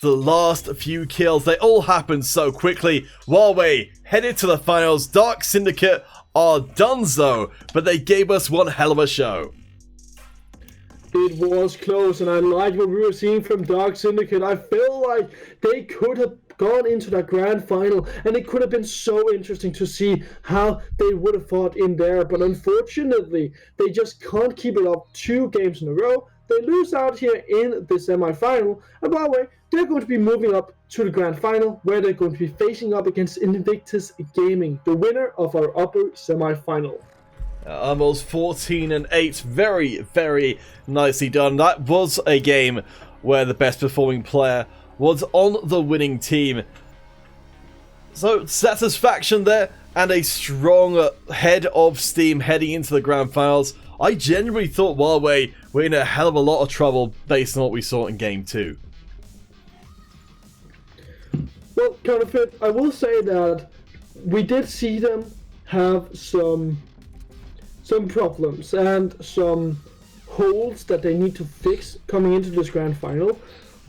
The last few kills, they all happened so quickly. Huawei headed to the finals. Dark Syndicate are donezo, but they gave us one hell of a show. It was close, and I like what we were seeing from Dark Syndicate. I feel like they could have gone into that grand final, and it could have been so interesting to see how they would have fought in there. But unfortunately, they just can't keep it up 2 games in a row. They lose out here in the semi-final, and by the way, they're going to be moving up to the grand final, where they're going to be facing up against Invictus Gaming, the winner of our upper semi-final. Almost 14-8. Very, very nicely done. That was a game where the best performing player was on the winning team. So, satisfaction there, and a strong head of steam heading into the grand finals. I genuinely thought Huawei were in a hell of a lot of trouble based on what we saw in Game 2. Well, Counterfeit, I will say that we did see them have some problems and some holes that they need to fix coming into this grand final.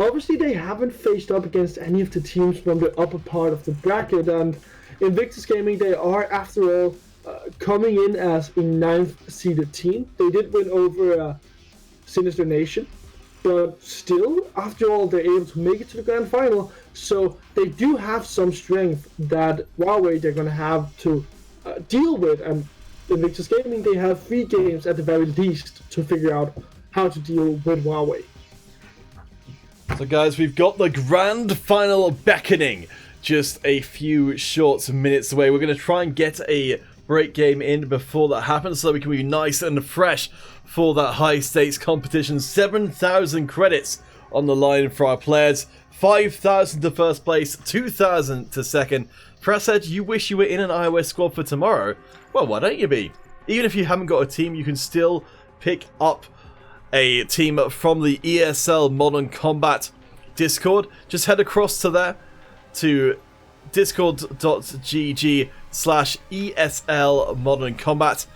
Obviously, they haven't faced up against any of the teams from the upper part of the bracket, and Invictus Gaming, they are, after all, coming in as a 9th seeded team. They did win over Sinister Nation, but still, after all, they're able to make it to the grand final, so they do have some strength that Huawei they're going to have to deal with, and Invictus Gaming, they have 3 games at the very least to figure out how to deal with Huawei. So guys, we've got the grand final beckoning just a few short minutes away. We're going to try and get a break game in before that happens so we can be nice and fresh for that high stakes competition. 7,000 credits on the line for our players. 5,000 to first place, 2,000 to second. Presshead, you wish you were in an iOS squad for tomorrow? Well, why don't you be? Even if you haven't got a team, you can still pick up a team from the ESL Modern Combat Discord. Just head across to there, to discord.gg/ESL Modern Combat.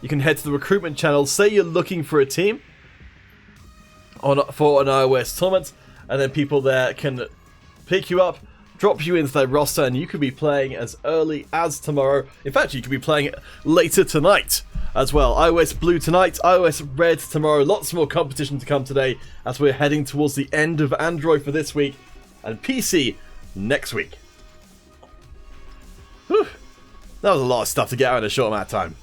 You can head to the recruitment channel, say you're looking for a team for an iOS tournament, and then people there can pick you up, drop you into their roster, and you could be playing as early as tomorrow. In fact, you could be playing later tonight as well. iOS Blue tonight, iOS Red tomorrow. Lots more competition to come today as we're heading towards the end of Android for this week, and PC next week. Whew. That was a lot of stuff to get out in a short amount of time.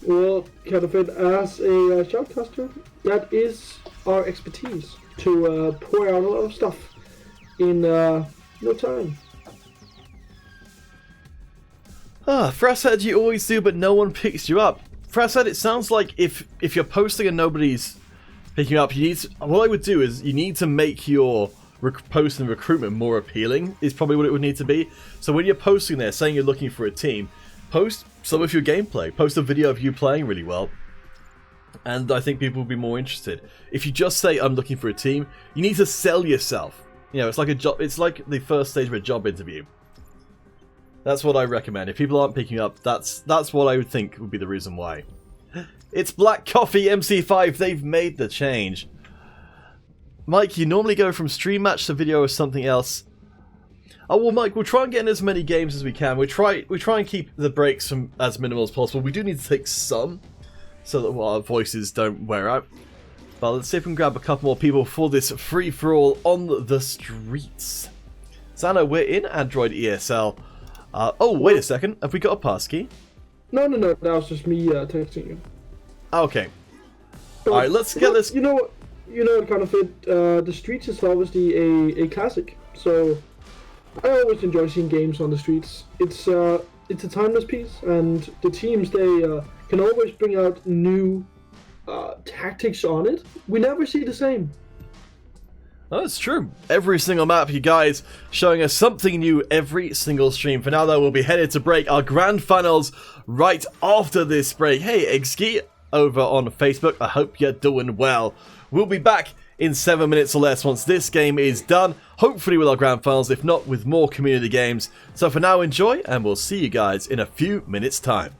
Well, Counterfeit, as a shoutcaster, that is our expertise, to pour out a lot of stuff in no time. Frashead, you always do, but no one picks you up. Frashead, it sounds like if you're posting and nobody's picking you up, what I would do is you need to make your post and recruitment more appealing, is probably what it would need to be. So when you're posting there, saying you're looking for a team, post some of your gameplay. Post a video of you playing really well, and I think people will be more interested. If you just say, I'm looking for a team, you need to sell yourself. You know, it's like a job. It's like the first stage of a job interview. That's what I recommend. If people aren't picking up, that's what I would think would be the reason why. It's Black Coffee MC5. They've made the change. Mike, you normally go from stream match to video or something else. Oh well, Mike, we'll try and get in as many games as we can. We try and keep the breaks from as minimal as possible. We do need to take some, so that our voices don't wear out. But let's see if we can grab a couple more people for this free-for-all on the streets. Zano, we're in Android ESL. Oh, wait a second. Have we got a passkey? No. That was just me texting you. Okay. Alright, let's get this... You know what, Counterfeit, the streets is obviously a classic. So, I always enjoy seeing games on the streets. It's a timeless piece, and the teams, they can always bring out new tactics on it. We never see the same. Oh, it's true. Every single map, you guys, showing us something new every single stream. For now, though, we'll be headed to break our grand finals right after this break. Hey, Egski, over on Facebook, I hope you're doing well. We'll be back in 7 minutes or less once this game is done. Hopefully with our grand finals, if not with more community games. So for now, enjoy, and we'll see you guys in a few minutes' time.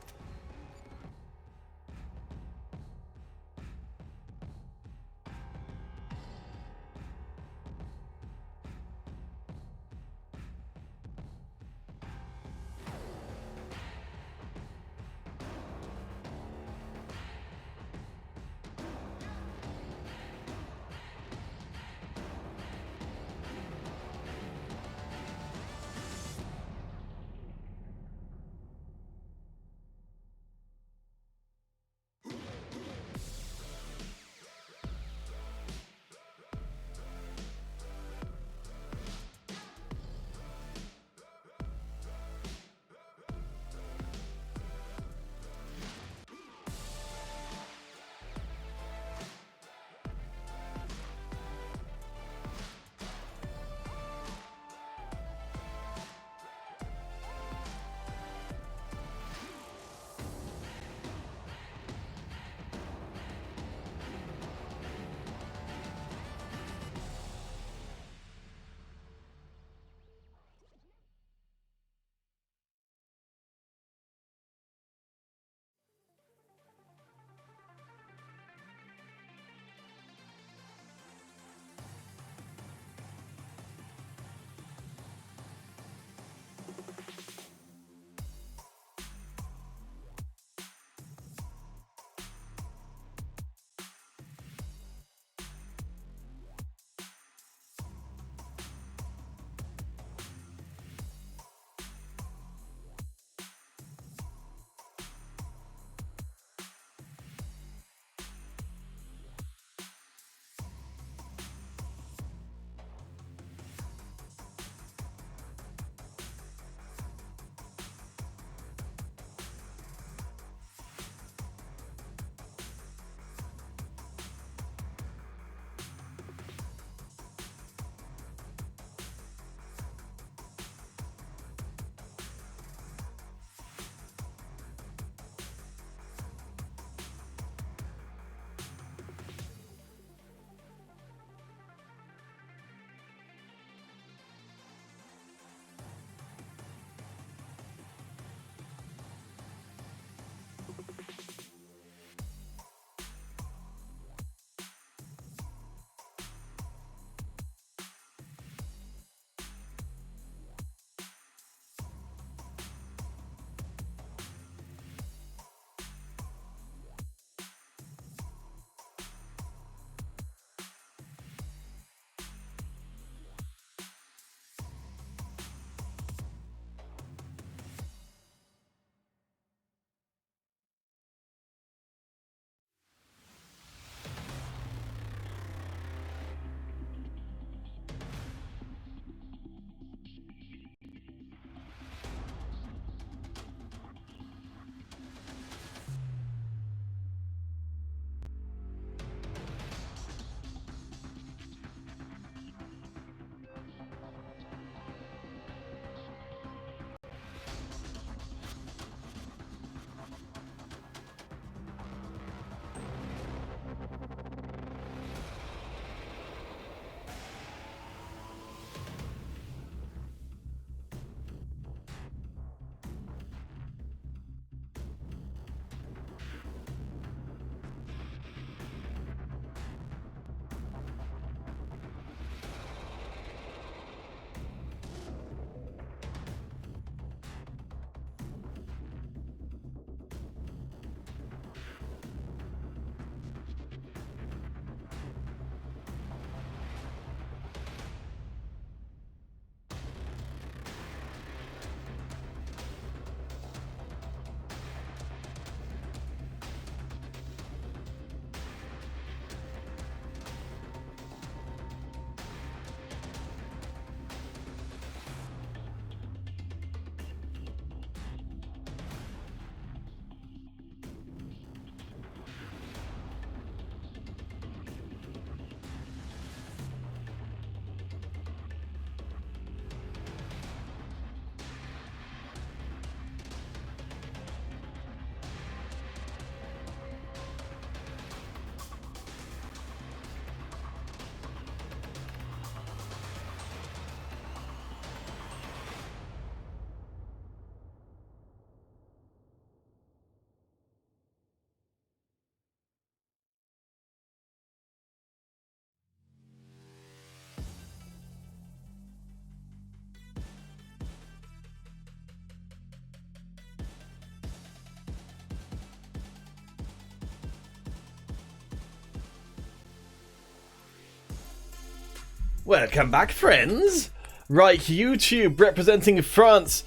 Welcome back, friends! Right, YouTube representing France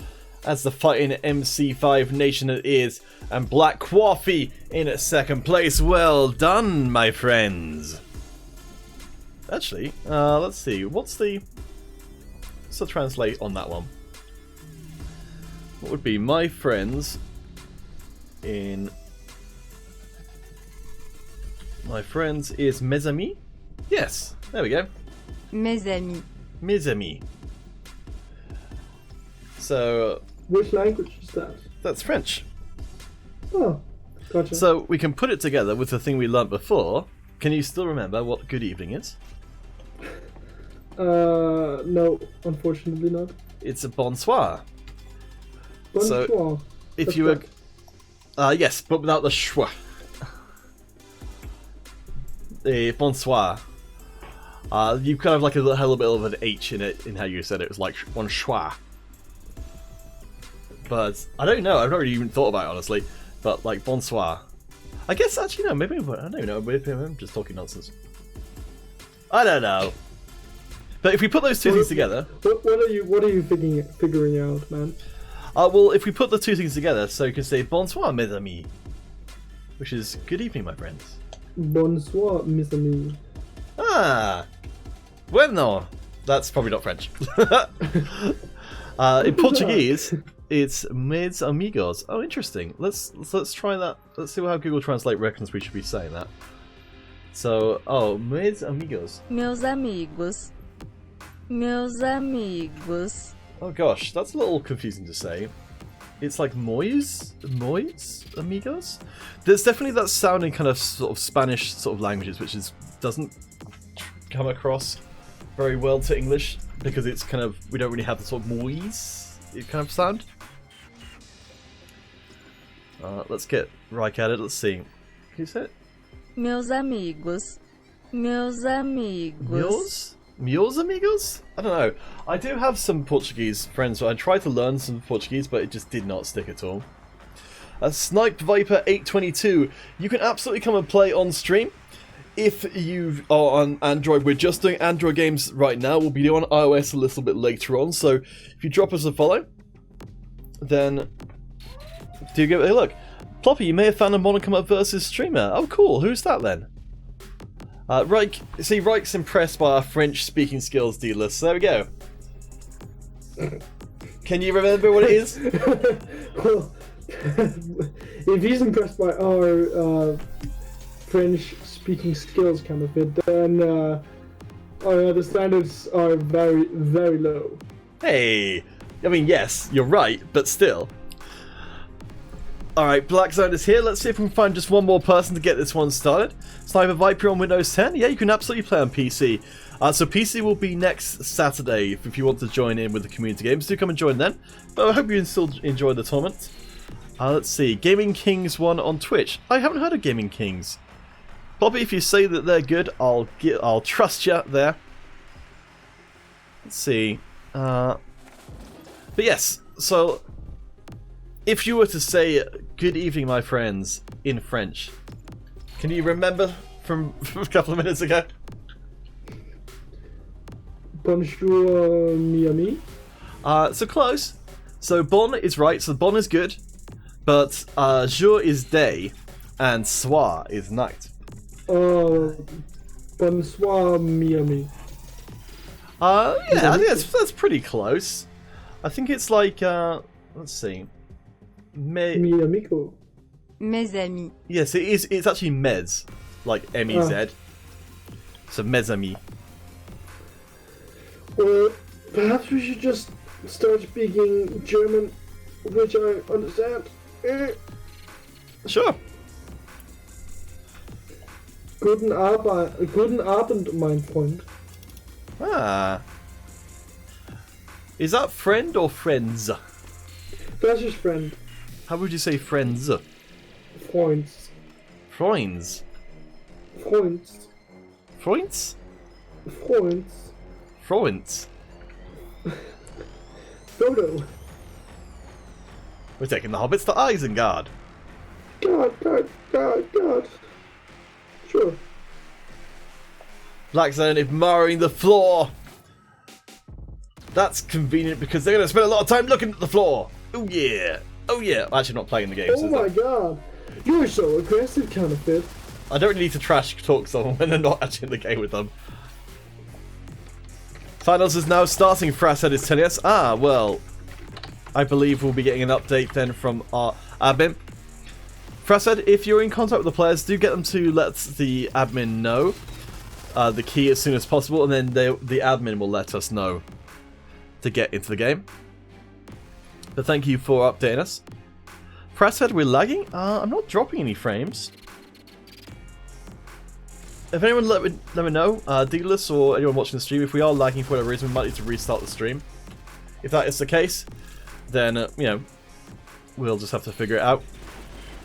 as the fighting MC5 nation it is, and Black Coffee in second place. Well done, my friends! Actually, let's see, what's the translate on that one? What would be my friends in... My friends is mes amis? Yes, there we go. Mes amis. Mes amis. So... Which language is that? That's French. Oh, gotcha. So we can put it together with the thing we learnt before. Can you still remember what good evening is? No, unfortunately not. It's a bonsoir. Bonsoir. So if That's you were... right. yes, but without the schwa. Bonsoir. You kind of like had a little bit of an H in it, in how you said it. It was like one schwa. But I don't know. I've not really even thought about it, honestly. But like bonsoir. I guess actually no. Maybe I don't know. Maybe I'm just talking nonsense. I don't know. But if we put those two things together, What are you figuring out, man? well, if we put the two things together, so you can say bonsoir, mes amis, which is good evening, my friends. Bonsoir, mes amis. Ah, bueno. That's probably not French. In Portuguese, it's meus amigos. Oh, interesting. Let's try that. Let's see how Google Translate reckons we should be saying that. So, meus amigos. Meus amigos. Meus amigos. Oh gosh, that's a little confusing to say. It's like mois amigos. There's definitely that sound in kind of sort of Spanish sort of languages, which doesn't come across very well to English because it's kind of, we don't really have the sort of mois kind of sound. Let's get right at it. Let's see. Can you say it? Meus amigos. Meus amigos. Meus amigos? I don't know. I do have some Portuguese friends, so I tried to learn some Portuguese, but it just did not stick at all. Sniped Viper 822. You can absolutely come and play on stream. If you are on Android, we're just doing Android games right now. We'll be doing iOS a little bit later on, so if you drop us a follow, then do give it a look. Ploppy, you may have found a Modern Combat versus streamer. Oh, cool. Who's that then? Reich, see, Reich's impressed by our French-speaking skills, dealer. So there we go. Can you remember what it is? Well, if he's impressed by our French-speaking skills kind of bit, then the standards are very, very low. Hey, I mean, yes, you're right, but still. Alright, Black Zone is here. Let's see if we can find just one more person to get this one started. Sniper Viper on Windows 10? Yeah, you can absolutely play on PC. So PC will be next Saturday if you want to join in with the community games. Do come and join then. But I hope you can still enjoy the tournament. Let's see. Gaming Kings 1 on Twitch. I haven't heard of Gaming Kings. Probably if you say that they're good, I'll trust you there. Let's see. But yes, so... If you were to say, good evening, my friends, in French, can you remember from a couple of minutes ago? Bonjour, mi ami. So close. So bon is right, so bon is good, but jour is day, and soir is night. Bonsoir, mi ami. Yeah, I think that's pretty close. I think it's like, let's see. Mi amigo. Mes amis. Yes, it is. It's actually mes, like M-E-Z. So mes amis. Well, perhaps we should just start speaking German, which I understand. Sure. Guten Abend, mein Freund. Ah. Is that friend or friends? That's his friend. How would you say friends? Freunds. Freunds. Freunds. Freunds? Freunds. Freunds. Dodo. We're taking the hobbits to Isengard. God. Sure. Black Zone admiring the floor That's convenient because they're going to spend a lot of time looking at the floor. Oh yeah. Oh yeah. I'm actually not playing the game. Oh my god. You're so aggressive, Counterfeit. I don't need to trash talk someone when they're not actually in the game with them. Finals is now starting. Frashead is telling us. Ah, well, I believe we'll be getting an update then from our admin. Frashead, if you're in contact with the players, do get them to let the admin know the key as soon as possible, and then the admin will let us know to get into the game. But thank you for updating us. Frashead, we're lagging? I'm not dropping any frames. If anyone let me know, Dealers or anyone watching the stream, if we are lagging for whatever reason, we might need to restart the stream. If that is the case, then, you know, we'll just have to figure it out.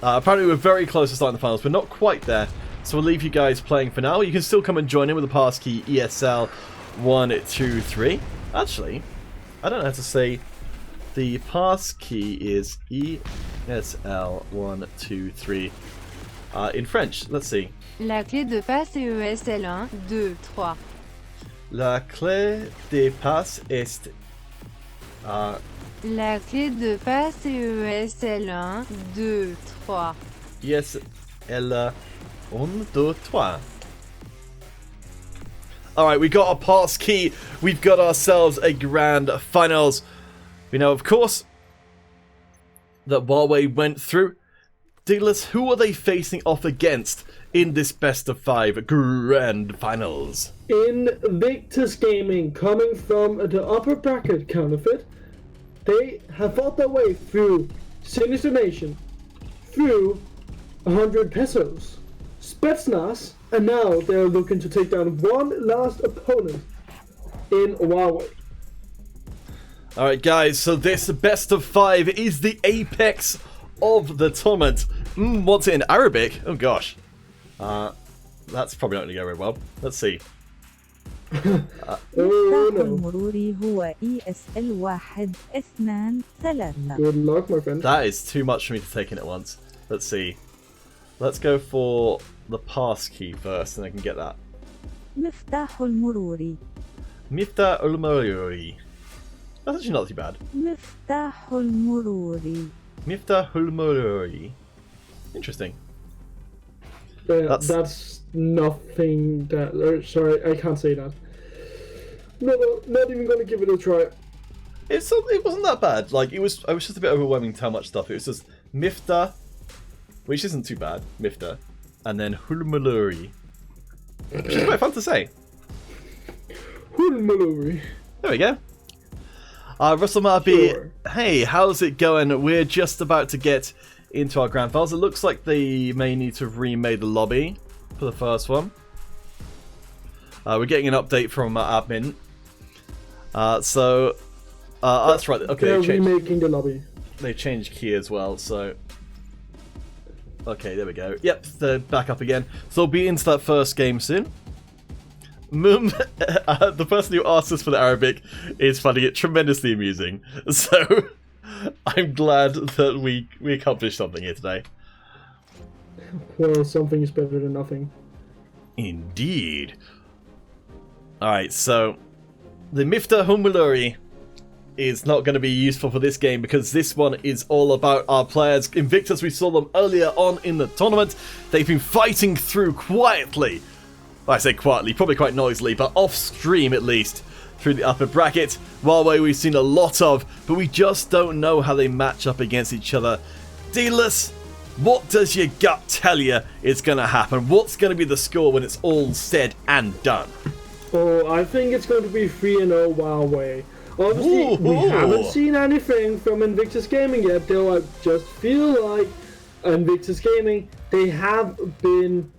Apparently we're very close to starting the finals. We're not quite there, so we'll leave you guys playing for now. You can still come and join in with the passkey ESL123. Actually, I don't know how to say the passkey is ESL123 in French. Let's see. La clé de passe est ESL 1, 2, 3. La clé de passe est... La clé de passe est ESL 1, 2, 3. ESL 1, 2, 3. Alright, we got a passkey. We've got ourselves a grand finals. We know, of course, that Huawei went through. Dealers, who are they facing off against in this best of 5 grand finals? Invictus Gaming, coming from the upper bracket, Counterfeit. They have fought their way through Sinister Nation, through 100 pesos, Spetsnaz, and now they're looking to take down one last opponent in Huawei. Alright guys, so this best of 5 is the apex of the tournament. What's it in Arabic? Oh gosh. That's probably not going to go very well. Let's see. المروري هو ESL 1 2 3. Good luck, my friend. That is too much for me to take in at once. Let's see. Let's go for the passkey first, and I can get that. مفتاح المرور. Mifta Ulmururi. That's actually not too bad. مفتاح المرور. Mifta Ulmururi. Interesting. That's nothing that... sorry, I can't say that. No, not even gonna give it a try. It wasn't that bad. Like, I was just a bit overwhelming to how much stuff. It was just Mifta, which isn't too bad, Mifta, and then Hulmuluri, which is quite fun to say. Hulmuluri. There we go. Russell Marby, Sure. Hey, how's it going? We're just about to get into our grand finals. It looks like they may need to have remade the lobby for the first one. We're getting an update from admin. That's right. Okay, They're remaking the lobby. They changed key as well, so... Okay, there we go. Yep, they're back up again. So we'll be into that first game soon. Moom, the person who asked us for the Arabic is finding it tremendously amusing. So, I'm glad that we accomplished something here today. Well, something is better than nothing. Indeed. Alright, so the Mifta Humuluri is not going to be useful for this game because this one is all about our players. Invictus, we saw them earlier on in the tournament. They've been fighting through quietly. Well, I say quietly, probably quite noisily, but off stream at least, through the upper bracket. Huawei we've seen a lot of, but we just don't know how they match up against each other. Dealers, what does your gut tell you is going to happen? What's going to be the score when it's all said and done? Oh, I think it's going to be 3-0 Huawei. Obviously, we haven't seen anything from Invictus Gaming yet, though I just feel like Invictus Gaming, they have been,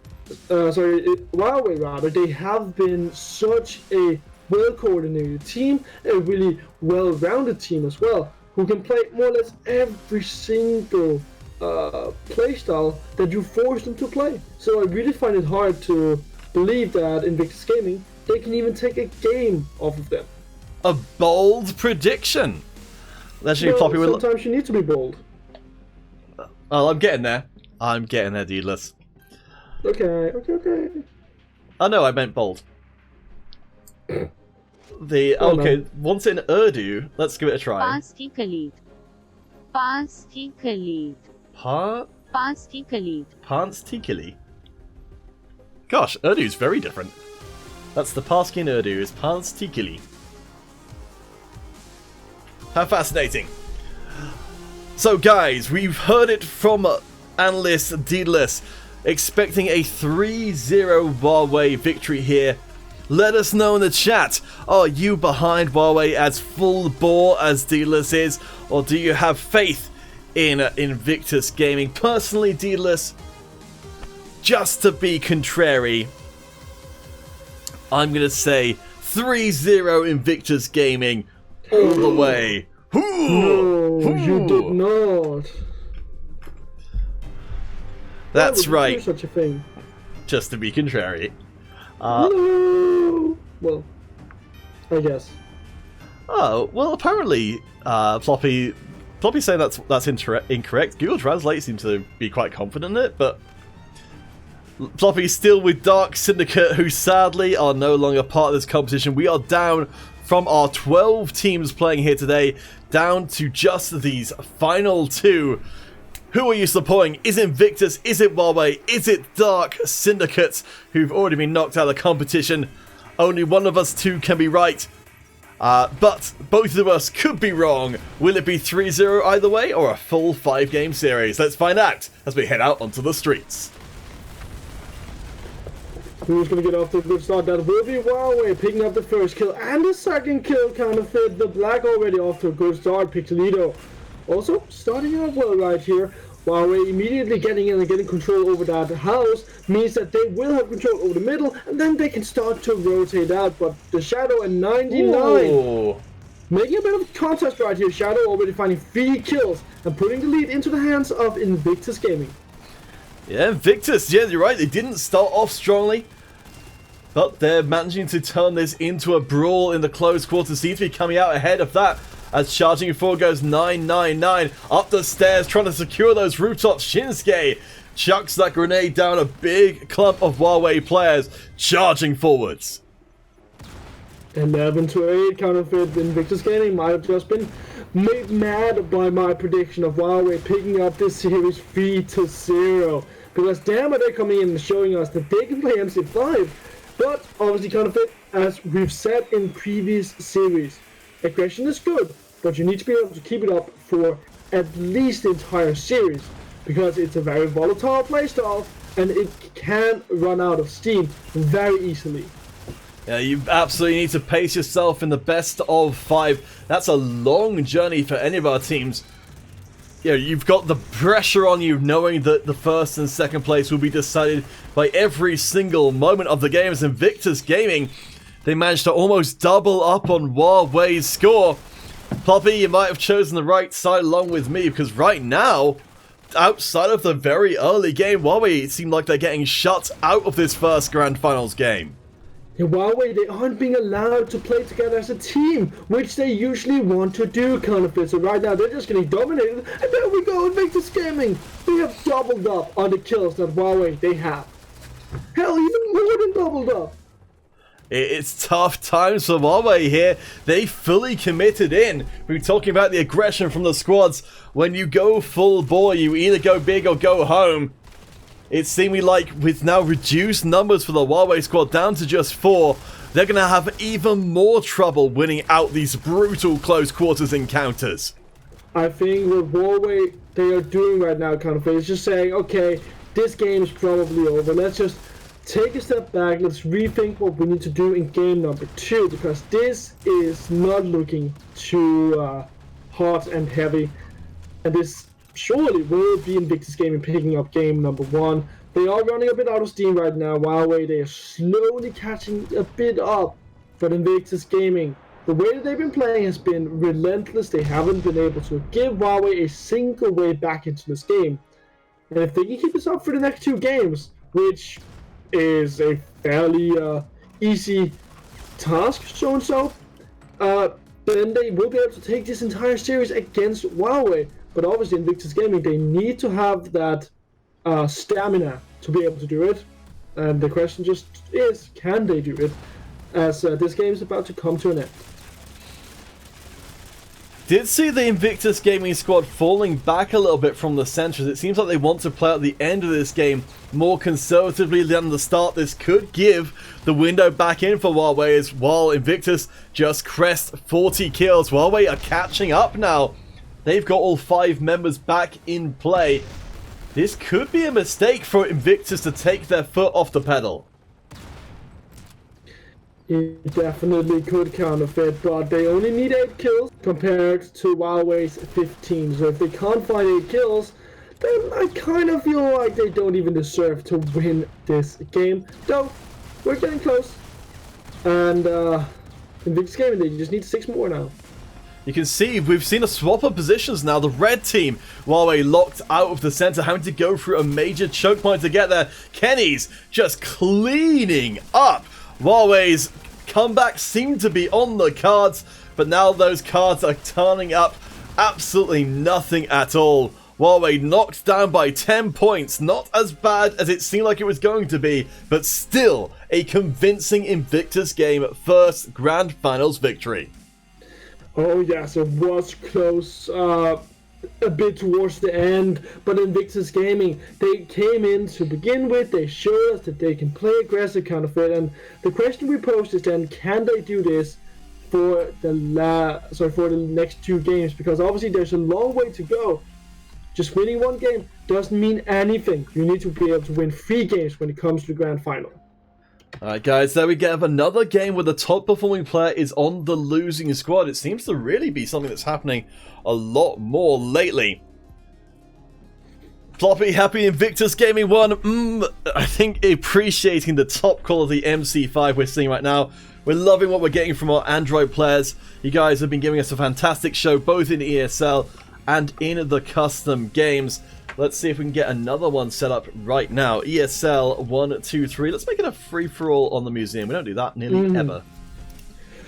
Huawei rather, they have been such a well-coordinated team, a really well-rounded team as well, who can play more or less every single playstyle that you force them to play. So I really find it hard to believe that Invictus Gaming, they can even take a game off of them. A bold prediction. Sometimes you need to be bold. Oh, I'm getting there. I'm getting there, Deedless. Okay. Oh no, I meant bold. Okay, once in Urdu, let's give it a try. passkey. Passkey. Panstikali. Gosh, Urdu's very different. That's the passkey in Urdu, is Panstikali. How fascinating. So guys, we've heard it from analyst Daedalus, expecting a 3-0 Huawei victory here. Let us know in the chat, are you behind Huawei as full bore as Daedalus is, or do you have faith in Invictus Gaming? Personally, Daedalus, just to be contrary, I'm going to say 3-0 Invictus Gaming all the way. No, you did not. That's Why would you right. do such a thing? Just to be contrary. No. Well, I guess. Oh, well, apparently, Floppy saying that's incorrect. Google Translate seems to be quite confident in it, but Floppy's still with Dark Syndicate, who sadly are no longer part of this competition. We are down from our 12 teams playing here today, down to just these final 2. Who are you supporting? Is it Invictus? Is it Huawei? Is it Dark Syndicate, who've already been knocked out of the competition? Only one of us 2 can be right. But both of us could be wrong. Will it be 3-0 either way, or a full 5-game series? Let's find out as we head out onto the streets. Who's going to get off to a good start? That will be Huawei picking up the first kill and the second kill. Counterfeit. The Black already off to a good start. Pixelito also starting out well right here. Huawei immediately getting in and getting control over that house means that they will have control over the middle, and then they can start to rotate out. But the Shadow at 99. Ooh. Making a bit of a contest right here. Shadow already finding 3 kills and putting the lead into the hands of Invictus Gaming. Yeah, Invictus, yeah, you're right. They didn't start off strongly, but they're managing to turn this into a brawl in the close quarters. Seems to be coming out ahead of that as charging forward goes 999 up the stairs, trying to secure those rooftops. Shinsuke chucks that grenade down. A big clump of Huawei players charging forwards. 11-8 counterfeit. Invictus Gaming might have just been made mad by my prediction of Huawei picking up this series 3-0. Because damn it, they're coming in and showing us that they can play MC5. But obviously counterfeit, as we've said in previous series, aggression is good, but you need to be able to keep it up for at least the entire series, because it's a very volatile playstyle and it can run out of steam very easily. Yeah, you absolutely need to pace yourself in the best of 5. That's a long journey for any of our teams. You know, you've got the pressure on you knowing that the first and second place will be decided by every single moment of the game. As Invictus Gaming, they managed to almost double up on Huawei's score. Poppy, you might have chosen the right side along with me, because right now, outside of the very early game, Huawei, it seemed like they're getting shut out of this first Grand Finals game. Yeah, Huawei, they aren't being allowed to play together as a team, which they usually want to do, counterfeit. So right now, they're just getting dominated, and there we go, Invictus Gaming! They have doubled up on the kills that Huawei they have. Hell, even more than doubled up! It's tough times for Huawei here. They fully committed in. We're talking about the aggression from the squads. When you go full bore, you either go big or go home. It's seeming like with now reduced numbers for the Huawei squad down to just 4, they're going to have even more trouble winning out these brutal close quarters encounters. I think what Huawei they are doing right now, counterfeit, is just saying, okay, this game is probably over. Let's just take a step back. Let's rethink what we need to do in game number 2, because this is not looking too hot and heavy, and this surely will be Invictus Gaming picking up game number 1. They are running a bit out of steam right now. Huawei, they are slowly catching a bit up for Invictus Gaming. The way that they've been playing has been relentless. They haven't been able to give Huawei a single way back into this game. And if they can keep this up for the next 2 games, which is a fairly easy task, so then they will be able to take this entire series against Huawei. But obviously Invictus Gaming, they need to have that stamina to be able to do it. And the question just is, can they do it? as this game is about to come to an end. Did see the Invictus Gaming squad falling back a little bit from the centres. It seems like they want to play out the end of this game more conservatively than the start. This could give the window back in for Huawei, while Invictus just crest 40 kills. Huawei are catching up now. They've got all 5 members back in play. This could be a mistake for Invictus to take their foot off the pedal. It definitely could counterfeit, but they only need 8 kills compared to Huawei's 15. So if they can't find 8 kills, then I kind of feel like they don't even deserve to win this game. Though, we're getting close. And Invictus Gaming, they just need 6 more now. You can see we've seen a swap of positions now. The red team, Huawei locked out of the center, having to go through a major choke point to get there. Kenny's just cleaning up. Huawei's comeback seemed to be on the cards, but now those cards are turning up absolutely nothing at all. Huawei knocked down by 10 points, not as bad as it seemed like it was going to be, but still a convincing Invictus game first Grand Finals victory. Oh yes, it was close. A bit towards the end, but Invictus Gaming, they came in to begin with. They showed us that they can play aggressive counterfeit, and the question we posed is then, can they do this for the next 2 games? Because obviously there's a long way to go. Just winning 1 game doesn't mean anything. You need to be able to win 3 games when it comes to the grand final. Alright guys, there we get another game where the top performing player is on the losing squad. It seems to really be something that's happening a lot more lately. Floppy, happy Invictus Gaming won. I think appreciating the top quality MC5 we're seeing right now. We're loving what we're getting from our Android players. You guys have been giving us a fantastic show both in ESL and in the custom games. Let's see if we can get another one set up right now. ESL 1, 2, 3. Let's make it a free-for-all on the museum. We don't do that nearly ever.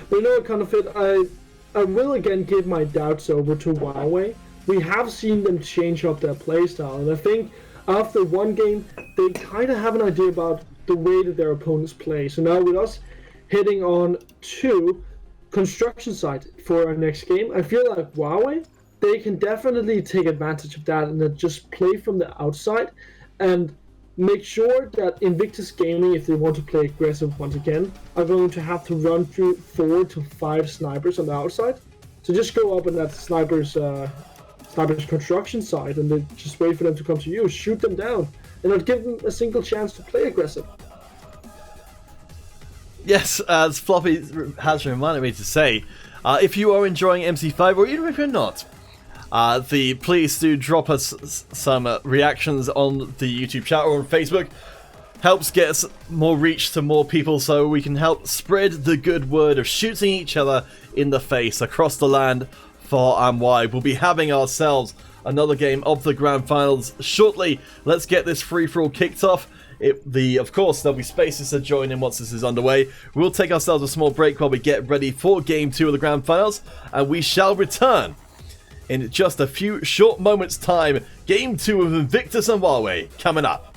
But you know, counterfeit, I will again give my doubts over to Huawei. We have seen them change up their playstyle, and I think after 1 game, they kind of have an idea about the way that their opponents play. So now with us heading on to construction site for our next game, I feel like Huawei, they can definitely take advantage of that and then just play from the outside and make sure that Invictus Gaming, if they want to play aggressive once again, are going to have to run through 4 to 5 snipers on the outside. So just go up on that sniper's construction side and then just wait for them to come to you, shoot them down, and not give them a single chance to play aggressive. Yes, as Floppy has reminded me to say, if you are enjoying MC5, or even if you're not, please do drop us some reactions on the YouTube chat or on Facebook. Helps get us more reach to more people so we can help spread the good word of shooting each other in the face across the land far and wide. We'll be having ourselves another game of the Grand Finals shortly. Let's get this free-for-all kicked off. Of course, there'll be spaces to join in once this is underway. We'll take ourselves a small break while we get ready for Game 2 of the Grand Finals, and we shall return in just a few short moments' time. Game 2 of Invictus and Huawei coming up.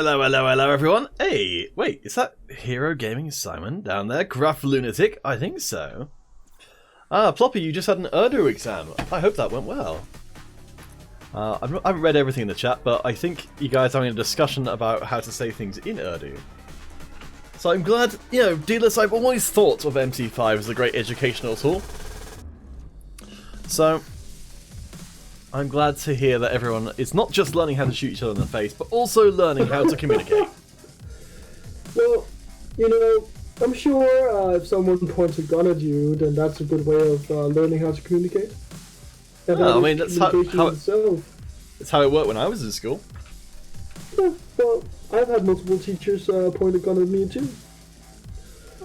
Hello, hello, hello, everyone. Hey, wait, is that Hero Gaming Simon down there? Gruff Lunatic? I think so. Ah, Ploppy, you just had an Urdu exam. I hope that went well. I haven't read everything in the chat, but I think you guys are having a discussion about how to say things in Urdu. So I'm glad, you know, dealers, I've always thought of MC5 as a great educational tool. So I'm glad to hear that everyone is not just learning how to shoot each other in the face, but also learning how to communicate. Well, you know, I'm sure if someone points a gun at you, then that's a good way of learning how to communicate. And I mean, that's how itself. it's how it worked when I was in school. Yeah, well, I've had multiple teachers point a gun at me too.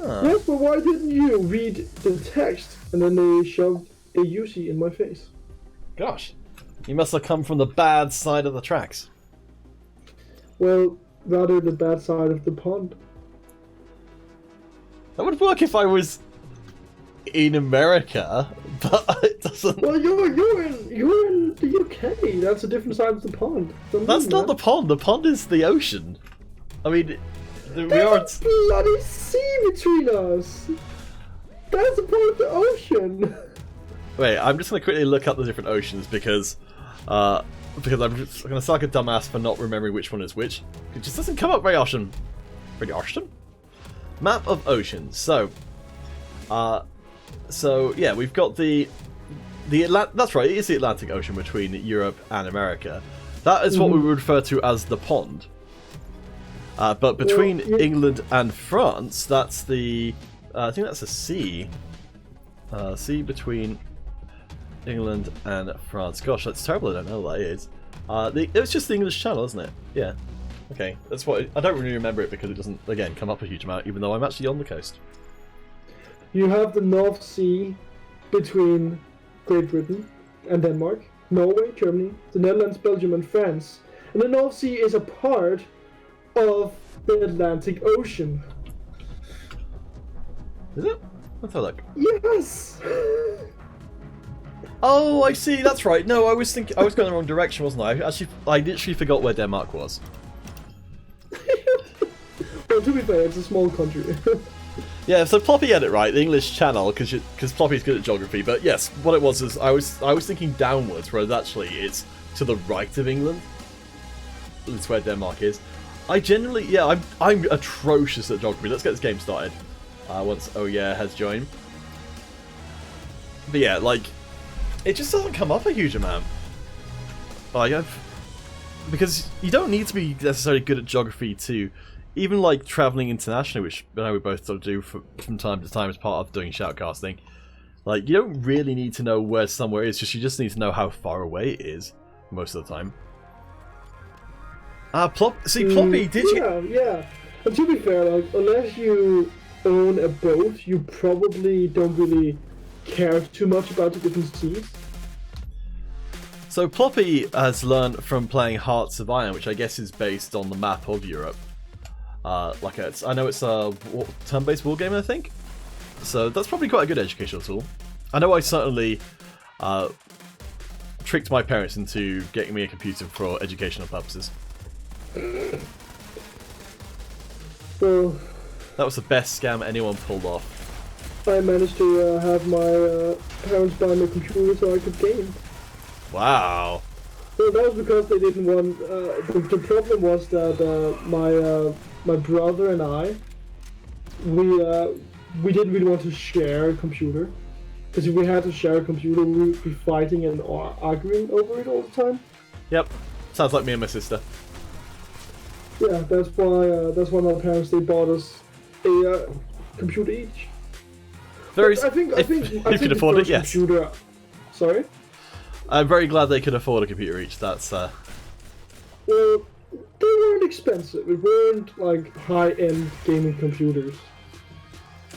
Huh. Yes, but why didn't you read the text and then they shoved a UC in my face? Gosh, you must have come from the bad side of the tracks. Well, rather the bad side of the pond. That would work if I was in America, but it doesn't. Well, you're in the UK. That's a different side of the pond. That's not the pond. The pond is the ocean. I mean, we There's are. a bloody sea between us. That's a part of the ocean. Wait, I'm just gonna quickly look up the different oceans because I'm just gonna sound like a dumbass for not remembering which one is which. It just doesn't come up very often. Very often. Map of oceans. So yeah, we've got the that's right. It is the Atlantic Ocean between Europe and America. That is what we would refer to as the pond. But between England and France, that's the I think that's a sea. Sea between England and France. Gosh, that's terrible. I don't know what that is. It's just the English Channel, isn't it? Yeah. Okay, that's what I don't really remember it because it doesn't again come up a huge amount, even though I'm actually on the coast. You have the North Sea between Great Britain and Denmark, Norway, Germany, the Netherlands, Belgium, and France. And the North Sea is a part of the Atlantic Ocean. Is it? Let's have a look. Yes! Oh, I see. That's right. No, I was going the wrong direction, wasn't I? I literally forgot where Denmark was. Well, to be fair, it's a small country. Yeah, so Ploppy had it right, the English Channel, because Ploppy's good at geography. But yes, what it was is I was thinking downwards, whereas actually it's to the right of England. That's where Denmark is. I generally, yeah, I'm atrocious at geography. Let's get this game started. Once Oh Yeah has joined. But yeah, like, it just doesn't come up a huge amount. Because you don't need to be necessarily good at geography to even like traveling internationally, which I know we both sort of do from time to time as part of doing shoutcasting. Like, you don't really need to know where somewhere is, you just need to know how far away it is most of the time. Ploppy, did you? Yeah. And to be fair, like, unless you own a boat, you probably don't really care too much about the different seas. So Ploppy has learned from playing Hearts of Iron, which I guess is based on the map of Europe. I know it's a turn-based wargame, I think. So that's probably quite a good educational tool. I know I certainly tricked my parents into getting me a computer for educational purposes. Well, that was the best scam anyone pulled off. I managed to have my parents buy me a computer so I could game. Wow. Well, that was because they didn't want. The problem was that my brother and I, we didn't really want to share a computer, because if we had to share a computer, we would be fighting and arguing over it all the time. Yep, sounds like me and my sister. Yeah, that's why my parents, they bought us a computer each. Very. I think you can afford it, yes. Computer, sorry. I'm very glad they could afford a computer each. That's Well, they weren't expensive. It weren't like high-end gaming computers.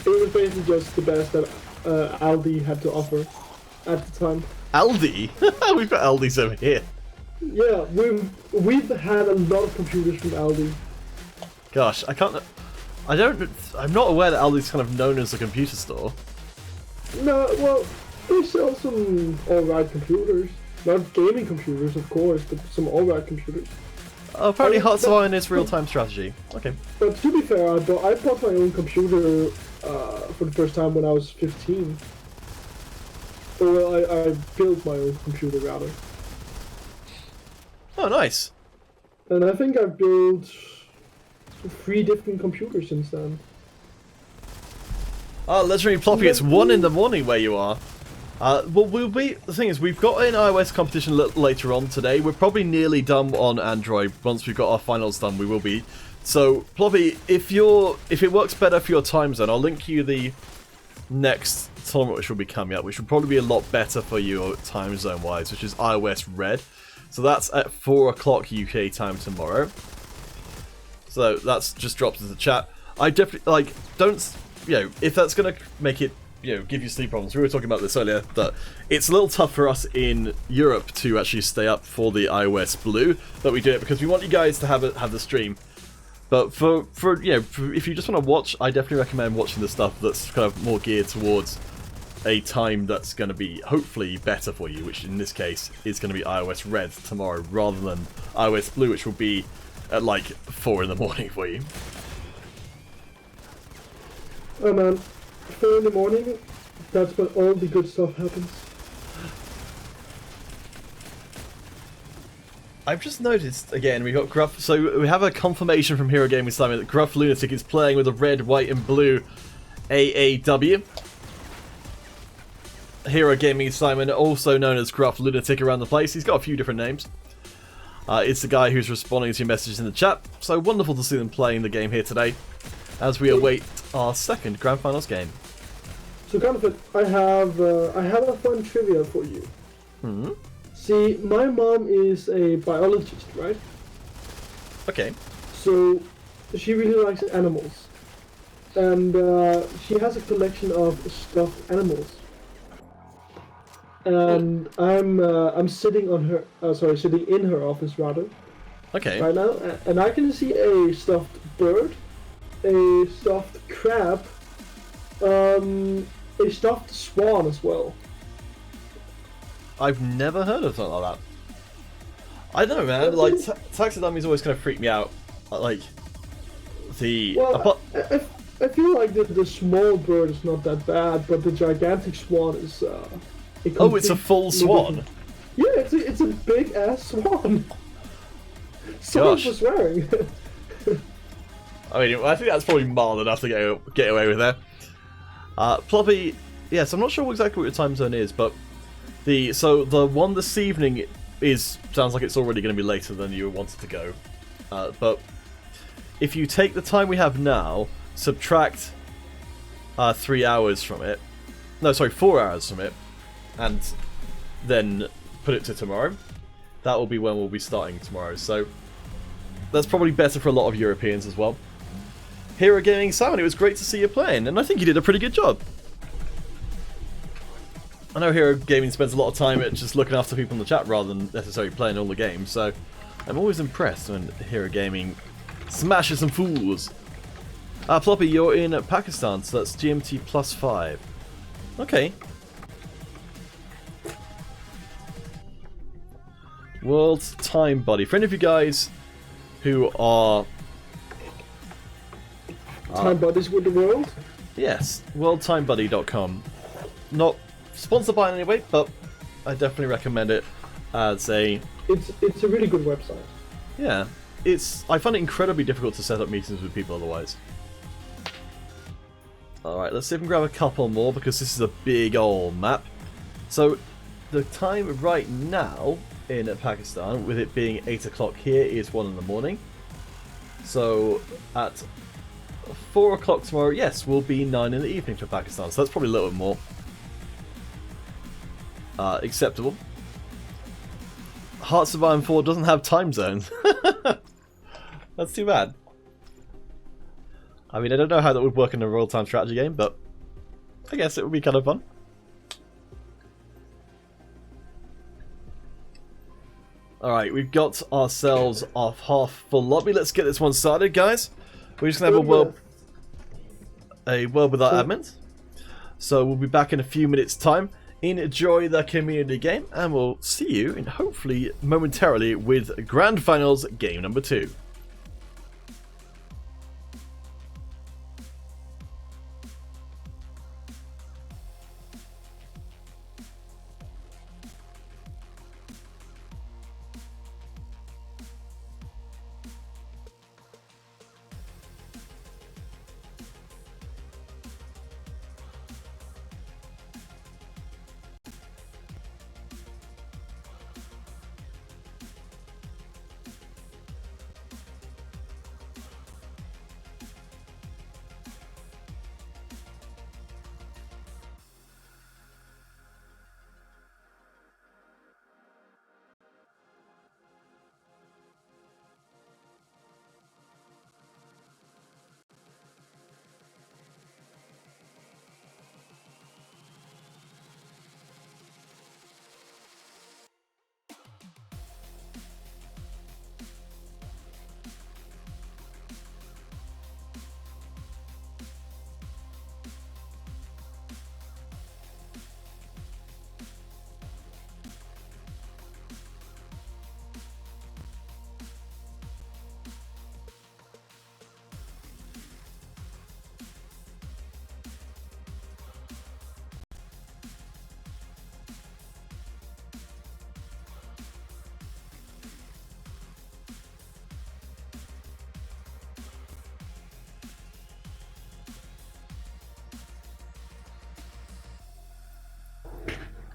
It was basically just the best that Aldi had to offer at the time. Aldi? We've got Aldi's over here. Yeah, we've had a lot of computers from Aldi. Gosh, I'm not aware that Aldi's kind of known as a computer store. No, well, they sell some alright computers. Not gaming computers, of course, but some alright computers. Apparently Hearts of Iron is real-time strategy. Okay. But to be fair, I bought my own computer for the first time when I was 15. Well, I built my own computer, rather. Oh, nice. And I think I've built 3 different computers since then. Oh, Legendary Ploppy, it's 1 in the morning where you are. Well, the thing is, we've got an iOS competition later on today. We're probably nearly done on Android. Once we've got our finals done, we will be. So, Ploppy, if it works better for your time zone, I'll link you the next tournament which will be coming up, which will probably be a lot better for you time zone wise, which is iOS Red. So that's at 4 o'clock UK time tomorrow. So that's just dropped into the chat. I definitely, don't, if that's going to make it, give you sleep problems. We were talking about this earlier, that it's a little tough for us in Europe to actually stay up for the iOS Blue, but we do it because we want you guys to have the stream. But for if you just want to watch, I definitely recommend watching the stuff that's kind of more geared towards a time that's going to be hopefully better for you, which in this case is going to be iOS Red tomorrow rather than iOS Blue, which will be at like 4 in the morning for you. Oh man, 4 in the morning, that's when all the good stuff happens. I've just noticed, again, we got Gruff, so we have a confirmation from Hero Gaming Simon that Gruff Lunatic is playing with a red, white and blue AAW. Hero Gaming Simon, also known as Gruff Lunatic around the place, he's got a few different names. It's the guy who's responding to your messages in the chat, so wonderful to see them playing the game here today, as we await our second Grand Finals game. So I have a fun trivia for you. Hmm? See, my mom is a biologist, right? Okay. So, she really likes animals. And she has a collection of stuffed animals. And I'm sitting on her, sitting in her office rather. Okay. Right now, and I can see a stuffed bird, a stuffed crab, a stuffed swan as well. I've never heard of something like that. I don't know, man. Like, taxidermy's always kind of freaked me out. Like, the... Well, I feel like the small bird is not that bad, but the gigantic swan is... oh, it's a full swan? Yeah, it's a big-ass swan. Sorry for swearing. I mean, I think that's probably mild enough to get away with there. Ploppy, yes, I'm not sure exactly what your time zone is, but... So the one this evening sounds like it's already going to be later than you wanted to go. But if you take the time we have now, subtract 3 hours from it, no, sorry, 4 hours from it, and then put it to tomorrow, that will be when we'll be starting tomorrow. So that's probably better for a lot of Europeans as well. Hero Gaming Simon, it was great to see you playing, and I think you did a pretty good job. I know Hero Gaming spends a lot of time at just looking after people in the chat rather than necessarily playing all the games, so I'm always impressed when Hero Gaming smashes some fools. Ploppy, you're in Pakistan, so that's GMT +5. Okay. World Time Buddy. For any of you guys who are... Time buddies with the world? Yes, worldtimebuddy.com. Not sponsored by in any way, but I definitely recommend it as a... It's a really good website. Yeah, I find it incredibly difficult to set up meetings with people otherwise. Alright, let's see if we can grab a couple more, because this is a big old map. So, the time right now in Pakistan, with it being 8 o'clock here, is 1 in the morning. So, at 4 o'clock tomorrow, yes, will be 9 in the evening for Pakistan, so that's probably a little bit more acceptable. Hearts of Iron 4 doesn't have time zones. That's too bad. I mean, I don't know how that would work in a real-time strategy game, but I guess it would be kind of fun. Alright, we've got ourselves a half full lobby. Let's get this one started, guys. We're just going to have a word with our admins. So we'll be back in a few minutes' time. enjoy the community game, and we'll see you in hopefully momentarily with Grand Finals game number 2.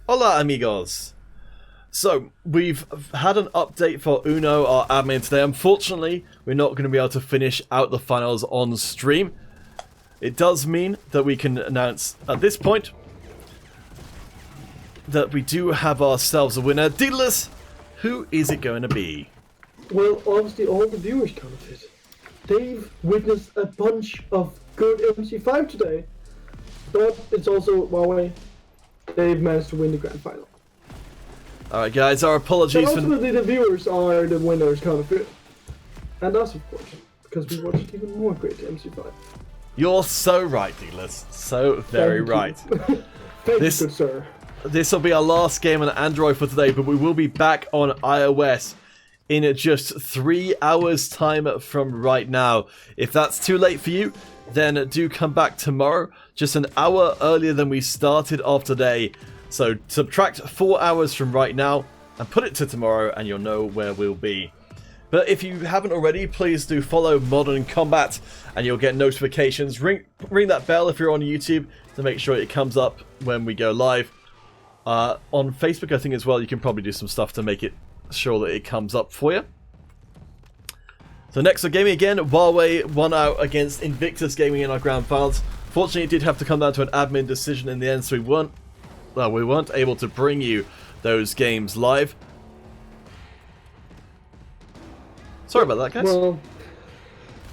Hola amigos! So, we've had an update for Uno, our admin, today. Unfortunately, we're not going to be able to finish out the finals on stream. It does mean that we can announce at this point that we do have ourselves a winner. Daedalus, who is it going to be? Well, obviously all the viewers counted. They've witnessed a bunch of good MC5 today. But it's also Huawei. They've managed to win the grand final. Alright guys, our apologies And ultimately the viewers are the winners kind of fit. And us of course, because we watched even more great MC5. You're so right, Daedalus. So very right. Thank you, good sir. This will be our last game on Android for today, but we will be back on iOS in just 3 hours time from right now. If that's too late for you, then do come back tomorrow, just an hour earlier than we started off today. So subtract 4 hours from right now and put it to tomorrow and you'll know where we'll be. But if you haven't already, please do follow Modern Combat and you'll get notifications. Ring that bell if you're on YouTube to make sure it comes up when we go live. On Facebook, I think as well, you can probably do some stuff to make it sure that it comes up for you. So next up gaming again, Huawei won out against Invictus Gaming in our grand finals. Fortunately, it did have to come down to an admin decision in the end, so we weren't able to bring you those games live. Sorry about that, guys. Well,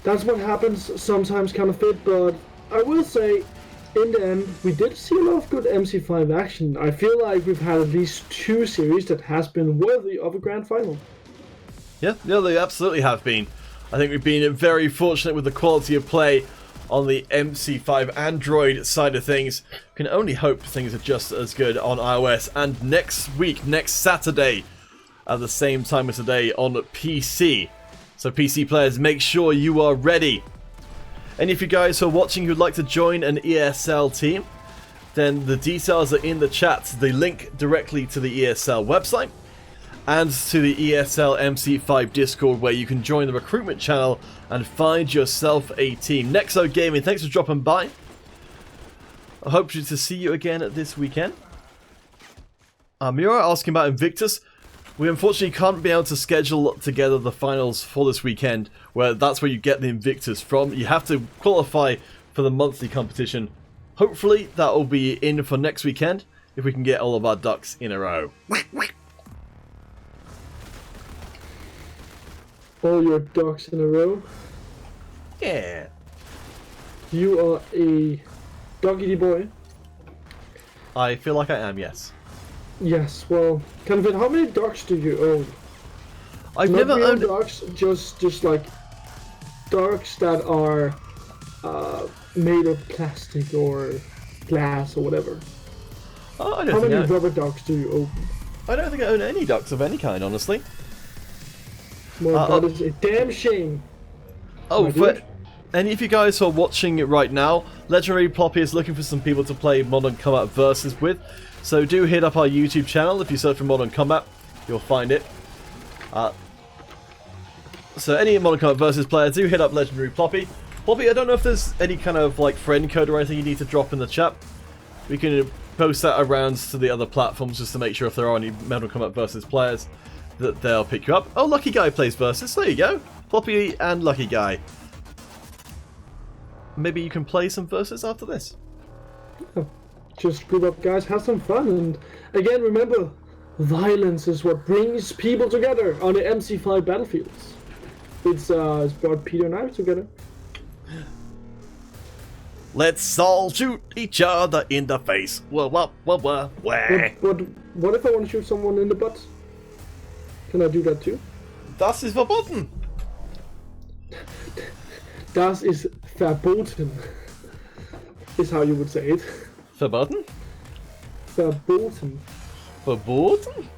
that's what happens sometimes, kind of fit, but I will say, in the end, we did see a lot of good MC5 action. I feel like we've had at least 2 series that has been worthy of a grand final. Yeah, they absolutely have been. I think we've been very fortunate with the quality of play on the MC5 Android side of things. Can only hope things are just as good on iOS. And next week, next Saturday, at the same time as today on PC. So PC players, make sure you are ready. And if you guys who are watching who'd like to join an ESL team, then the details are in the chat. The link directly to the ESL website and to the ESL MC5 Discord, where you can join the recruitment channel and find yourself a team. Nexo Gaming, thanks for dropping by. I hope to see you again this weekend. Mira asking about Invictus. We unfortunately can't be able to schedule together the finals for this weekend, where that's where you get the Invictus from. You have to qualify for the monthly competition. Hopefully that will be in for next weekend, if we can get all of our ducks in a row. All your ducks in a row. Yeah. You are a doggy boy. I feel like I am, yes. Yes, well, Convin, how many ducks do you own? I've Not never real owned... ducks, just like ducks that are made of plastic or glass or whatever. Oh, I How don't many think rubber ducks do you own? I don't think I own any ducks of any kind, honestly. Well, that is a damn shame. Oh, My for dude. any of you guys who are watching it right now, Legendary Ploppy is looking for some people to play Modern Combat Versus with. So do hit up our YouTube channel. If you search for Modern Combat, you'll find it. So any Modern Combat Versus player, do hit up Legendary Ploppy. Ploppy, I don't know if there's any kind of like friend code or anything you need to drop in the chat. We can post that around to the other platforms just to make sure if there are any Modern Combat Versus players that they'll pick you up. Oh, Lucky Guy plays Versus. There you go. Ploppy and Lucky Guy. Maybe you can play some Versus after this. Just group up, guys, have some fun, and again, remember, violence is what brings people together on the MC5 battlefields. It's brought Peter and I together. Let's all shoot each other in the face. Wah, wah, wah, wah, wah. What if I want to shoot someone in the butt? Can I do that too? Das ist verboten. Das ist verboten, is how you would say it. Verboten? Verboten. Verboten?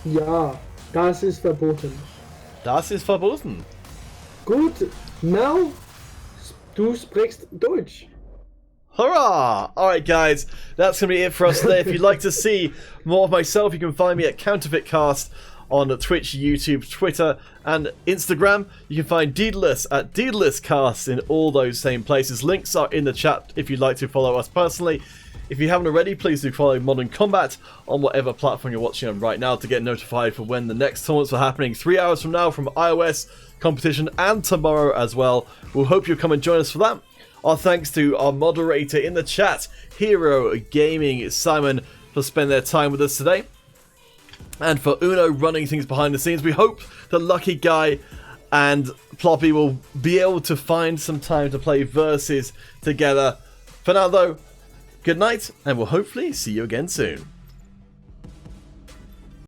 Ja, das ist verboten. Das ist verboten. Gut, now du sprichst Deutsch. Hurrah! Alright guys, that's going to be it for us today. If you'd like to see more of myself, you can find me at CounterfeitCast on Twitch, YouTube, Twitter, and Instagram. You can find Daedalus at DaedalusCast in all those same places. Links are in the chat if you'd like to follow us personally. If you haven't already, please do follow Modern Combat on whatever platform you're watching on right now to get notified for when the next tournaments are happening 3 hours from now from iOS competition and tomorrow as well. We'll hope you'll come and join us for that. Our thanks to our moderator in the chat, Hero Gaming Simon, for spending their time with us today. And for Uno running things behind the scenes, we hope that Lucky Guy and Ploppy will be able to find some time to play Versus together. For now though, good night, and we'll hopefully see you again soon.